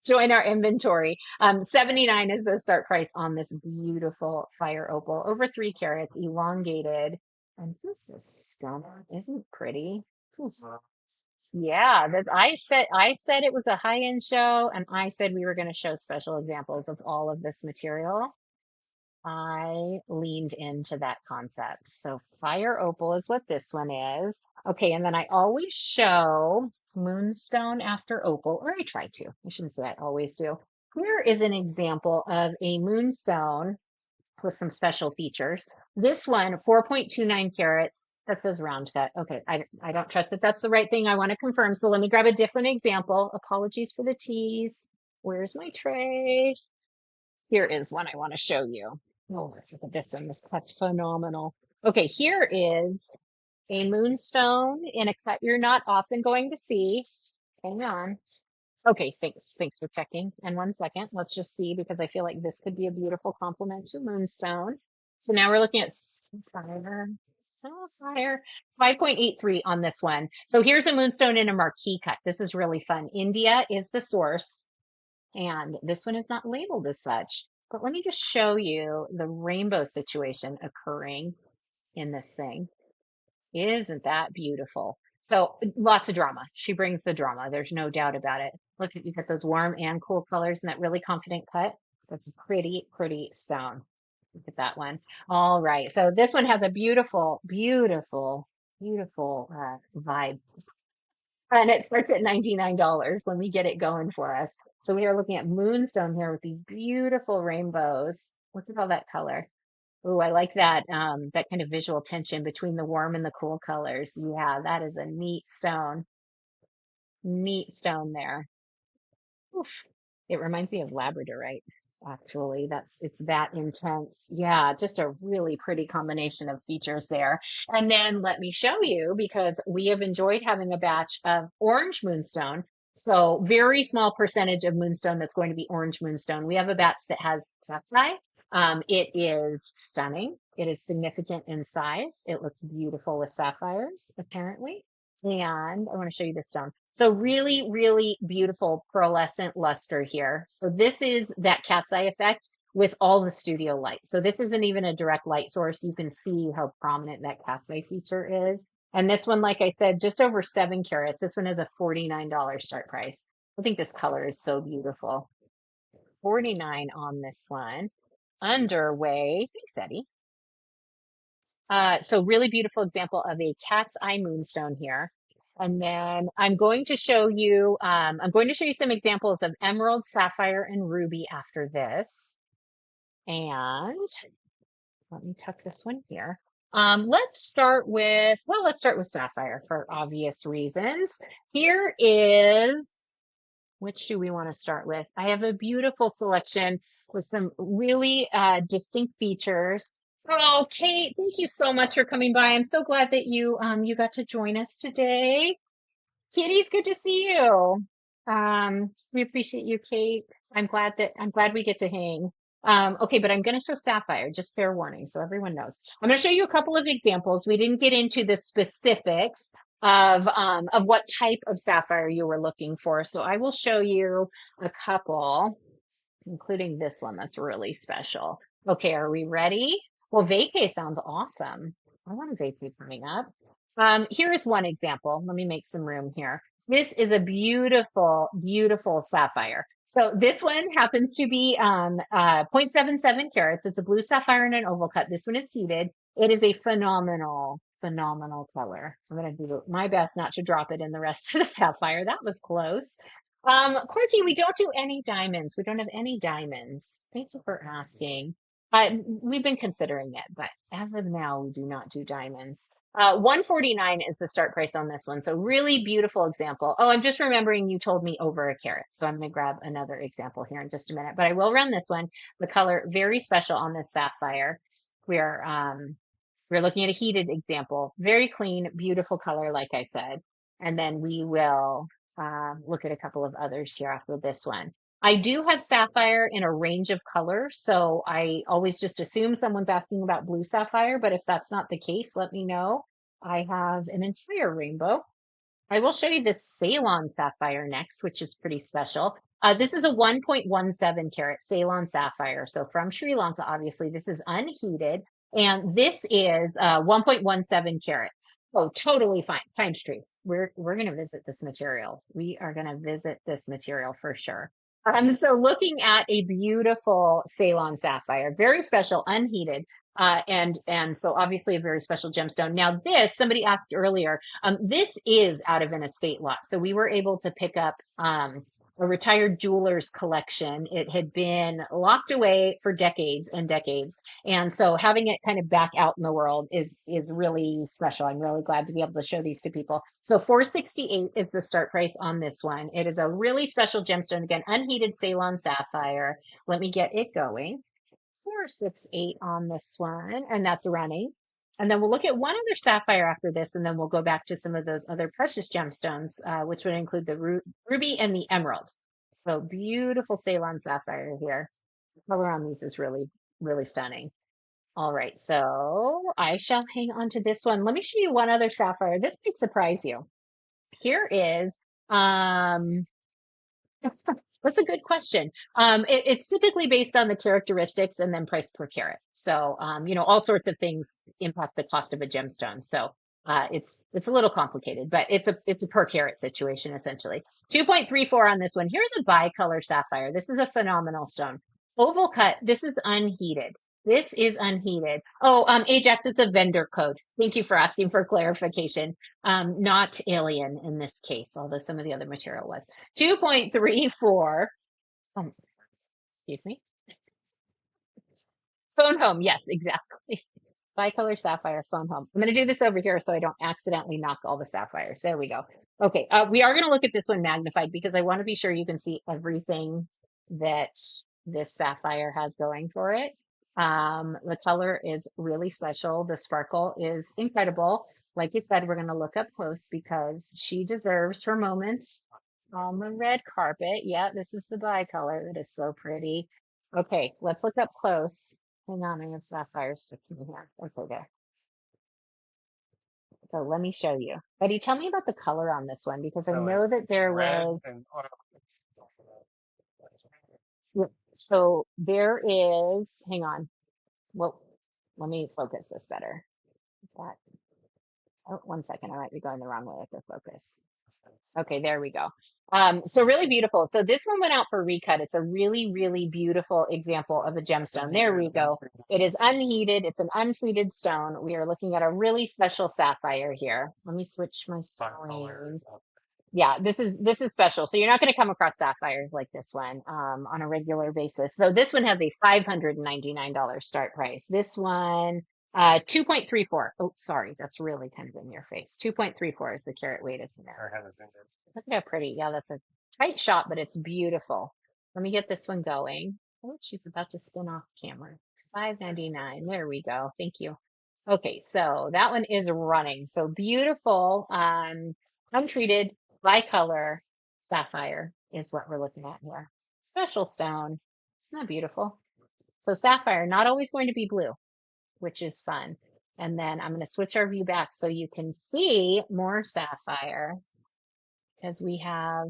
join our inventory. 79 is the start price on this beautiful fire opal, over 3 carats, elongated, and just a stunner. Isn't it pretty? Oof. Yeah, I said it was a high-end show, and I said we were going to show special examples of all of this material. I leaned into that concept. So fire opal is what this one is. Okay, and then I always show moonstone after opal, or I try to. I shouldn't say I always do. Here is an example of a moonstone with some special features. This one, 4.29 carats, that says round cut. Okay, I don't trust that that's the right thing. I want to confirm. So let me grab a different example. Apologies for the tease. Where's my tray? Here is one I want to show you. Oh, let's look at this one. This cut's phenomenal. Okay, here is a moonstone in a cut you're not often going to see. Hang on. Okay, thanks. Thanks for checking. And 1 second, let's just see because I feel like this could be a beautiful complement to moonstone. So now we're looking at sapphire, 5.83 on this one. So here's a moonstone in a marquee cut. This is really fun. India is the source. And this one is not labeled as such. But let me just show you the rainbow situation occurring in this thing. Isn't that beautiful? So lots of drama. She brings the drama. There's no doubt about it. Look at you got those warm and cool colors and that really confident cut. That's a pretty, pretty stone. Look at that one. All right. So this one has a beautiful, beautiful, beautiful vibe, and it starts at $99. Let me get it going for us. So we are looking at moonstone here with these beautiful rainbows. Look at all that color. Oh, I like that that kind of visual tension between the warm and the cool colors. Yeah, that is a neat stone. Neat stone there. Oof. It reminds me of labradorite, actually. It's that intense. Yeah, just a really pretty combination of features there. And then let me show you because we have enjoyed having a batch of orange moonstone. So very small percentage of moonstone that's going to be orange moonstone. We have a batch that has cat's eye. It is stunning. It is significant in size. It looks beautiful with sapphires, apparently. And I want to show you this stone. So really, really beautiful pearlescent luster here. So this is that cat's eye effect with all the studio light. So this isn't even a direct light source. You can see how prominent that cat's eye feature is. And this one, like I said, just over 7 carats. This one has a $49 start price. I think this color is so beautiful. 49 on this one. Underway. Thanks, Eddie. So really beautiful example of a cat's eye moonstone here. And then I'm going to show you some examples of emerald, sapphire, and ruby after this. And let me tuck this one here. Let's start with sapphire for obvious reasons. Here is, which do we want to start with? I have a beautiful selection with some really distinct features. Oh, Kate, thank you so much for coming by. I'm so glad that you got to join us today. Kitty's good to see you. We appreciate you, Kate. I'm glad we get to hang. Okay, but I'm going to show sapphire, just fair warning, so everyone knows. I'm going to show you a couple of examples. We didn't get into the specifics of what type of sapphire you were looking for, so I will show you a couple, including this one that's really special. Okay, are we ready? Well, vacay sounds awesome. I want a vacay coming up. Here is one example. Let me make some room here. This is a beautiful, beautiful sapphire. So this one happens to be 0.77 carats. It's a blue sapphire in an oval cut. This one is heated. It is a phenomenal, phenomenal color. So I'm going to do my best not to drop it in the rest of the sapphire. That was close. Clarky, we don't do any diamonds. We don't have any diamonds. Thank you for asking. We've been considering it, but as of now, we do not do diamonds. 149 is the start price on this one. So really beautiful example. Oh, I'm just remembering you told me over a carat. So I'm going to grab another example here in just a minute, but I will run this one. The color very special on this sapphire. We're looking at a heated example. Very clean, beautiful color, like I said. And then we will look at a couple of others here after this one. I do have sapphire in a range of colors, so I always just assume someone's asking about blue sapphire, but if that's not the case, let me know. I have an entire rainbow. I will show you this Ceylon sapphire next, which is pretty special. This is a 1.17 carat Ceylon sapphire. So from Sri Lanka, obviously, this is unheated. And this is 1.17 carat. Oh, totally fine. Pine tree. We're gonna visit this material. We are gonna visit this material for sure. So looking at a beautiful Ceylon sapphire, very special, unheated, and so obviously a very special gemstone. Now this, somebody asked earlier, this is out of an estate lot. So we were able to pick up a retired jeweler's collection. It had been locked away for decades and decades. And so having it kind of back out in the world is really special. I'm really glad to be able to show these to people. So 468 is the start price on this one. It is a really special gemstone. Again, unheated Ceylon sapphire. Let me get it going. 468 on this one, and that's running. And then we'll look at one other sapphire after this, and then we'll go back to some of those other precious gemstones, which would include the ruby and the emerald. So beautiful Ceylon sapphire here. The color on these is really, really stunning. All right, so I shall hang on to this one. Let me show you one other sapphire. This might surprise you. Here is that's a good question. It's typically based on the characteristics and then price per carat. So, all sorts of things impact the cost of a gemstone. So, it's a little complicated, but it's a per carat situation essentially. 2.34 on this one. Here's a bicolor sapphire. This is a phenomenal stone. Oval cut. This is unheated. This is unheated. Oh, Ajax, it's a vendor code. Thank you for asking for clarification. Not alien in this case, although some of the other material was. 2.34. Um, excuse me. Phone home. Yes, exactly. Bicolor sapphire phone home. I'm going to do this over here so I don't accidentally knock all the sapphires. There we go. Okay. We are going to look at this one magnified because I want to be sure you can see everything that this sapphire has going for it. The color is really special. The sparkle is incredible. Like you said, we're going to look up close because she deserves her moment on the red carpet. Yeah, this is the bicolor. It is so pretty. Okay, let's look up close. Hang on, I have sapphire sticking here. Okay, there. So let me show you. Buddy, tell me about the color on this one because I know that there was. Yep. So there is. Hang on. Well, let me focus this better. That. Oh, one second. I might be going the wrong way with the focus. Okay, there we go. So really beautiful. So this one went out for recut. It's a really, really beautiful example of a gemstone. There we go. It is unheated. It's an untreated stone. We are looking at a really special sapphire here. Let me switch my screen. Yeah, this is special. So you're not going to come across sapphires like this one on a regular basis. So this one has a $599 start price. This one 2.34. Oh, sorry, that's really kind of in your face. 2.34 is the carat weight. It's in there. Look at how pretty. Yeah, that's a tight shot, but it's beautiful. Let me get this one going. Oh, she's about to spin off camera. 5.99. There we go. Thank you. Okay, so that one is running. So beautiful, untreated bicolor sapphire is what we're looking at here. Special stone. Isn't that beautiful? So sapphire, not always going to be blue, which is fun. And then I'm going to switch our view back so you can see more sapphire because we have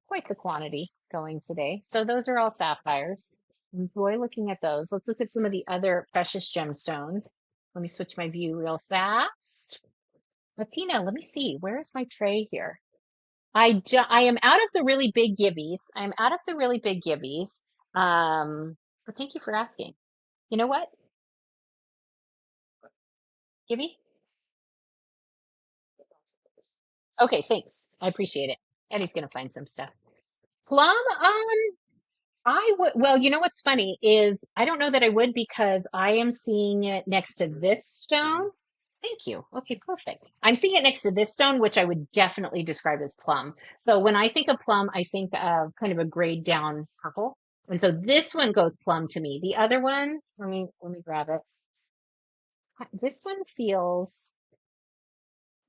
quite the quantity going today. So those are all sapphires. Enjoy looking at those. Let's look at some of the other precious gemstones. Let me switch my view real fast. Latina, let me see. Where is my tray here? I am out of the really big gibbies. I'm out of the really big gibbies. But thank you for asking. You know what, Gibby? Okay, thanks. I appreciate it. Eddie's gonna find some stuff. Plum, I would, well, you know what's funny is I don't know that I would because I am seeing it next to this stone. Thank you. Okay, perfect. I'm seeing it next to this stone, which I would definitely describe as plum. So when I think of plum, I think of kind of a grayed down purple. And so this one goes plum to me. The other one, let me grab it. This one feels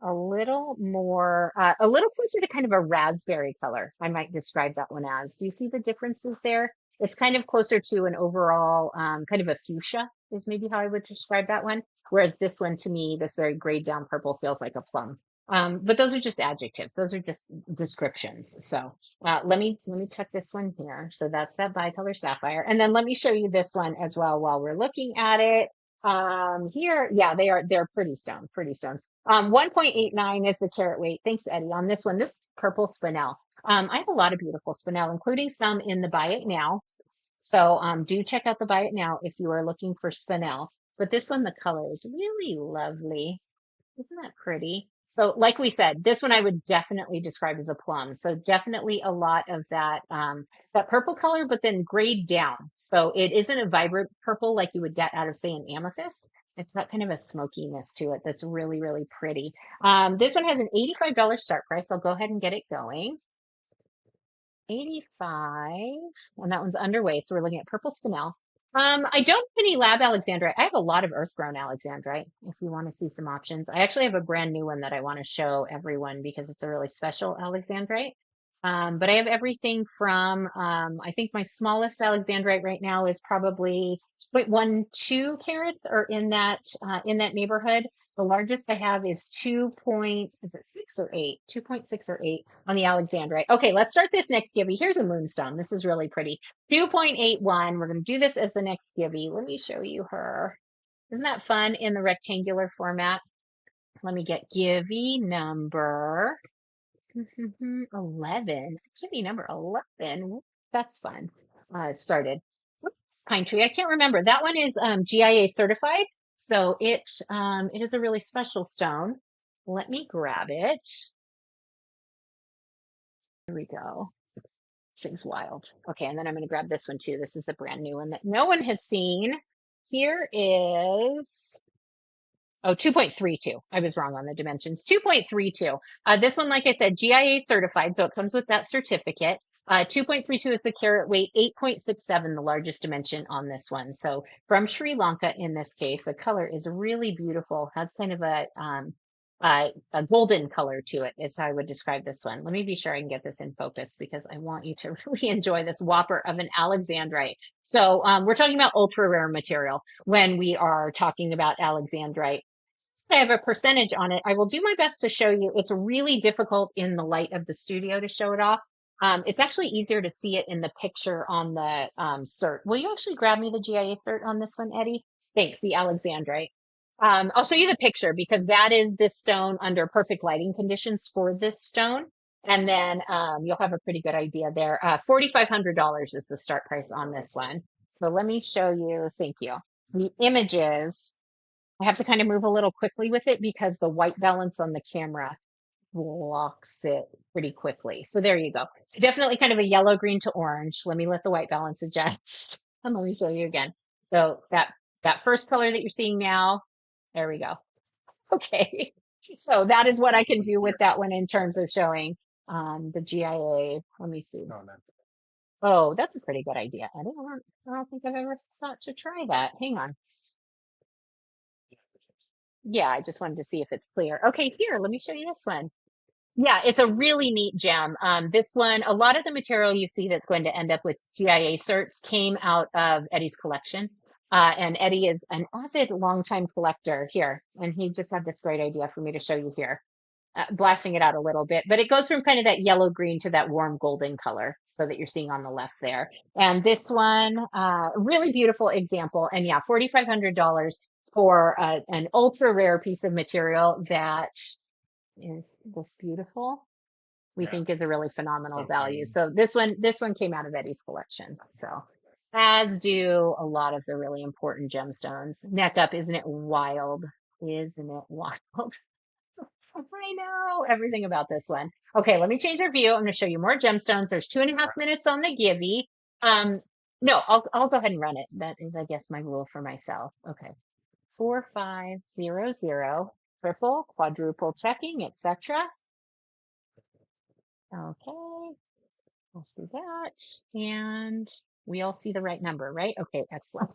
a little more, a little closer to kind of a raspberry color. I might describe that one as. Do you see the differences there? It's kind of closer to an overall, kind of a fuchsia is maybe how I would describe that one. Whereas this one to me, this very grayed down purple feels like a plum. But those are just adjectives. Those are just descriptions. So let me check this one here. So that's that bicolor sapphire. And then let me show you this one as well while we're looking at it. Here, yeah, they're pretty stones. 1.89 is the carat weight. Thanks, Eddie. On this one, this is purple spinel. I have a lot of beautiful spinel, including some in the Buy It Now. So do check out the Buy It Now if you are looking for spinel. But this one, the color is really lovely. Isn't that pretty? So, like we said, this one I would definitely describe as a plum. So definitely a lot of that that purple color, but then grayed down. So it isn't a vibrant purple like you would get out of, say, an amethyst. It's got kind of a smokiness to it that's really, really pretty. This one has an $85 start price. I'll go ahead and get it going. 85, and that one's underway. So we're looking at purple spinel. I don't have any lab alexandrite. I have a lot of earth grown alexandrite if you want to see some options. I actually have a brand new one that I want to show everyone because it's a really special alexandrite. But I have everything from, I think my smallest alexandrite right now is probably 0.12 carats or in that neighborhood. The largest I have is 2 point, is it 6 or 8? 2.6 or 8 on the alexandrite. Okay, let's start this next Gibby. Here's a moonstone. This is really pretty. 2.81. We're going to do this as the next Gibby. Let me show you her. Isn't that fun in the rectangular format? Let me get Gibby number 11. Give me number 11. That's fun. Started. Whoops, pine tree. I can't remember. That one is GIA certified. So it is a really special stone. Let me grab it. Here we go. This thing's wild. Okay, and then I'm going to grab this one too. This is the brand new one that no one has seen. Here is Oh, 2.32. I was wrong on the dimensions. 2.32. This one, like I said, GIA certified, so it comes with that certificate. 2.32 is the carat weight, 8.67 the largest dimension on this one. So from Sri Lanka in this case, the color is really beautiful. Has kind of a golden color to it is how I would describe this one. Let me be sure I can get this in focus because I want you to really enjoy this whopper of an alexandrite. So we're talking about ultra rare material when we are talking about alexandrite. I have a percentage on it. I will do my best to show you. It's really difficult in the light of the studio to show it off. It's actually easier to see it in the picture on the cert. Will you actually grab me the GIA cert on this one, Eddie? Thanks, the alexandrite. I'll show you the picture because that is this stone under perfect lighting conditions for this stone. And then you'll have a pretty good idea there. $4,500 is the start price on this one. So let me show you, thank you, the images. I have to kind of move a little quickly with it because the white balance on the camera blocks it pretty quickly. So there you go. So definitely kind of a yellow, green to orange. Let me let the white balance adjust. And let me show you again. So that first color that you're seeing now, there we go. Okay. So that is what I can do with that one in terms of showing the GIA. Let me see. Oh, that's a pretty good idea. I don't think I've ever thought to try that. Hang on. Yeah, I just wanted to see if it's clear. Okay, here, let me show you this one. Yeah, it's a really neat gem. This one, a lot of the material you see that's going to end up with GIA certs came out of Eddie's collection. And Eddie is an avid longtime collector here, and he just had this great idea for me to show you here. Blasting it out a little bit, but it goes from kind of that yellow green to that warm golden color, so that you're seeing on the left there. And this one, really beautiful example. And yeah, $4,500 for an ultra rare piece of material that is this beautiful. We think is a really phenomenal value. So this one came out of Eddie's collection. So as do a lot of the really important gemstones. Neck up, isn't it wild? Isn't it wild? I know everything about this one. Okay, let me change our view. I'm going to show you more gemstones. There's 2.5 minutes on the Givey. No, I'll go ahead and run it. That is, I guess, my rule for myself. Okay, 4500, triple, quadruple checking, etc. Okay, let's do that, and we all see the right number, right? Okay, excellent.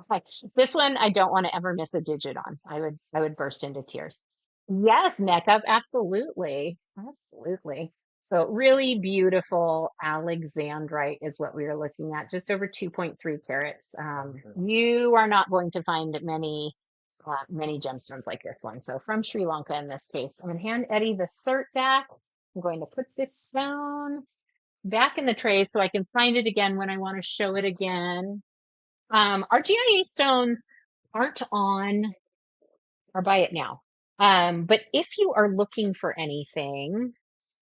Like, this one, I don't want to ever miss a digit on. I would burst into tears. Yes, neck up, absolutely. Absolutely. So really beautiful Alexandrite is what we are looking at, just over 2.3 carats. You are not going to find many gemstones like this one. So from Sri Lanka in this case. I'm going to hand Eddie the cert back. I'm going to put this stone back in the tray so I can find it again when I want to show it again. Our GIA stones aren't on or buy it now. But if you are looking for anything,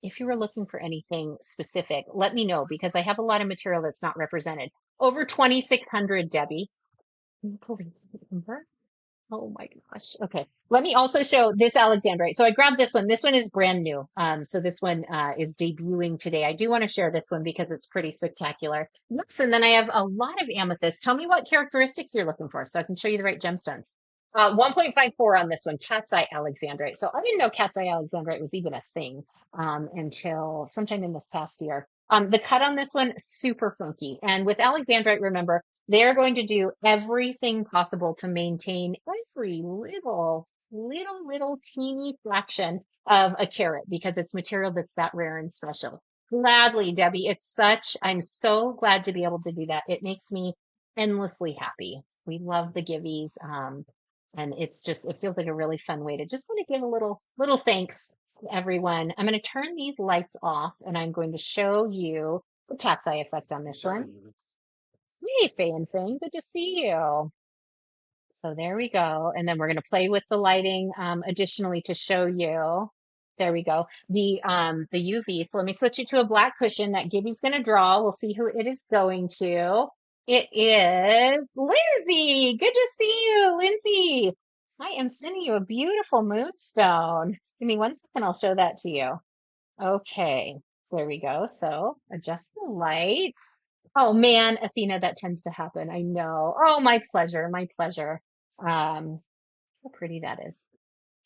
if you are looking for anything specific, let me know because I have a lot of material that's not represented. Over 2,600, Debbie. Can you believe the number? Oh my gosh. Okay. Let me also show this Alexandrite. So I grabbed this one. This one is brand new. So this one is debuting today. I do want to share this one because it's pretty spectacular. Yes, and then I have a lot of amethyst. Tell me what characteristics you're looking for so I can show you the right gemstones. 1.54 on this one, cat's eye Alexandrite. So I didn't know cat's eye Alexandrite was even a thing until sometime in this past year. The cut on this one, super funky. And with Alexandrite, remember, they're going to do everything possible to maintain every little teeny fraction of a carat because it's material that's that rare and special. Gladly, Debbie. I'm so glad to be able to do that. It makes me endlessly happy. We love the giveies. And it feels like a really fun way to just want to give a little thanks to everyone. I'm going to turn these lights off and I'm going to show you the cat's eye effect on this one. Hey, Fan Fan, good to see you. So there we go. And then we're going to play with the lighting additionally to show you. There we go. The UV. So let me switch it to a black cushion that Gibby's going to draw. We'll see who it is going to. It is Lindsay. Good to see you, Lindsay. I am sending you a beautiful moonstone. Give me 1 second. I'll show that to you. Okay, there we go. So adjust the lights. Oh man, Athena, that tends to happen. I know. Oh, my pleasure, my pleasure. How pretty that is.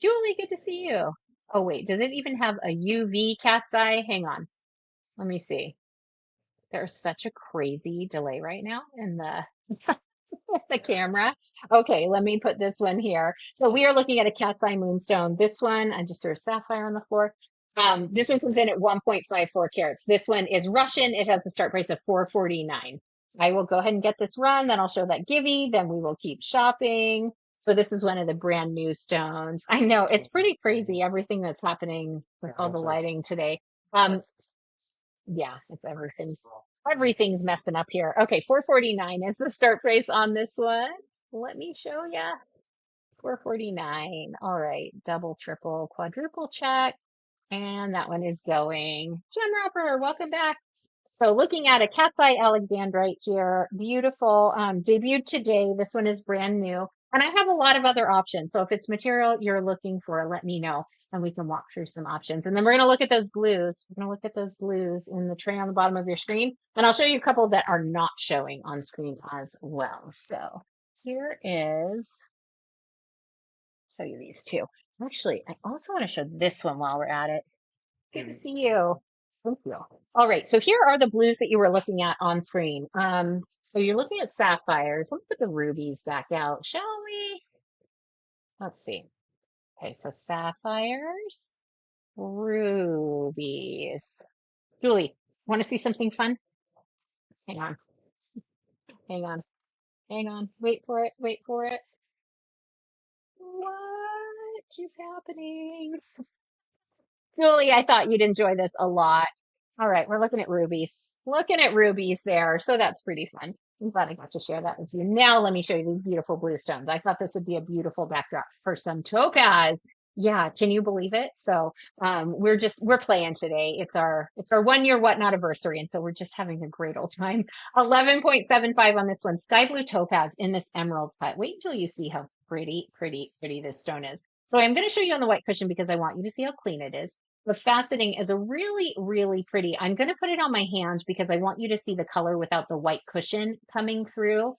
Julie, good to see you. Oh wait, does it even have a UV cat's eye? Hang on. Let me see. There's such a crazy delay right now in the the camera. Okay, let me put this one here. So we are looking at a cat's eye moonstone. This one, I just threw a sapphire on the floor. This one comes in at 1.54 carats. This one is Russian. It has a start price of 449. I will go ahead and get this run, then I'll show that Givey, then we will keep shopping. So this is one of the brand new stones. I know it's pretty crazy everything that's happening with all the lighting today. Um, yeah, it's everything's messing up here. Okay, 449 is the start price on this one. Let me show ya. 449. All right, double, triple, quadruple check. And that one is going. Gem Wrapper, welcome back. So looking at a cat's eye Alexandrite here, beautiful, debuted today. This one is brand new. And I have a lot of other options. So if it's material you're looking for, let me know and we can walk through some options. And then we're going to look at those blues. We're going to look at those blues in the tray on the bottom of your screen. And I'll show you a couple that are not showing on screen as well. So here is, show you these two. Actually, I also want to show this one while we're at it. Good to see you. Thank you. All right, so here are the blues that you were looking at on screen. So you're looking at sapphires. Let's put the rubies back out, shall we? Let's see. Okay, so sapphires, rubies. Julie, want to see something fun? Hang on, hang on, hang on. Wait for it, wait for it. What is happening? Julie, I thought you'd enjoy this a lot. All right, we're looking at rubies. Looking at rubies there. So that's pretty fun. I'm glad I got to share that with you. Now let me show you these beautiful blue stones. I thought this would be a beautiful backdrop for some topaz. Yeah, can you believe it? So we're playing today. It's our 1 year whatnot anniversary, and so we're just having a great old time. 11.75 on this one. Sky blue topaz in this emerald cut. Wait until you see how pretty this stone is. So I'm going to show you on the white cushion because I want you to see how clean it is. The faceting is a really pretty. I'm going to put it on my hand because I want you to see the color without the white cushion coming through.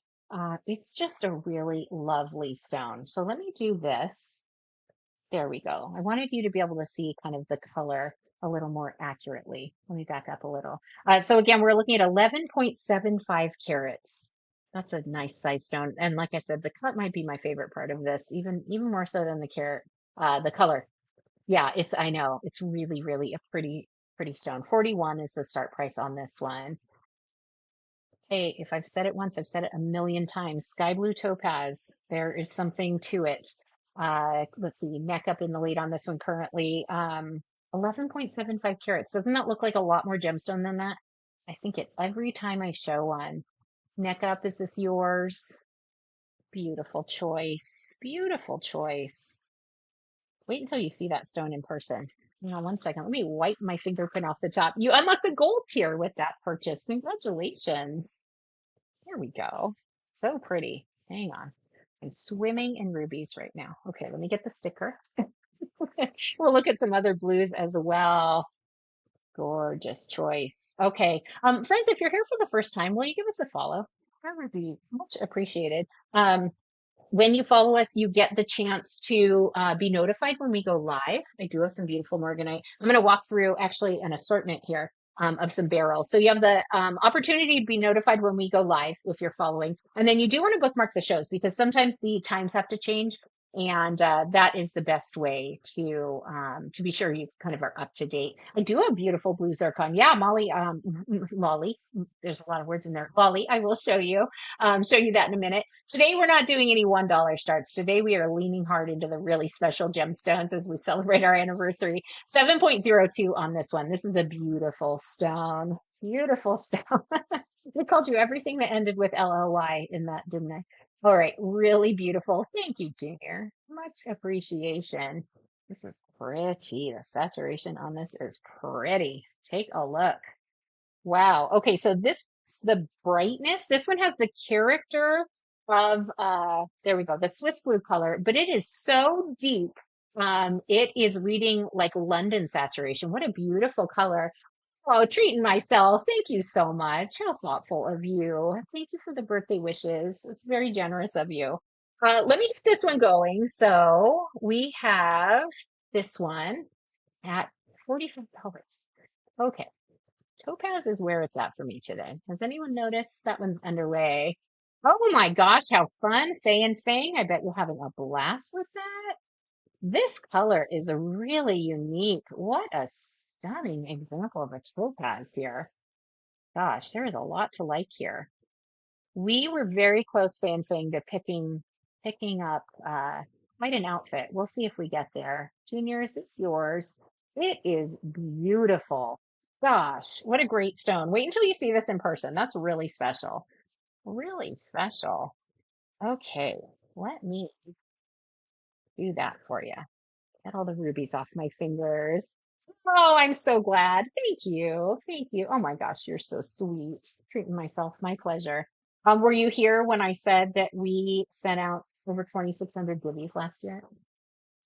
It's just a really lovely stone. So let me do this. There we go. I wanted you to be able to see kind of the color a little more accurately. Let me back up a little. So again, we're looking at 11.75 carats. That's a nice size stone. And like I said, the cut might be my favorite part of this, even more so than the carat, the color. Yeah, I know, it's really, really a pretty stone. 41 is the start price on this one. Hey, if I've said it once, I've said it a million times. Sky blue topaz, there is something to it. Let's see, neck up in the lead on this one currently. 11.75 carats. Doesn't that look like a lot more gemstone than that? I think it every time I show one. Neck up, is this yours? Beautiful choice. Beautiful choice. Wait until you see that stone in person. Hang on one second. Let me wipe my fingerprint off the top. You unlocked the gold tier with that purchase. Congratulations. Here we go. So pretty. Hang on. I'm swimming in rubies right now. Okay, let me get the sticker. We'll look at some other blues as well. Gorgeous choice. Okay. Friends, if you're here for the first time, will you give us a follow? That would be much appreciated. When you follow us, you get the chance to be notified when we go live. I do have some beautiful morganite. I'm going to walk through actually an assortment here of some barrels. So you have the opportunity to be notified when we go live if you're following. And then you do want to bookmark the shows because sometimes the times have to change. And that is the best way to be sure you kind of are up to date. I do have beautiful blue zircon. Yeah, Molly, Molly, there's a lot of words in there. Molly, I will show you that in a minute. Today, we're not doing any $1 starts. Today, we are leaning hard into the really special gemstones as we celebrate our anniversary. 7.02 on this one. This is a beautiful stone. Beautiful stone. I called you everything that ended with LLY in that, didn't I? All right, really beautiful. Thank you, Junior. Much appreciation. This is pretty. The saturation on this is pretty. Take a look. Wow. Okay, so this the brightness. This one has the character of there we go, the Swiss blue color, but it is so deep. It is reading like London saturation. What a beautiful color. Oh, treating myself. Thank you so much. How thoughtful of you. Thank you for the birthday wishes. It's very generous of you. Let me get this one going. So we have this one at $45. Okay. Topaz is where it's at for me today. Has anyone noticed? That one's underway. Oh my gosh, how fun. Faye and Fang. I bet you're having a blast with that. This color is a really unique. What a stunning example of a topaz here. Gosh, there is a lot to like here. We were very close, Fan Fang, to picking up quite an outfit. We'll see if we get there. Junior, is this yours? It is beautiful. Gosh, what a great stone. Wait until you see this in person. That's really special. Really special. Okay, let me do that for you. Get all the rubies off my fingers. Oh, I'm so glad. Thank you. Thank you. Oh my gosh, you're so sweet. Treating myself, my pleasure. Were you here when I said that we sent out over 2,600 goodies last year?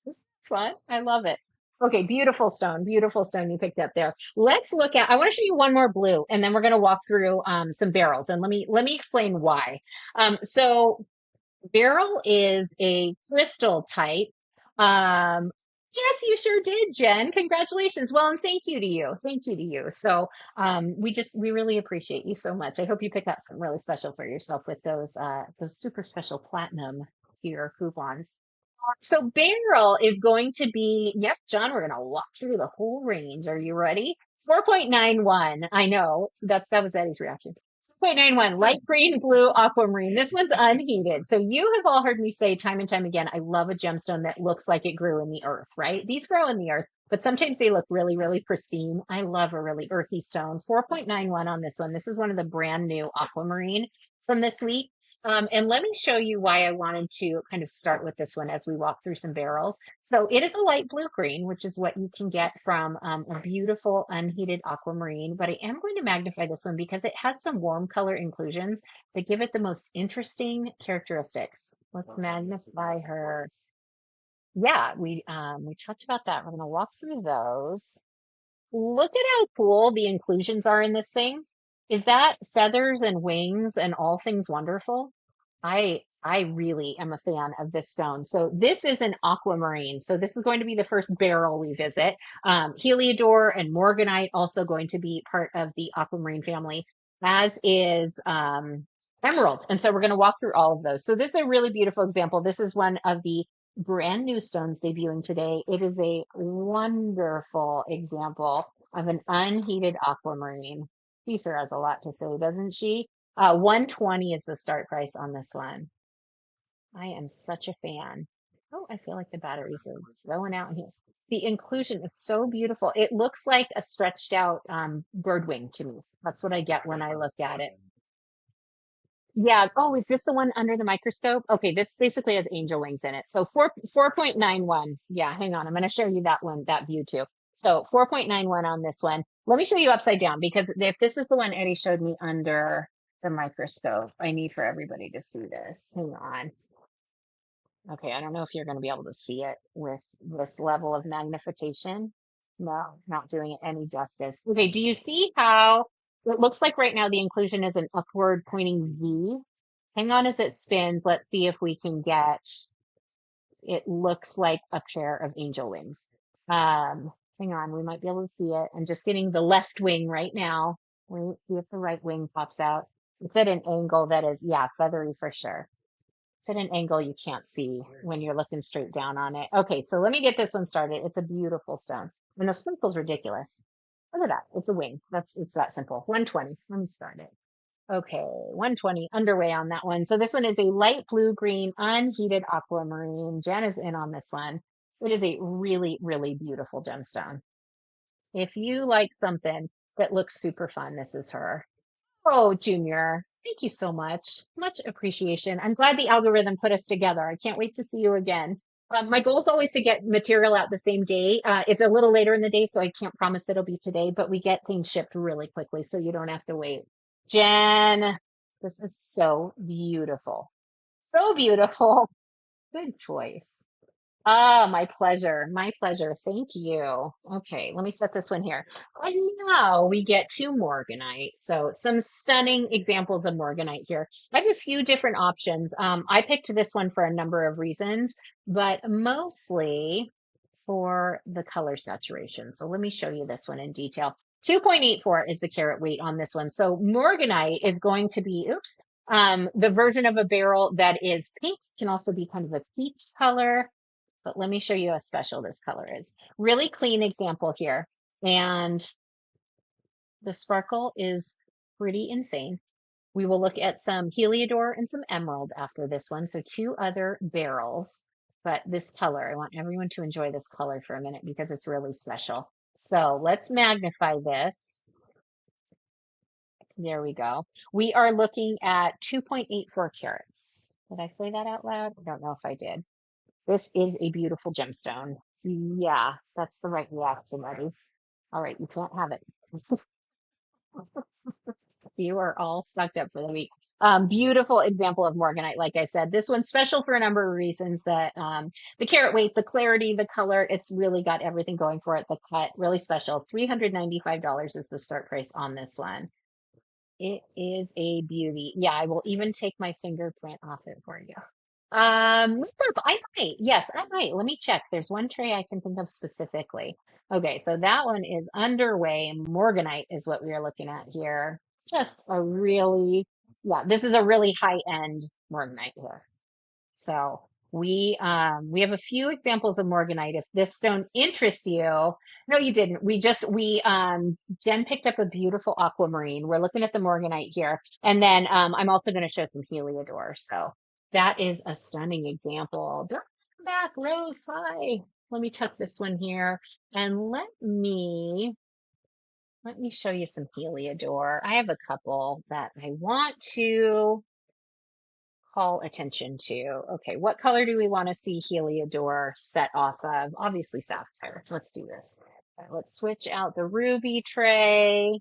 This is fun. I love it. Okay, beautiful stone you picked up there. Let's look at, I want to show you one more blue and then we're going to walk through some barrels and let me explain why. So Beryl is a crystal type. Yes, you sure did, Jen. Congratulations. Well, and thank you to you. Thank you to you. So, we really appreciate you so much. I hope you pick up something really special for yourself with those super special platinum here coupons. So Beryl is going to be, yep, John, we're going to walk through the whole range. Are you ready? 4.91. I know that was Eddie's reaction. 4.91, light green, blue, aquamarine. This one's unheated. So you have all heard me say time and time again, I love a gemstone that looks like it grew in the earth, right? These grow in the earth, but sometimes they look really, really pristine. I love a really earthy stone. 4.91 on this one. This is one of the brand new aquamarine from this week. And let me show you why I wanted to kind of start with this one as we walk through some barrels. So it is a light blue green, which is what you can get from a beautiful unheated aquamarine. But I am going to magnify this one because it has some warm color inclusions that give it the most interesting characteristics. Let's magnify her. Yeah, we talked about that. We're going to walk through those. Look at how cool the inclusions are in this thing. Is that feathers and wings and all things wonderful? I really am a fan of this stone. So this is an aquamarine. So this is going to be the first barrel we visit. Heliodor and Morganite also going to be part of the aquamarine family, as is Emerald. And so we're going to walk through all of those. So this is a really beautiful example. This is one of the brand new stones debuting today. It is a wonderful example of an unheated aquamarine. She sure has a lot to say, doesn't she? 120 is the start price on this one. I am such a fan. Oh, I feel like the batteries are going out in here. The inclusion is so beautiful. It looks like a stretched out bird wing to me. That's what I get when I look at it. Yeah. Oh, is this the one under the microscope? Okay, this basically has angel wings in it. So 4.91. Yeah, hang on. I'm going to show you that one, that view too. So 4.91 on this one. Let me show you upside down because if this is the one Eddie showed me under the microscope, I need for everybody to see this. Hang on. Okay, I don't know if you're going to be able to see it with this level of magnification. No, not doing it any justice. Okay, do you see how it looks like right now the inclusion is an upward pointing V? Hang on as it spins. Let's see if we can get, it looks like a pair of angel wings. Hang on, we might be able to see it. I'm just getting the left wing right now. Wait, see if the right wing pops out. It's at an angle that is, yeah, feathery for sure. It's at an angle you can't see when you're looking straight down on it. Okay, so let me get this one started. It's a beautiful stone. And the sprinkle's ridiculous. Look at that. It's a wing. It's that simple. 120. Let me start it. Okay, 120 underway on that one. So this one is a light blue green unheated aquamarine. Jen is in on this one. It is a really, really beautiful gemstone. If you like something that looks super fun, this is her. Oh, Junior, thank you so much. Much appreciation. I'm glad the algorithm put us together. I can't wait to see you again. My goal is always to get material out the same day. It's a little later in the day, so I can't promise it'll be today, but we get things shipped really quickly, so you don't have to wait. Jen, this is so beautiful. So beautiful. Good choice. Ah, my pleasure. My pleasure. Thank you. Okay, let me set this one here. And now we get to Morganite. So some stunning examples of Morganite here. I have a few different options. I picked this one for a number of reasons, but mostly for the color saturation. So let me show you this one in detail. 2.84 is the carat weight on this one. So Morganite is going to be, oops, the version of a beryl that is pink, can also be kind of a peach color, but let me show you how special this color is. Really clean example here. And the sparkle is pretty insane. We will look at some Heliodor and some emerald after this one. So two other barrels, but this color, I want everyone to enjoy this color for a minute because it's really special. So let's magnify this. There we go. We are looking at 2.84 carats. Did I say that out loud? I don't know if I did. This is a beautiful gemstone. Yeah, that's the right reaction, Eddie. All right, you can't have it. You are all stocked up for the week. Beautiful example of Morganite, like I said. This one's special for a number of reasons that the carat weight, the clarity, the color, it's really got everything going for it. The cut, really special. $395 is the start price on this one. It is a beauty. Yeah, I will even take my fingerprint off it for you. I might. Yes, I might. Let me check. There's one tray I can think of specifically. Okay, so that one is underway. Morganite is what we are looking at here. Just a really, yeah, this is a really high-end Morganite here. So we have a few examples of Morganite. If this stone interests you, no, you didn't. We Jen picked up a beautiful aquamarine. We're looking at the Morganite here, and then I'm also going to show some Heliodor. So that is a stunning example. Back, Rose. Hi. Let me tuck this one here, and let me show you some Heliodor. I have a couple that I want to call attention to. Okay, what color do we want to see Heliodor set off of? Obviously sapphire. Let's do this. All right, let's switch out the ruby tray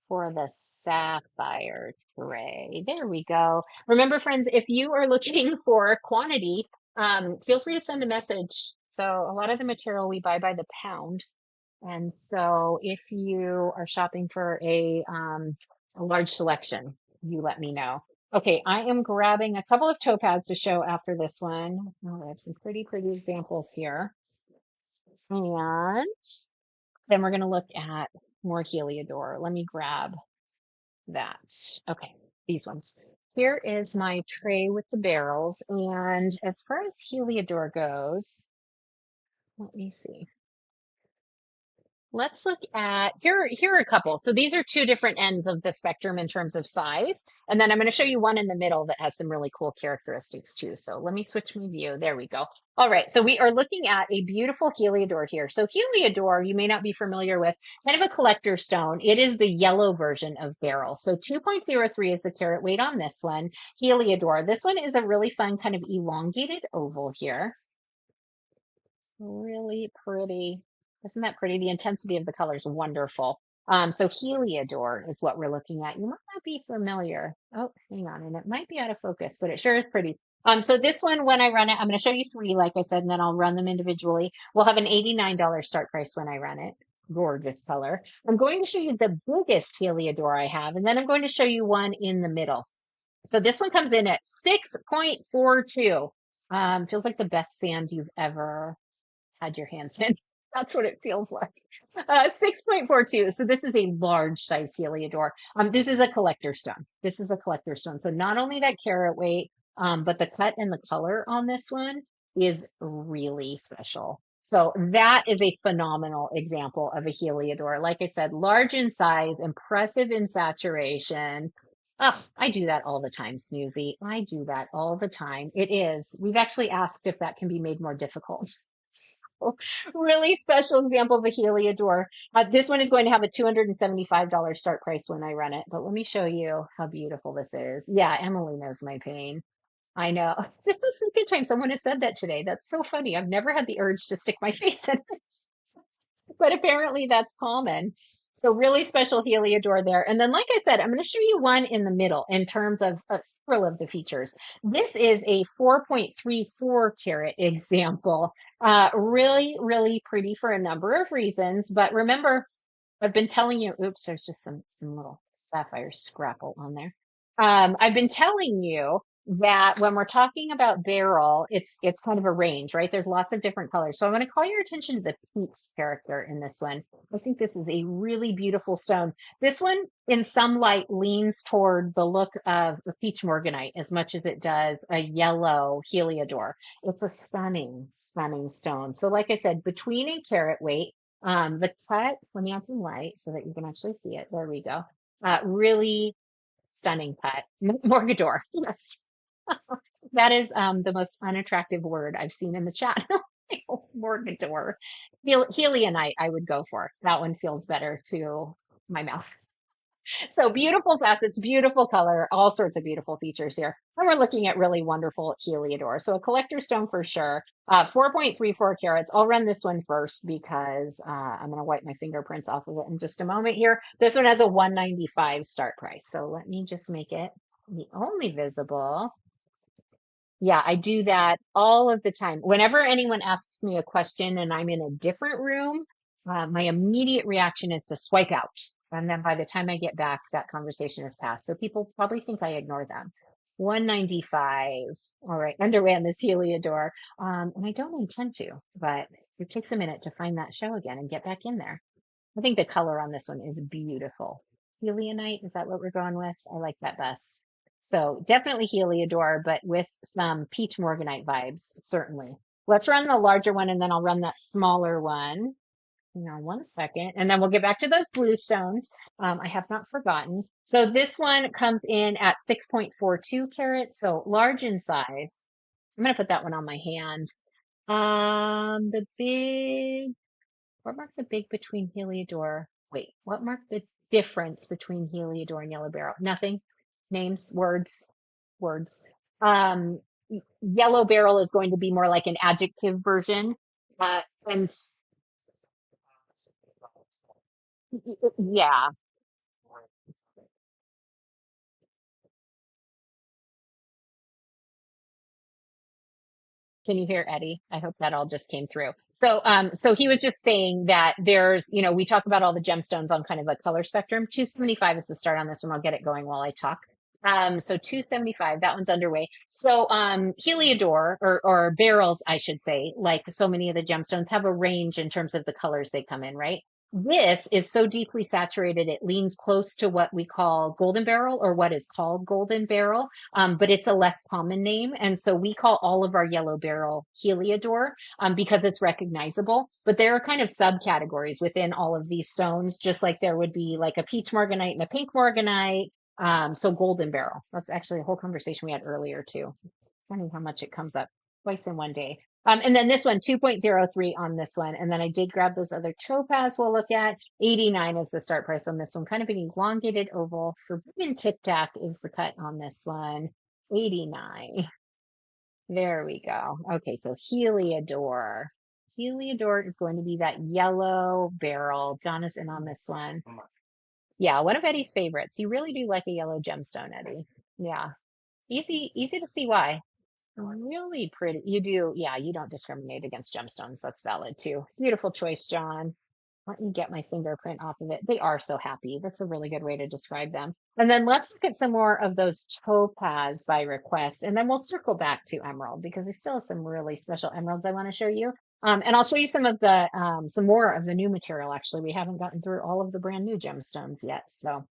for the sapphire tray. There we go. Remember, friends, if you are looking for quantity, feel free to send a message. So a lot of the material we buy by the pound. And so if you are shopping for a large selection, you let me know. Okay, I am grabbing a couple of topaz to show after this one. Oh, I have some pretty, pretty examples here. And then we're going to look at more Heliodor. Let me grab that. Okay, these ones. Here is my tray with the barrels. And as far as Heliodor goes, let me see. Let's look at here are a couple. So these are two different ends of the spectrum in terms of size. And then I'm going to show you one in the middle that has some really cool characteristics too. So let me switch my view. There we go. All right. So we are looking at a beautiful Heliodor here. So Heliodor, you may not be familiar with, kind of a collector stone. It is the yellow version of beryl. So 2.03 is the carat weight on this one. Heliodor. This one is a really fun kind of elongated oval here. Really pretty. Isn't that pretty? The intensity of the color is wonderful. So Heliodor is what we're looking at. You might not be familiar. Oh, hang on, and it might be out of focus, but it sure is pretty. So this one, when I run it, I'm going to show you three, like I said, and then I'll run them individually. We'll have an $89 start price when I run it. Gorgeous color. I'm going to show you the biggest Heliodor I have, and then I'm going to show you one in the middle. So this one comes in at 6.42. Feels like the best sand you've ever had your hands in. That's what it feels like. 6.42. So this is a large size Heliodor. This is a collector stone. This is a collector stone. So not only that carat weight, but the cut and the color on this one is really special. So that is a phenomenal example of a Heliodor. Like I said, large in size, impressive in saturation. Oh, I do that all the time, Snoozy. I do that all the time. It is. We've actually asked if that can be made more difficult. Really special example of a Heliodor. This one is going to have a $275 start price when I run it, but let me show you how beautiful this is. Yeah, Emily knows my pain. I know. This is a good time. Someone has said that today. That's so funny. I've never had the urge to stick my face in it, but apparently that's common. So really special Heliodor there. And then, like I said, I'm going to show you one in the middle in terms of several of the features. This is a 4.34 carat example. Really, really pretty for a number of reasons. But remember, I've been telling you, oops, there's just some little sapphire scrapple on there. I've been telling you that when we're talking about beryl, it's kind of a range, right? There's lots of different colors. So I'm going to call your attention to the peach character in this one. I think this is a really beautiful stone. This one, in some light, leans toward the look of a peach morganite as much as it does a yellow Heliodor. It's a stunning, stunning stone. So like I said, between a carat weight, the cut, let me add some light so that you can actually see it. There we go. Really stunning cut. Morgador. Yes. That is the most unattractive word I've seen in the chat. Morgador. Helionite, I would go for. That one feels better to my mouth. So beautiful facets, beautiful color, all sorts of beautiful features here. And we're looking at really wonderful Heliodor. So a collector stone for sure. 4.34 carats. I'll run this one first because I'm going to wipe my fingerprints off of it in just a moment here. This one has a 195 start price. So let me just make it the only visible. Yeah, I do that all of the time. Whenever anyone asks me a question and I'm in a different room, my immediate reaction is to swipe out. And then by the time I get back, that conversation has passed. So people probably think I ignore them. 195. All right, underway this Heliodor. And I don't intend to, but it takes a minute to find that show again and get back in there. I think the color on this one is beautiful. Helionite, is that what we're going with? I like that best. So definitely Heliodor, but with some peach morganite vibes, certainly. Let's run the larger one and then I'll run that smaller one. Hang on 1 second. And then we'll get back to those blue stones. I have not forgotten. So this one comes in at 6.42 carats, so large in size. I'm going to put that one on my hand. The big what marked the big between Heliodor? Wait, what marked the difference between Heliodor and Yellow Beryl? Nothing. Names, words, words. Yellow Beryl is going to be more like an adjective version. And yeah, can you hear Eddie? I hope that all just came through. So he was just saying that there's, we talk about all the gemstones on kind of a color spectrum. 275 is the start on this one. I'll get it going while I talk. So 275, that one's underway. So Heliodor or barrels, I should say, like so many of the gemstones have a range in terms of the colors they come in, right? This is so deeply saturated, it leans close to what we call golden beryl or what is called golden beryl, but it's a less common name. And so we call all of our yellow beryl heliodor because it's recognizable. But there are kind of subcategories within all of these stones, just like there would be like a peach morganite and a pink morganite. So golden beryl. That's actually a whole conversation we had earlier too. Funny how much it comes up twice in one day. And then this one, 2.03 on this one. And then I did grab those other topaz we'll look at. 89 is the start price on this one. Kind of an elongated oval. Forbidden Tic Tac is the cut on this one. 89. There we go. Okay, so Heliodor. Heliodor is going to be that yellow beryl. John is in on this one. Yeah, one of Eddie's favorites. You really do like a yellow gemstone, Eddie. Yeah. Easy to see why. Really pretty. You do, yeah, you don't discriminate against gemstones. That's valid too. Beautiful choice, John. Let me get my fingerprint off of it. They are so happy. That's a really good way to describe them. And then let's look at some more of those topaz by request. And then we'll circle back to emerald because I still have some really special emeralds I want to show you. And I'll show you some of the some more of the new material. Actually, we haven't gotten through all of the brand new gemstones yet. So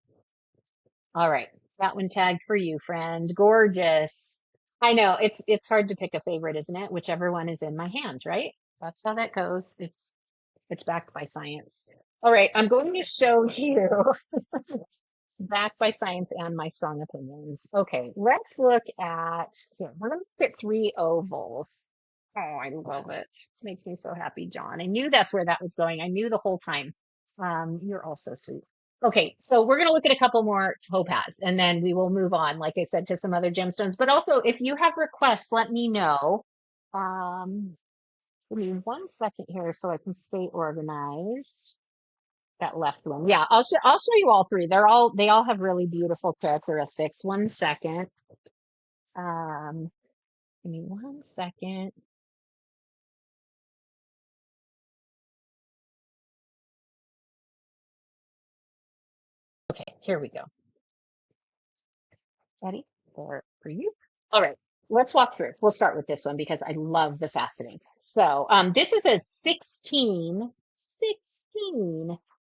all right, that one tagged for you, friend. Gorgeous. I know it's hard to pick a favorite, isn't it? Whichever one is in my hand, right? That's how that goes. It's backed by science. All right, I'm going to show you backed by science and my strong opinions. Okay, let's look at here. We're gonna look at three ovals. Oh, I love it. Makes me so happy, John. I knew that's where that was going. I knew the whole time. You're all so sweet. Okay, so we're going to look at a couple more topaz and then we will move on, like I said, to some other gemstones. But also, if you have requests, let me know. Um, Give me 1 second here so I can stay organized. That left one. Yeah, I'll show you all three. They all have really beautiful characteristics. 1 second. Um, Give me 1 second. Okay, here we go. Ready? For you. All right, let's walk through. We'll start with this one because I love the faceting. So this is a 16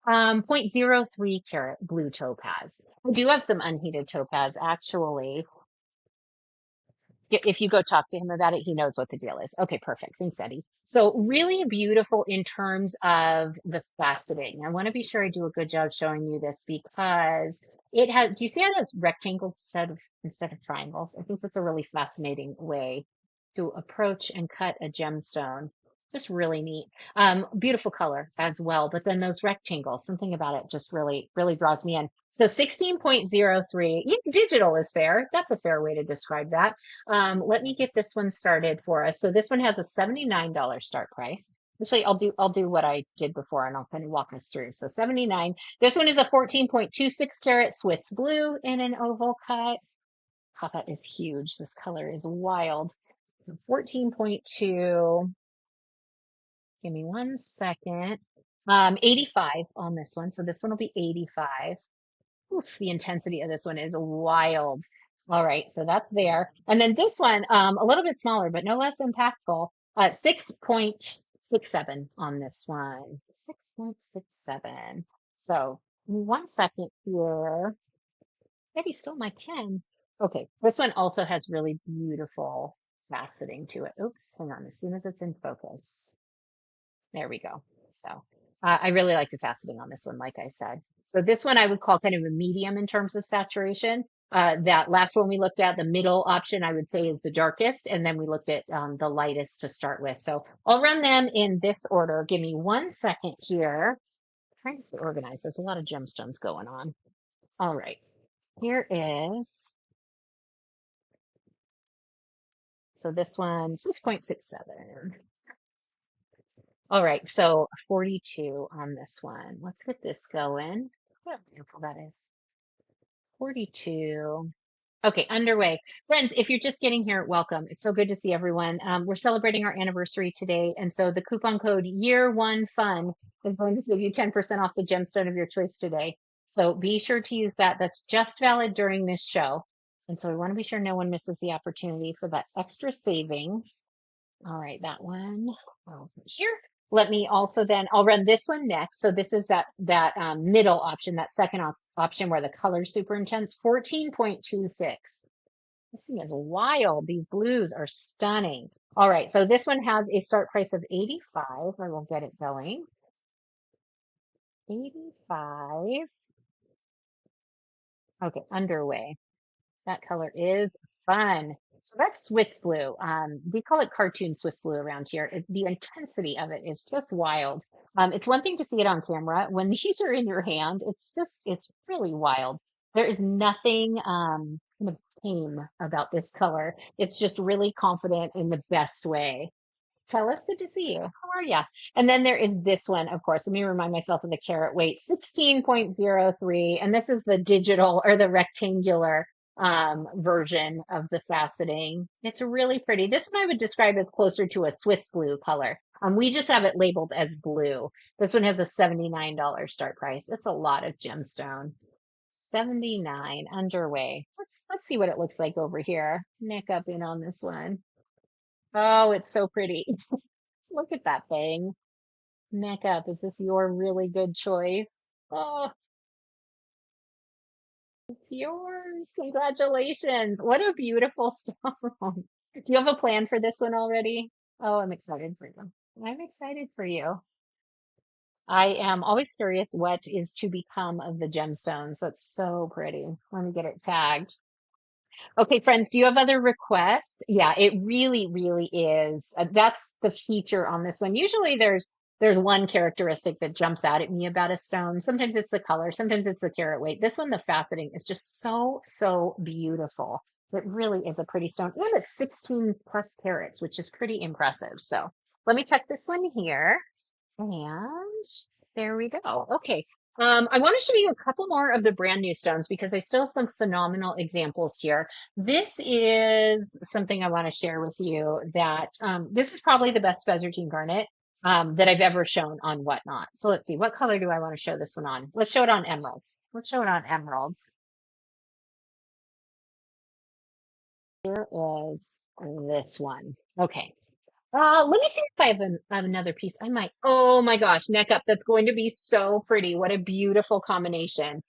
0.03 carat blue topaz. I do have some unheated topaz actually. If you go talk to him about it, he knows what the deal is. Okay, perfect. Thanks, Eddie. So really beautiful in terms of the faceting. I want to be sure I do a good job showing you this because it has, do you see how it has rectangles instead of triangles? I think that's a really fascinating way to approach and cut a gemstone. Just really neat. Beautiful color as well. But then those rectangles, something about it just really draws me in. So 16.03, digital is fair. That's a fair way to describe that. Let me get this one started for us. So this one has a $79 start price. Actually, I'll do what I did before and I'll kind of walk us through. So 79. This one is a 14.26 karat Swiss blue in an oval cut. Oh, that is huge. This color is wild. So 14.2. Give me 1 second. 85 on this one. So this one will be 85. Oof, the intensity of this one is wild. All right, so that's there. And then this one, a little bit smaller, but no less impactful. 6.67 on this one. 6.67. So 1 second here. Maybe stole my pen. Okay, this one also has really beautiful faceting to it. Oops, hang on. As soon as it's in focus. There we go. So I really like the faceting on this one, like I said. So this one I would call kind of a medium in terms of saturation. That last one we looked at, the middle option, I would say is the darkest. And then we looked at the lightest to start with. So I'll run them in this order. Give me 1 second here. I'm trying to stay organized. There's a lot of gemstones going on. All right. Here is, so this one, 6.67. All right, so 42 on this one. Let's get this going. What how beautiful that is. 42. Okay, underway. Friends, if you're just getting here, welcome. It's so good to see everyone. We're celebrating our anniversary today, and so the coupon code year1fun is going to save you 10% off the gemstone of your choice today. So be sure to use that. That's just valid during this show. And so we want to be sure no one misses the opportunity for that extra savings. All right, that one over here. Let me also then, I'll run this one next. So this is that middle option, that second option where the color's super intense, 14.26. This thing is wild. These blues are stunning. All right, so this one has a start price of 85. I will get it going. 85. Okay, underway. That color is fun. So that's Swiss blue. We call it cartoon Swiss blue around here. The intensity of it is just wild. It's one thing to see it on camera. When these are in your hand, it's really wild. There is nothing kind of tame about this color. It's just really confident in the best way. Tell us, good to see you. How are ya? And then there is this one, of course. Let me remind myself of the carat weight, 16.03. And this is the digital or the rectangular version of the faceting. It's really pretty. This one I would describe as closer to a Swiss blue color. We just have it labeled as blue. This one has a $79 start price. It's a lot of gemstone. 79 underway. Let's see what it looks like over here. Neck up in on this one. Oh, it's so pretty. Look at that thing. Neck up. Is this your really good choice? Oh, it's yours. Congratulations. What a beautiful stone. Do you have a plan for this one already? Oh, I'm excited for you. I'm excited for you. I am always curious what is to become of the gemstones. That's so pretty. Let me get it tagged. Okay, friends, do you have other requests? Yeah, it really, really is. That's the feature on this one. Usually there's one characteristic that jumps out at me about a stone. Sometimes it's the color, sometimes it's the carat weight. This one, the faceting is just so, so beautiful. It really is a pretty stone. And it's 16 plus carats, which is pretty impressive. So let me check this one here. And there we go. Okay. I want to show you a couple more of the brand new stones because I still have some phenomenal examples here. This is something I want to share with you that this is probably the best Spessartine garnet that I've ever shown on Whatnot. So let's see, what color do I want to show this one on? Let's show it on emeralds. Let's show it on emeralds. Here is this one. Okay. Let me see if I have, another piece. I might. Oh my gosh, neck up. That's going to be so pretty. What a beautiful combination.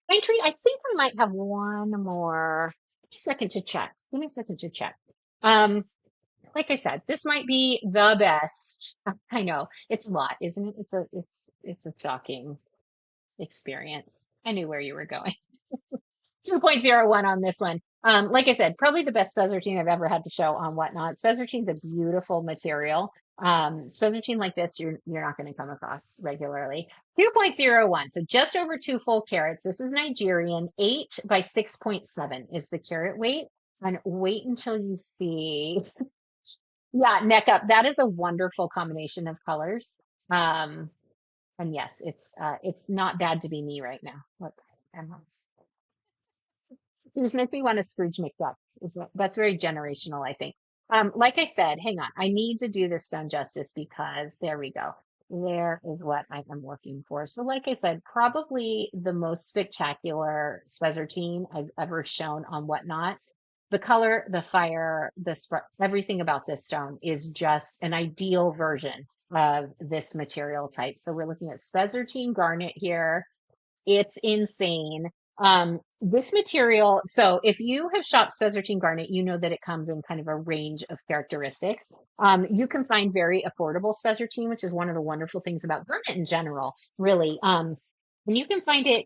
Pine tree, I think I might have one more. Give me a second to check. Give me a second to check. Um, like I said, this might be the best. I know it's a lot, isn't it? It's a shocking experience. I knew where you were going. 2.01 on this one. Like I said, probably the best Spessartine I've ever had to show on Whatnot. Spessartine's a beautiful material. Spessartine like this, you're not going to come across regularly. 2.01, so just over 2 full carats. This is Nigerian. 8 by 6.7 is the carat weight. And wait until you see, yeah, neck up. That is a wonderful combination of colors. Um, and yes, it's not bad to be me right now. Look, emeralds. It just makes me want to Scrooge McDuck. That's very generational, I think. Like I said, hang on. I need to do this stone justice because there we go. There is what I am looking for. So, like I said, probably the most spectacular Spessartine I've ever shown on Whatnot. The color, the fire, everything about this stone is just an ideal version of this material type. So we're looking at Spessartine garnet here. It's insane. This material, so if you have shopped Spessartine Garnet, you know that it comes in kind of a range of characteristics. You can find very affordable Spessartine, which is one of the wonderful things about garnet in general, really. And you can find it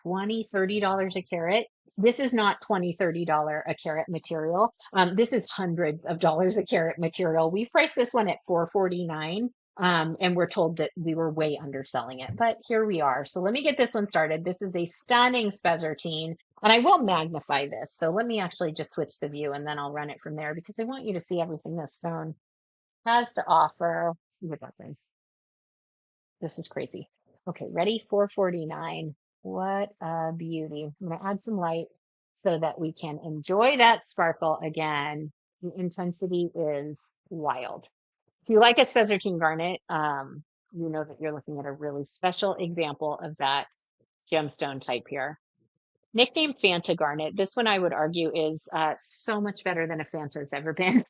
20, $30 a carat. This is not 20, $30 a carat material. This is hundreds of dollars a carat material. We've priced this one at 449. And we're told that we were way underselling it, but here we are. So let me get this one started. This is a stunning Spessartine, and I will magnify this. So let me actually just switch the view and then I'll run it from there because I want you to see everything this stone has to offer. Look at that thing. This is crazy. Okay, ready? 449. What a beauty. I'm going to add some light so that we can enjoy that sparkle again. The intensity is wild. If you like a Spessartine garnet, you know that you're looking at a really special example of that gemstone type here. Nicknamed Fanta garnet, this one I would argue is so much better than a Fanta has ever been.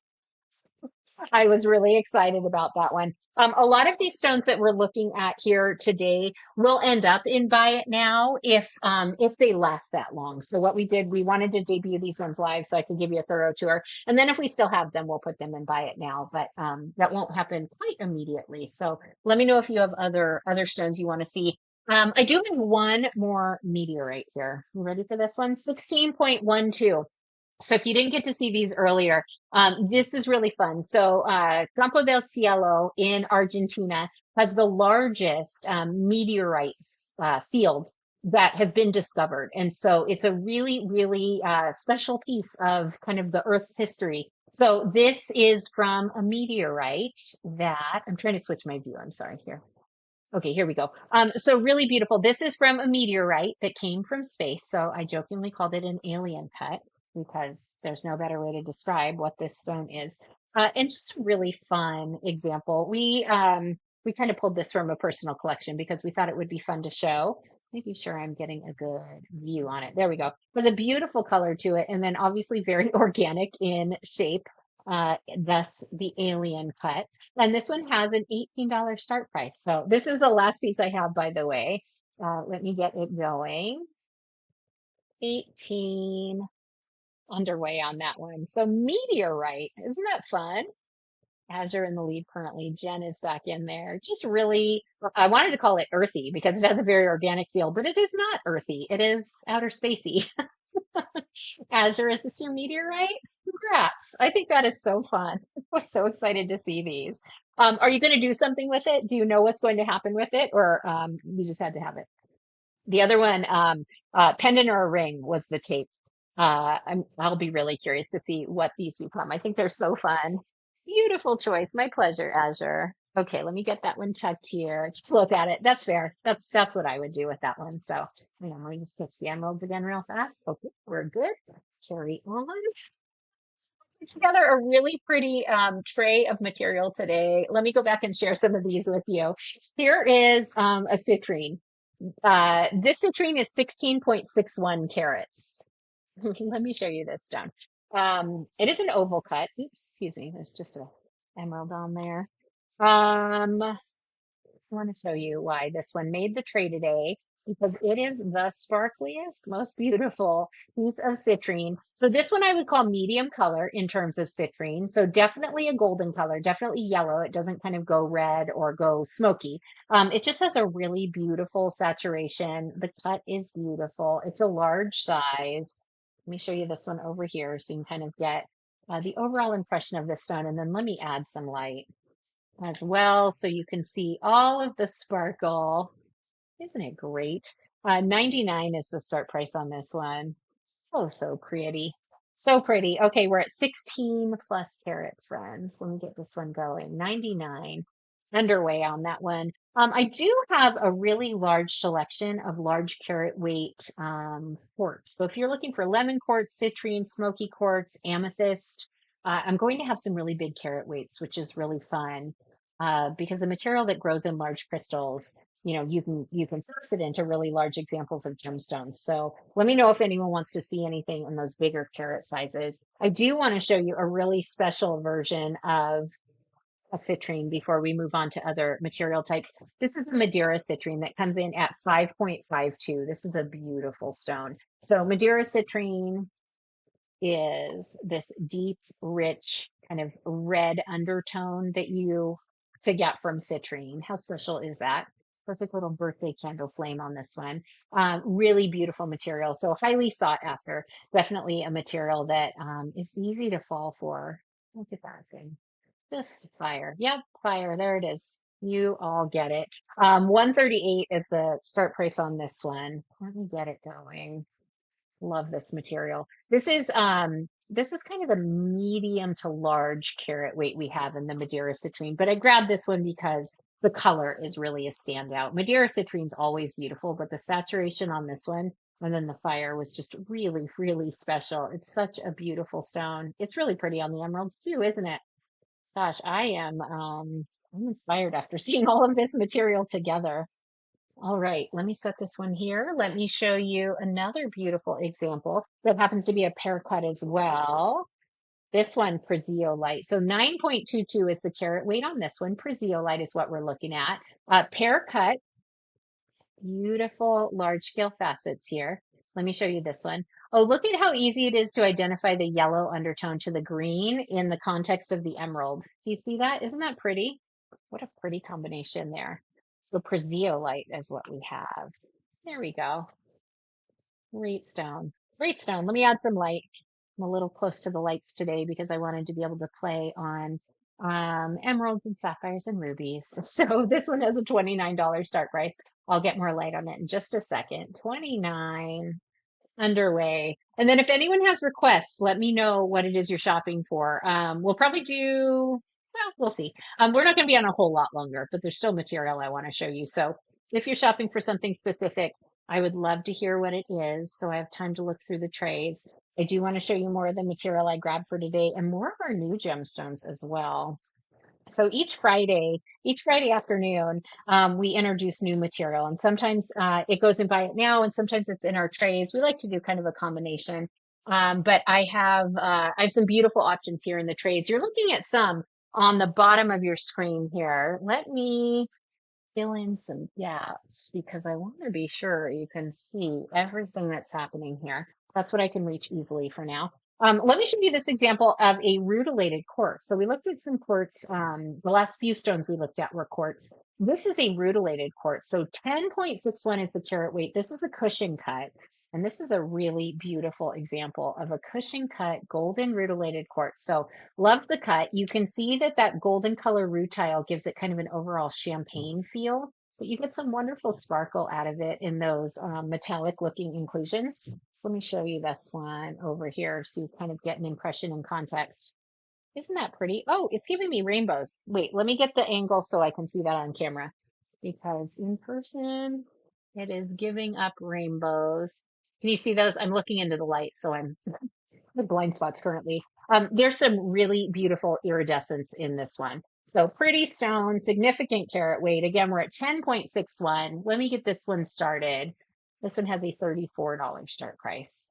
I was really excited about that one. A lot of these stones that we're looking at here today will end up in Buy It Now if they last that long. So what we did, we wanted to debut these ones live so I could give you a thorough tour. And then if we still have them, we'll put them in Buy It Now. But that won't happen quite immediately. So let me know if you have other stones you want to see. I do have one more meteorite here. You ready for this one? 16.12. So if you didn't get to see these earlier, this is really fun. So Campo del Cielo in Argentina has the largest meteorite field that has been discovered. And so it's a really, really special piece of kind of the Earth's history. So this is from a meteorite that I'm trying to switch my view. I'm sorry here. Okay, here we go. So really beautiful. This is from a meteorite that came from space. So I jokingly called it an alien cut because there's no better way to describe what this stone is. And just a really fun example. We kind of pulled this from a personal collection because we thought it would be fun to show. Maybe sure I'm getting a good view on it. There we go. There's a beautiful color to it, and then obviously very organic in shape. Thus the alien cut. And this one has an $18 start price. So this is the last piece I have, by the way. Let me get it going. 18 underway on that one. So meteorite, isn't that fun? Azure in the lead currently. Jen is back in there. Just really, I wanted to call it earthy because it has a very organic feel, but it is not earthy. It is outer spacey. Azure, is this your meteorite? Congrats. I think that is so fun. I was so excited to see these. Are you going to do something with it? Do you know what's going to happen with it, or you just had to have it? The other one, pendant or a ring was the tape. I'll be really curious to see what these become. I think they're so fun. Beautiful choice. My pleasure, Azure. Okay, let me get that one checked here. Just look at it. That's fair. That's what I would do with that one. So, let me just touch the emeralds again real fast. Okay, we're good. Carry on. Put together a really pretty tray of material today. Let me go back and share some of these with you. Here is a citrine. This citrine is 16.61 carats. Let me show you this stone. It is an oval cut. Oops, excuse me. There's just a emerald on there. I want to show you why this one made the tray today because it is the sparkliest, most beautiful piece of citrine. So this one I would call medium color in terms of citrine. So definitely a golden color, definitely yellow. It doesn't kind of go red or go smoky. It just has a really beautiful saturation. The cut is beautiful. It's a large size. Let me show you this one over here so you can kind of get the overall impression of this stone. And then let me add some light as well so you can see all of the sparkle. Isn't it great? 99 is the start price on this one. Oh, so pretty. So pretty. Okay, we're at 16 plus carats, friends. Let me get this one going. 99 underway on that one. I do have a really large selection of large carat weight quartz. So if you're looking for lemon quartz, citrine, smoky quartz, amethyst, I'm going to have some really big carat weights, which is really fun because the material that grows in large crystals, you can fix it into really large examples of gemstones. So let me know if anyone wants to see anything in those bigger carat sizes. I do want to show you a really special version of a citrine before we move on to other material types. This is a Madeira citrine that comes in at 5.52. This is a beautiful stone. So Madeira citrine is this deep, rich, kind of red undertone that you could get from citrine. How special is that? Perfect little birthday candle flame on this one. Really beautiful material. So highly sought after. Definitely a material that is easy to fall for. Look at that thing. Just fire. Yep, fire. There it is. You all get it. 138 is the start price on this one. Let me get it going. Love this material. This is kind of the medium to large carat weight we have in the Madeira citrine, but I grabbed this one because the color is really a standout. Madeira citrine's always beautiful, but the saturation on this one and then the fire was just really, really special. It's such a beautiful stone. It's really pretty on the emeralds too, isn't it? Gosh, I'm inspired after seeing all of this material together. All right, let me set this one here. Let me show you another beautiful example that happens to be a pear cut as well. This one, Light. So 9.22 is the carat weight on this one. Light is what we're looking at. Pear cut, beautiful large scale facets here. Let me show you this one. Oh, look at how easy it is to identify the yellow undertone to the green in the context of the emerald. Do you see that? Isn't that pretty? What a pretty combination there. So Light is what we have. There we go. Great stone. Great stone. Let me add some light. I'm a little close to the lights today because I wanted to be able to play on emeralds and sapphires and rubies. So this one has a $29 start price. I'll get more light on it in just a second. 29 underway. And then if anyone has requests, let me know what it is you're shopping for. We'll probably do, well, we'll see. We're not going to be on a whole lot longer, but there's still material I want to show you. So if you're shopping for something specific, I would love to hear what it is. So I have time to look through the trays. I do want to show you more of the material I grabbed for today and more of our new gemstones as well. So each Friday afternoon, we introduce new material, and sometimes it goes in Buy It Now, and sometimes it's in our trays. We like to do kind of a combination. But I have some beautiful options here in the trays. You're looking at some on the bottom of your screen here. Let me fill in some gaps because I want to be sure you can see everything that's happening here. That's what I can reach easily for now. Let me show you this example of a rutilated quartz. So we looked at some quartz. The last few stones we looked at were quartz. This is a rutilated quartz. So 10.61 is the carat weight. This is a cushion cut. And this is a really beautiful example of a cushion cut golden rutilated quartz. So love the cut. You can see that that golden color rutile gives it kind of an overall champagne feel, but you get some wonderful sparkle out of it in those metallic looking inclusions. Let me show you this one over here so you kind of get an impression in context. Isn't that pretty? Oh, it's giving me rainbows. Wait, let me get the angle so I can see that on camera because in person it is giving up rainbows. Can you see those? I'm looking into the light, so I'm the blind spots currently. There's some really beautiful iridescence in this one. So pretty stone, significant carat weight. Again, we're at 10.61. Let me get this one started. This one has a $34 start price.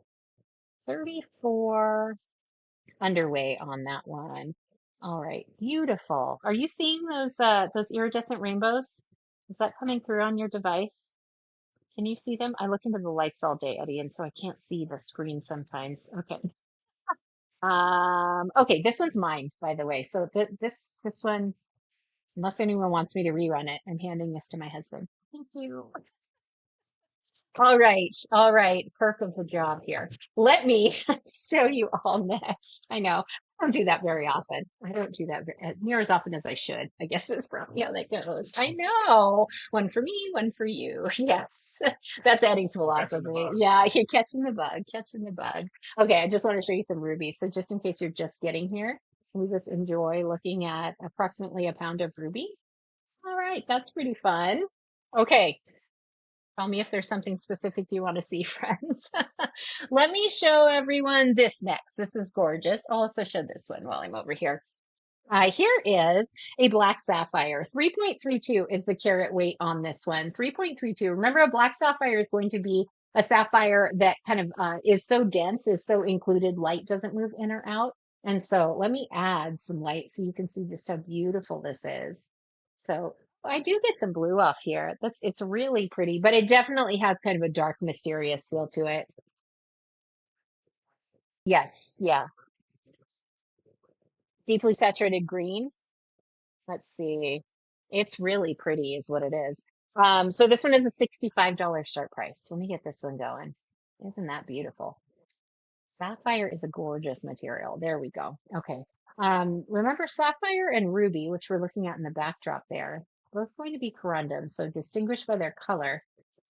34 underway on that one. All right, beautiful. Are you seeing those iridescent rainbows? Is that coming through on your device? Can you see them? I look into the lights all day, Eddie, and so I can't see the screen sometimes. Okay. Okay, this one's mine, by the way. So this one, unless anyone wants me to rerun it, I'm handing this to my husband. Thank you. All right. Perk of the job here. Let me show you all next. I know I don't do that very often. I don't do that near as often as I should. I guess is probably how that goes. I know. One for me, one for you. Yes, that's Eddie's philosophy. Yeah, you're catching the bug, catching the bug. Okay, I just want to show you some rubies. So just in case you're just getting here, we just enjoy looking at approximately a pound of ruby. All right, that's pretty fun. Okay, tell me if there's something specific you want to see, friends. Let me show everyone this next. This is gorgeous. I'll also show this one while I'm over here. Here is a black sapphire. 3.32 is the carat weight on this one. 3.32. Remember, a black sapphire is going to be a sapphire that kind of is so dense, is so included, light doesn't move in or out. And so let me add some light so you can see just how beautiful this is. So I do get some blue off here. It's really pretty, but it definitely has kind of a dark, mysterious feel to it. Yes, yeah. Deeply saturated green. Let's see. It's really pretty is what it is. So this one is a $65 start price. Let me get this one going. Isn't that beautiful? Sapphire is a gorgeous material. There we go. Okay. Remember sapphire and ruby, which we're looking at in the backdrop there, both going to be corundum, so distinguished by their color.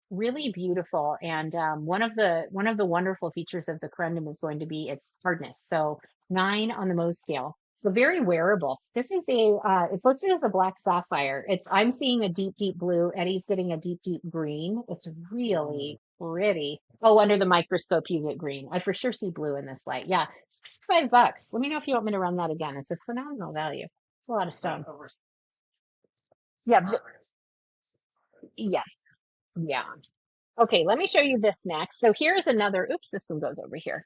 Really beautiful. And one of the wonderful features of the corundum is going to be its hardness. So 9 on the Mohs scale. So very wearable. This is it's listed as a black sapphire. I'm seeing a deep, deep blue. Eddie's getting a deep, deep green. It's really pretty. Oh, under the microscope, you get green. I for sure see blue in this light. Yeah, $65. Let me know if you want me to run that again. It's a phenomenal value. It's a lot of stone. Yeah, yes. Yeah. Okay, let me show you this next. So here's another, oops, this one goes over here.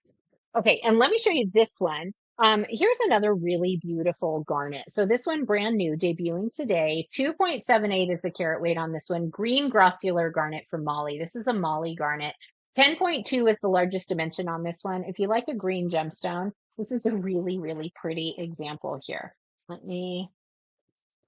Okay, and let me show you this one. Here's another really beautiful garnet. So this one brand new, debuting today. 2.78 is the carat weight on this one. Green grossular garnet from Mali. This is a Mali garnet. 10.2 is the largest dimension on this one. If you like a green gemstone, this is a really, really pretty example here. Let me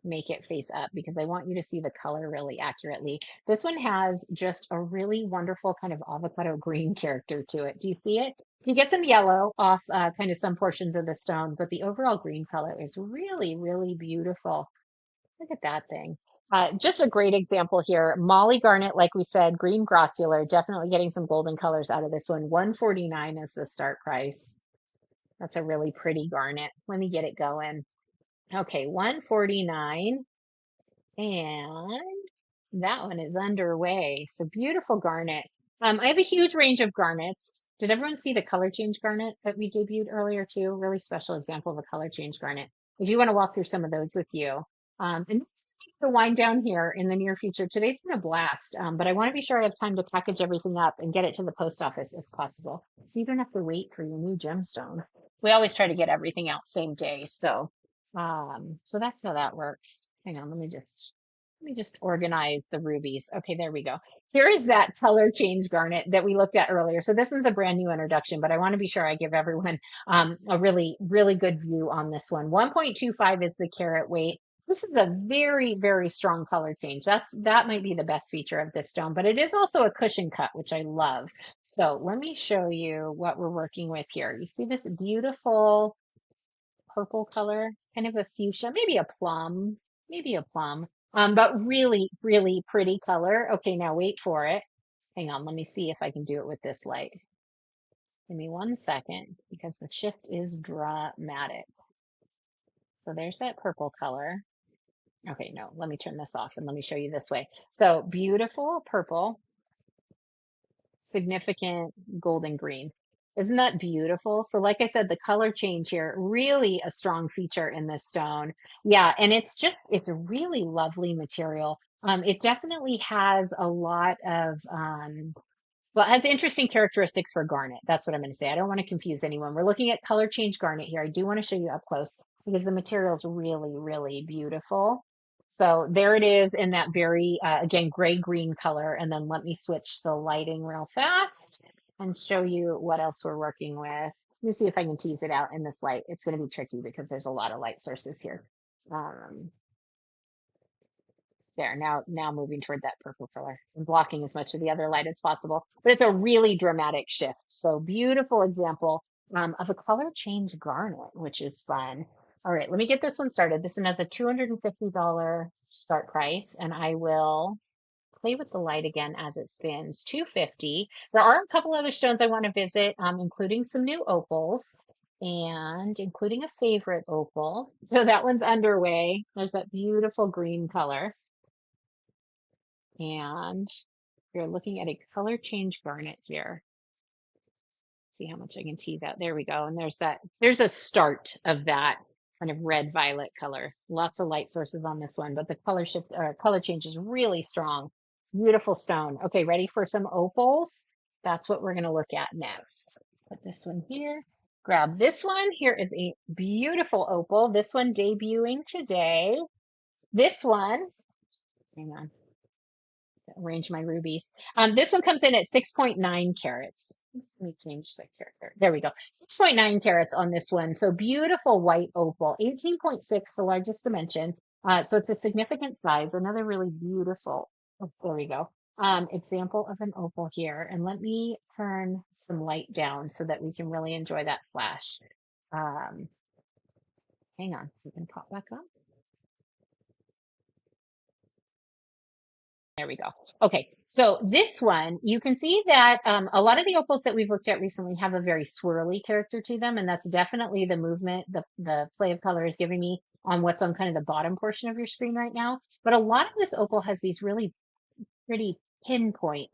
make it face up because I want you to see the color really accurately. This one has just a really wonderful kind of avocado green character to it. Do you see it? So you get some yellow off kind of some portions of the stone, but the overall green color is really, really beautiful. Look at that thing. Just a great example here. Molly Garnet, like we said, green grossular, definitely getting some golden colors out of this one. 149 is the start price. That's a really pretty garnet. Let me get it going. Okay, 149. And that one is underway. So beautiful garnet. I have a huge range of garnets. Did everyone see the color change garnet that we debuted earlier too? Really special example of a color change garnet. I do want to walk through some of those with you. And to wind down here in the near future. Today's been a blast, but I want to be sure I have time to package everything up and get it to the post office if possible. So you don't have to wait for your new gemstones. We always try to get everything out same day. So that's how that works. Hang on, let me just organize the rubies. Okay, there we go. Here is that color change garnet that we looked at earlier. So this one's a brand new introduction, but I want to be sure I give everyone a really, really good view on this one. 1.25 is the carat weight. This is a very, very strong color change. That might be the best feature of this stone, but it is also a cushion cut, which I love. So let me show you what we're working with here. You see this beautiful purple color, kind of a fuchsia, maybe a plum, but really, really pretty color. Okay, now wait for it. Hang on, let me see if I can do it with this light. Give me 1 second because the shift is dramatic. So there's that purple color. Okay, no, let me turn this off and let me show you this way. So beautiful purple, significant golden green. Isn't that beautiful? So like I said, the color change here, really a strong feature in this stone. Yeah, and it's a really lovely material. It definitely has a lot of, well, it has interesting characteristics for garnet. That's what I'm going to say. I don't want to confuse anyone. We're looking at color change garnet here. I do want to show you up close because the material is really, really beautiful. So there it is in that very, again, gray-green color. And then let me switch the lighting real fast and show you what else we're working with. Let me see if I can tease it out in this light. It's going to be tricky because there's a lot of light sources here. Um, there, now moving toward that purple color and blocking as much of the other light as possible. But it's a really dramatic shift. So beautiful example of a color change garnet, which is fun. All right, let me get this one started. This one has a $250 start price, and I will play with the light again as it spins. 250. There are a couple other stones I want to visit, including some new opals and including a favorite opal. So that one's underway. There's that beautiful green color. And you're looking at a color change garnet here. See how much I can tease out. There we go. And there's a start of that kind of red violet color. Lots of light sources on this one, but the color shift or color change is really strong. Beautiful stone. Okay, ready for some opals? That's what we're going to look at next. Put this one here. Grab this one. Here is a beautiful opal. This one debuting today. This one, hang on, arrange my rubies. This one comes in at 6.9 carats. Let me change the character. There we go. 6.9 carats on this one. So beautiful white opal. 18.6, the largest dimension. So it's a significant size. Another really beautiful, oh, there we go. Example of an opal here. And let me turn some light down so that we can really enjoy that flash. Hang on, so it can pop back up. There we go. Okay, so this one, you can see that a lot of the opals that we've looked at recently have a very swirly character to them, and that's definitely the movement, the play of color is giving me on what's on kind of the bottom portion of your screen right now. But a lot of this opal has these really pretty pinpoint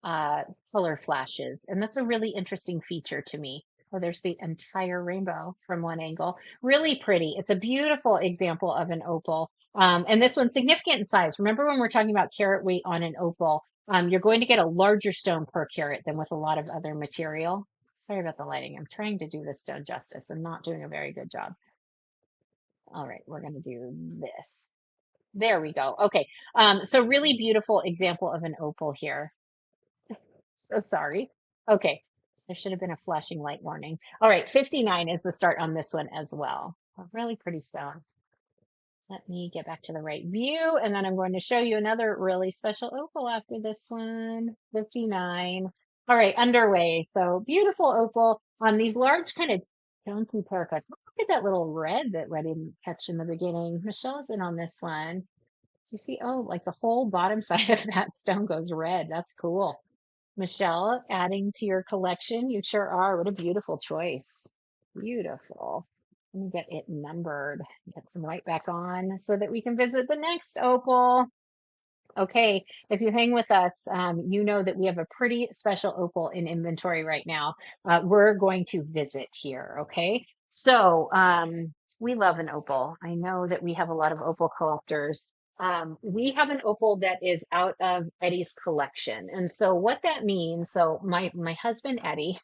uh, color flashes, and that's a really interesting feature to me. Oh, there's the entire rainbow from one angle. Really pretty. It's a beautiful example of an opal. And this one's significant in size. Remember when we're talking about carat weight on an opal, you're going to get a larger stone per carat than with a lot of other material. Sorry about the lighting. I'm trying to do this stone justice. I'm not doing a very good job. All right, we're going to do this. There we go. Okay. So really beautiful example of an opal here. So sorry. Okay. There should have been a flashing light warning. All right, 59 is the start on this one as well. A really pretty stone. Let me get back to the right view, and then I'm going to show you another really special opal after this one. 59. All right, underway. So beautiful opal on these large kind of chunky paracuts. Look at that little red that I didn't catch in the beginning. Michelle's in on this one. You see, oh, like the whole bottom side of that stone goes red. That's cool. Michelle, adding to your collection. You sure are. What a beautiful choice. Beautiful. Let me get it numbered. Get some light back on so that we can visit the next opal. Okay, if you hang with us, you know that we have a pretty special opal in inventory right now. We're going to visit here, okay? So, we love an opal. I know that we have a lot of opal collectors. We have an opal that is out of Eddie's collection. And so what that means, so my husband Eddie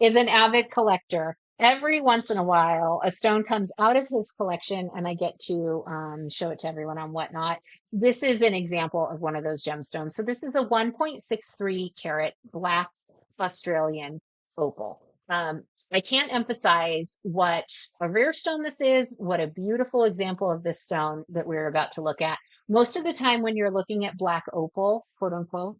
is an avid collector. Every once in a while, a stone comes out of his collection, and I get to show it to everyone on Whatnot. This is an example of one of those gemstones. So this is a 1.63 carat black Australian opal. I can't emphasize what a rare stone this is, what a beautiful example of this stone that we're about to look at. Most of the time, when you're looking at black opal, quote unquote,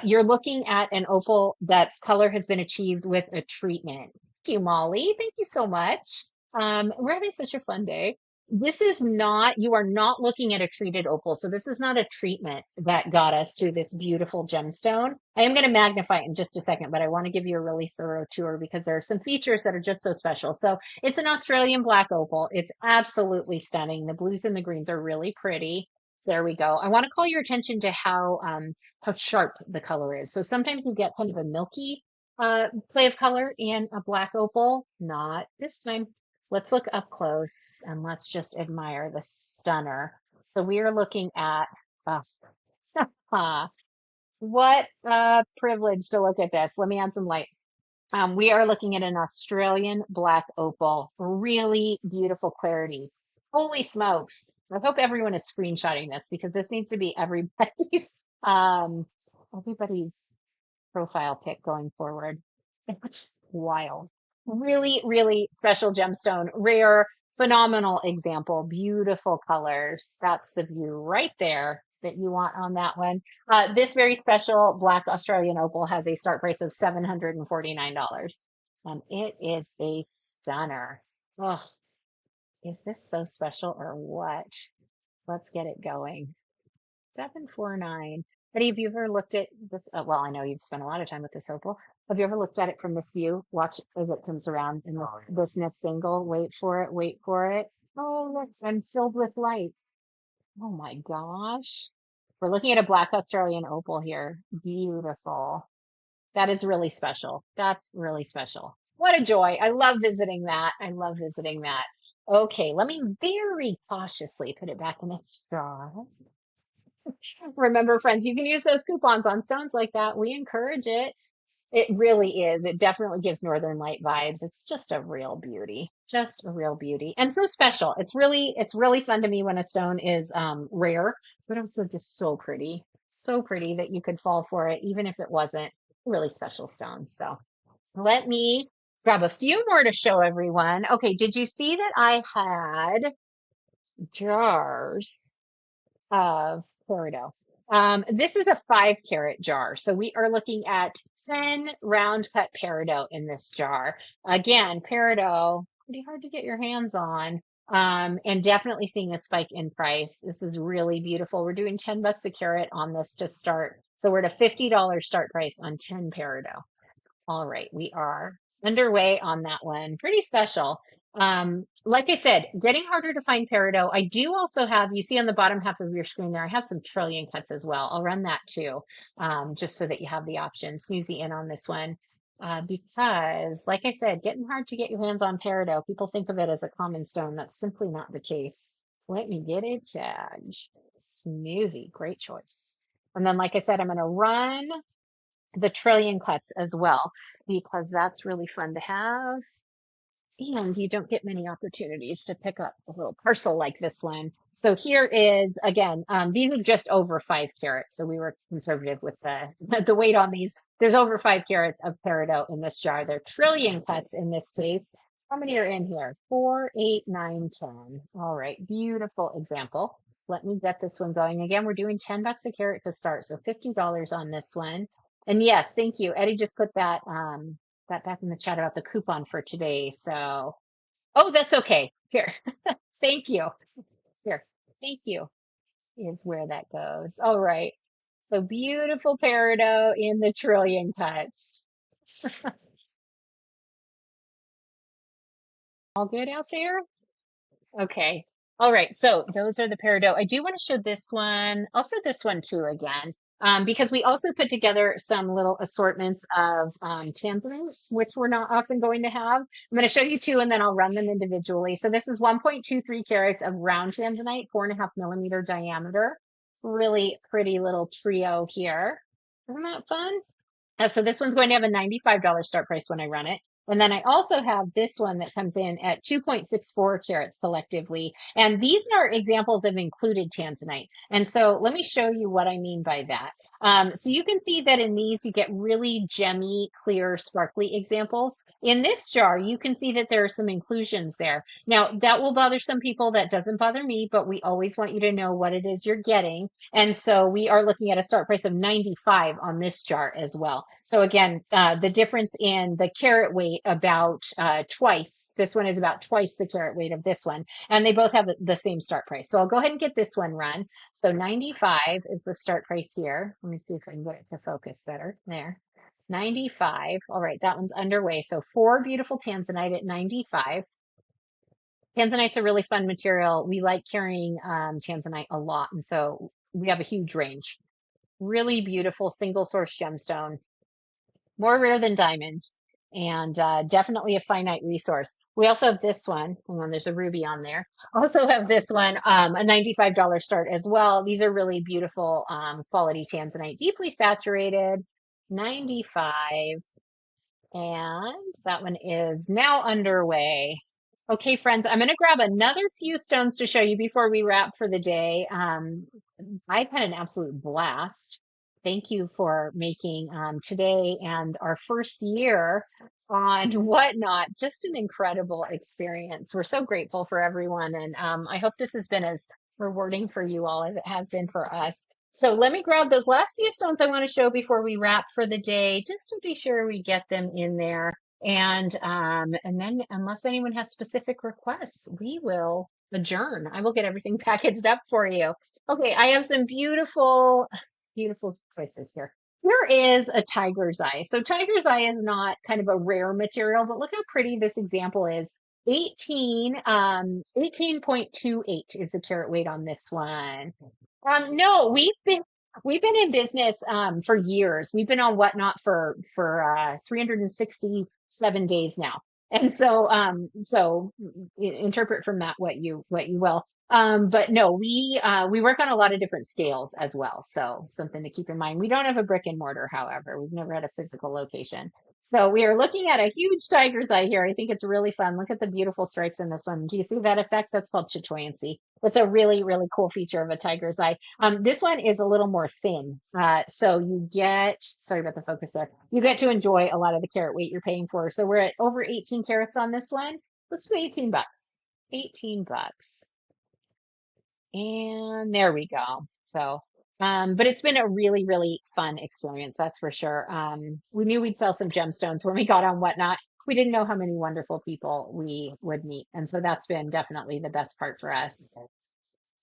you're looking at an opal that's color has been achieved with a treatment. Thank you, Molly. Thank you so much. We're having such a fun day. This is not, you are not looking at a treated opal. So this is not a treatment that got us to this beautiful gemstone. I am going to magnify it in just a second, but I want to give you a really thorough tour because there are some features that are just so special. So it's an Australian black opal. It's absolutely stunning. The blues and the greens are really pretty. There we go. I want to call your attention to how sharp the color is. So sometimes you get kind of a milky play of color in a black opal. Not this time. Let's look up close and let's just admire the stunner. So we are looking at, uh, what a privilege to look at this. Let me add some light. We are looking at an Australian black opal, really beautiful clarity. Holy smokes. I hope everyone is screenshotting this because this needs to be everybody's profile pic going forward. It's wild. Really, really special gemstone, rare, phenomenal example, beautiful colors. That's the view right there that you want on that one. This very special black Australian opal has a start price of $749. It is a stunner. Ugh, is this so special or what? Let's get it going. 749. Eddie, have you ever looked at this? Well, I know you've spent a lot of time with this opal. Have you ever looked at it from this view? Watch as it comes around in this next angle. Wait for it. Wait for it. Oh, look, I'm filled with light. Oh my gosh. We're looking at a black Australian opal here. Beautiful. That is really special. That's really special. What a joy. I love visiting that. I love visiting that. Okay, let me very cautiously put it back in its jar. Remember, friends, you can use those coupons on stones like that. We encourage it. It really is. It definitely gives Northern Light vibes. It's just a real beauty, just a real beauty, and so special. It's really fun to me when a stone is rare, but also just so pretty that you could fall for it, even if it wasn't a really special stone. So let me grab a few more to show everyone. Okay, did you see that I had jars of peridot? This is a 5 carat jar. So we are looking at 10 round cut peridot in this jar. Again, peridot, pretty hard to get your hands on. And definitely seeing a spike in price. This is really beautiful. We're doing 10 bucks a carat on this to start. So we're at a $50 start price on 10 peridot. All right, we are underway on that one. Pretty special. Like I said, getting harder to find peridot. I do also have, you see on the bottom half of your screen there, I have some trillion cuts as well. I'll run that too, just so that you have the option. Snoozy in on this one. Because, like I said, getting hard to get your hands on peridot. People think of it as a common stone. That's simply not the case. Let me get it tagged. Snoozy, great choice. And then, like I said, I'm going to run the trillion cuts as well, because that's really fun to have. And you don't get many opportunities to pick up a little parcel like this one. So here is, again, these are just over 5 carats. So we were conservative with the, the weight on these. There's over 5 carats of peridot in this jar. They're trillion cuts in this case. How many are in here? 4, 8, 9, 10. All right, beautiful example. Let me get this one going. Again, we're doing $10 a carat to start, so $50 on this one. And yes, thank you. Eddie just put that back in the chat about the coupon for today. So, oh, that's okay. Here, thank you. Here, thank you is where that goes. All right. So beautiful peridot in the trillion cuts. All good out there? Okay. All right. So those are the peridot. I do want to show this one, also this one too again, because we also put together some little assortments of tanzanites, which we're not often going to have. I'm going to show you two and then I'll run them individually. So this is 1.23 carats of round tanzanite, 4.5 millimeter diameter. Really pretty little trio here. Isn't that fun? So this one's going to have a $95 start price when I run it. And then I also have this one that comes in at 2.64 carats collectively. And these are examples of included tanzanite. And so let me show you what I mean by that. So you can see that in these, you get really gemmy, clear, sparkly examples. In this jar, you can see that there are some inclusions there. Now, that will bother some people. That doesn't bother me, but we always want you to know what it is you're getting. And so we are looking at a start price of 95 on this jar as well. So again, the difference in the carat weight about twice. This one is about twice the carat weight of this one. And they both have the same start price. So I'll go ahead and get this one run. So 95 is the start price here. Let me see if I can get it to focus better. There. 95. All right, that one's underway. So 4 beautiful tanzanite at 95. Tanzanite's a really fun material. We like carrying tanzanite a lot, and so we have a huge range. Really beautiful single source gemstone, more rare than diamonds, and definitely a finite resource. We also have this one. Hang on, there's a ruby on there. Also have this one, a $95 start as well. These are really beautiful quality tanzanite, deeply saturated, 95. And that one is now underway. Okay, friends, I'm going to grab another few stones to show you before we wrap for the day. I've had an absolute blast. Thank you for making today and our first year on Whatnot just an incredible experience. We're so grateful for everyone, and I hope this has been as rewarding for you all as it has been for us. So let me grab those last few stones I want to show before we wrap for the day, just to be sure we get them in there. And then unless anyone has specific requests, we will adjourn. I will get everything packaged up for you. Okay, I have some beautiful, beautiful choices here. Here is a tiger's eye. So tiger's eye is not kind of a rare material, but look how pretty this example is. 18.28 is the carat weight on this one. No, we've been in business for years. We've been on Whatnot for 367 days now. And so interpret from that what you will. But no, we work on a lot of different scales as well. So something to keep in mind. We don't have a brick and mortar, however. We've never had a physical location. So we are looking at a huge tiger's eye here. I think it's really fun. Look at the beautiful stripes in this one. Do you see that effect? That's called chatoyancy. That's a really, really cool feature of a tiger's eye. This one is a little more thin. So you get, sorry about the focus there. You get to enjoy a lot of the carat weight you're paying for. So we're at over 18 carats on this one. Let's do 18 bucks. 18 bucks. And there we go. So, but it's been a really, really fun experience, that's for sure. We knew we'd sell some gemstones when we got on Whatnot. We didn't know how many wonderful people we would meet. And so that's been definitely the best part for us.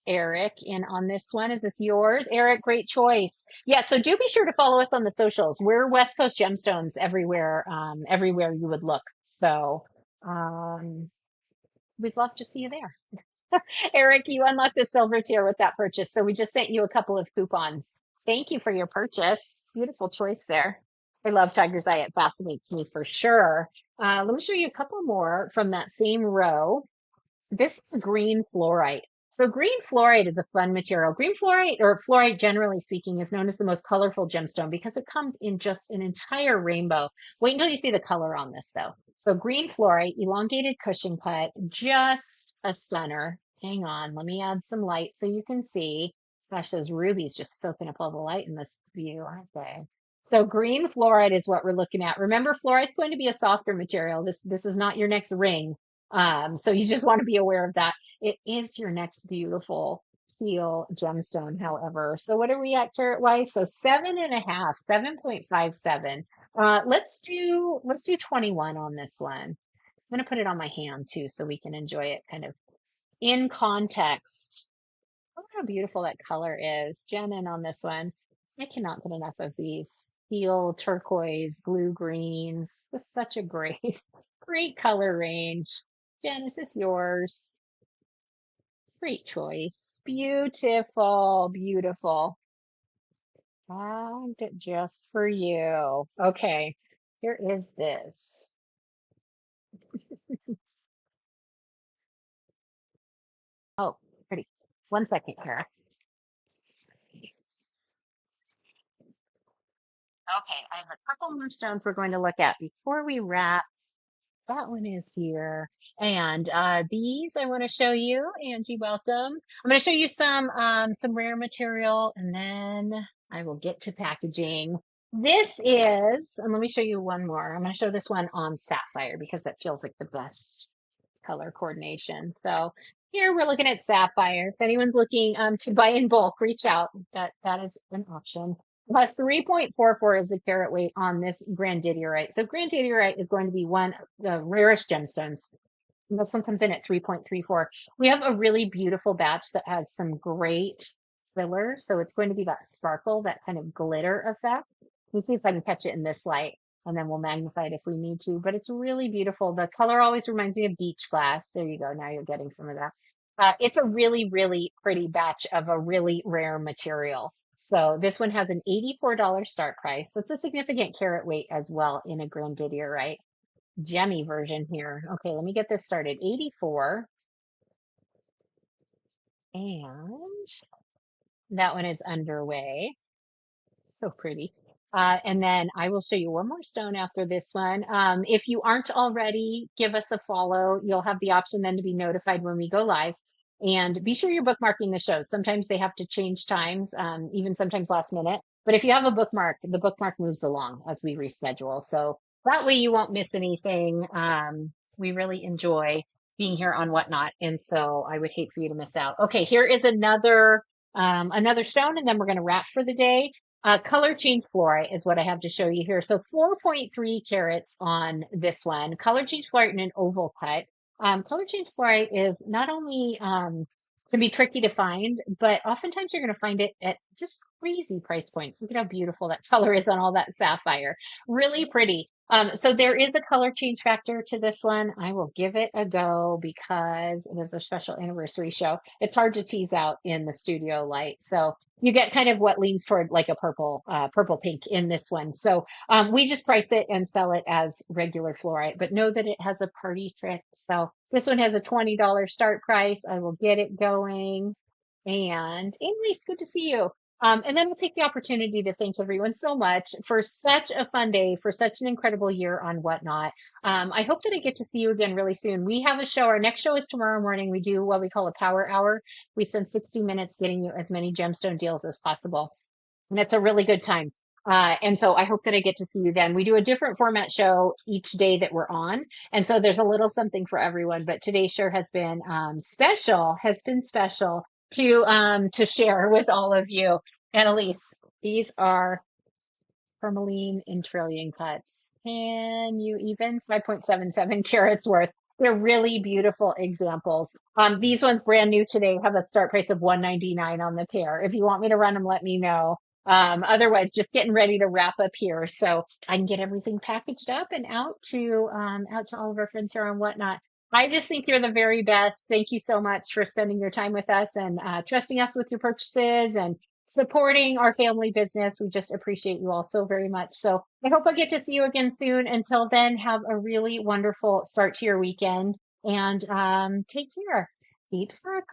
Eric in on this one. Is this yours? Eric, great choice. Yeah, so do be sure to follow us on the socials. We're West Coast Gemstones everywhere, everywhere you would look. So we'd love to see you there. Eric, you unlocked the silver tier with that purchase. So we just sent you a couple of coupons. Thank you for your purchase. Beautiful choice there. I love tiger's eye. It fascinates me for sure. Let me show you a couple more from that same row. This is green fluorite. So green fluorite is a fun material. Green fluorite, or fluorite generally speaking, is known as the most colorful gemstone because it comes in just an entire rainbow. Wait until you see the color on this though. So green fluorite, elongated Cushing cut, just a stunner. Hang on, let me add some light so you can see. Gosh, those rubies just soaking up all the light in this view, aren't they? So green fluorite is what we're looking at. Remember, fluorite's going to be a softer material. This is not your next ring. So you just want to be aware of that. It is your next beautiful teal gemstone, however. So what are we at carat wise? So 7.5, 7.57. Let's do 21 on this one. I'm gonna put it on my hand too so we can enjoy it kind of in context. Look how beautiful that color is. Jen in on this one. I cannot get enough of these teal, turquoise, blue greens. It's such a great, great color range. Jen, is this yours? Great choice. Beautiful, beautiful. Found it just for you. Okay, here is this. Oh, pretty. 1 second here. Okay, I have a couple more stones we're going to look at before we wrap. That one is here. And these I want to show you. Angie, welcome. I'm going to show you some rare material and then I will get to packaging. This is, and let me show you one more. I'm going to show this one on sapphire because that feels like the best color coordination. So here we're looking at sapphire. If anyone's looking to buy in bulk, reach out. That is an option. 3.44 is the carat weight on this grandidierite. So grandidierite is going to be one of the rarest gemstones. And this one comes in at 3.34. We have a really beautiful batch that has some great filler. So it's going to be that sparkle, that kind of glitter effect. Let me see if I can catch it in this light and then we'll magnify it if we need to. But it's really beautiful. The color always reminds me of beach glass. There you go. Now you're getting some of that. It's a really, really pretty batch of a really rare material. So this one has an $84 start price. So it's a significant carat weight as well in a grandidierite gemmy version here. Okay, let me get this started. 84. And that one is underway. So pretty. And then I will show you one more stone after this one. If you aren't already, give us a follow. You'll have the option then to be notified when we go live. And be sure you're bookmarking the shows. Sometimes they have to change times, even sometimes last minute. But if you have a bookmark, the bookmark moves along as we reschedule. So that way you won't miss anything. We really enjoy being here on Whatnot. And so I would hate for you to miss out. Okay, here is another stone, and then we're going to wrap for the day. Color change fluorite is what I have to show you here. So 4.3 carats on this one. Color change fluorite in an oval cut. Color change fluorite is not only can be tricky to find, but oftentimes you're going to find it at just crazy price points. Look at how beautiful that color is on all that sapphire. Really pretty. So there is a color change factor to this one. I will give it a go because it is a special anniversary show. It's hard to tease out in the studio light. So you get kind of what leans toward like a purple pink in this one. So we just price it and sell it as regular fluorite, but know that it has a party trick. So this one has a $20 start price. I will get it going. And Annalise, good to see you. And then we'll take the opportunity to thank everyone so much for such a fun day, for such an incredible year on Whatnot. I hope that I get to see you again really soon. We have a show. Our next show is tomorrow morning. We do what we call a power hour. We spend 60 minutes getting you as many gemstone deals as possible. And it's a really good time. And so I hope that I get to see you then. We do a different format show each day that we're on. And so there's a little something for everyone. But today's show has been special to share with all of you. Annalise, these are tourmaline in trillion cuts. Can you even 5.77 carats worth? They're really beautiful examples. These ones brand new today have a start price of $199 on the pair. If you want me to run them, let me know. Otherwise, just getting ready to wrap up here so I can get everything packaged up and out to all of our friends here on Whatnot. I just think you're the very best. Thank you so much for spending your time with us and trusting us with your purchases and supporting our family business. We just appreciate you all so very much. So I hope I get to see you again soon. Until then, have a really wonderful start to your weekend and take care. Keep sparkling.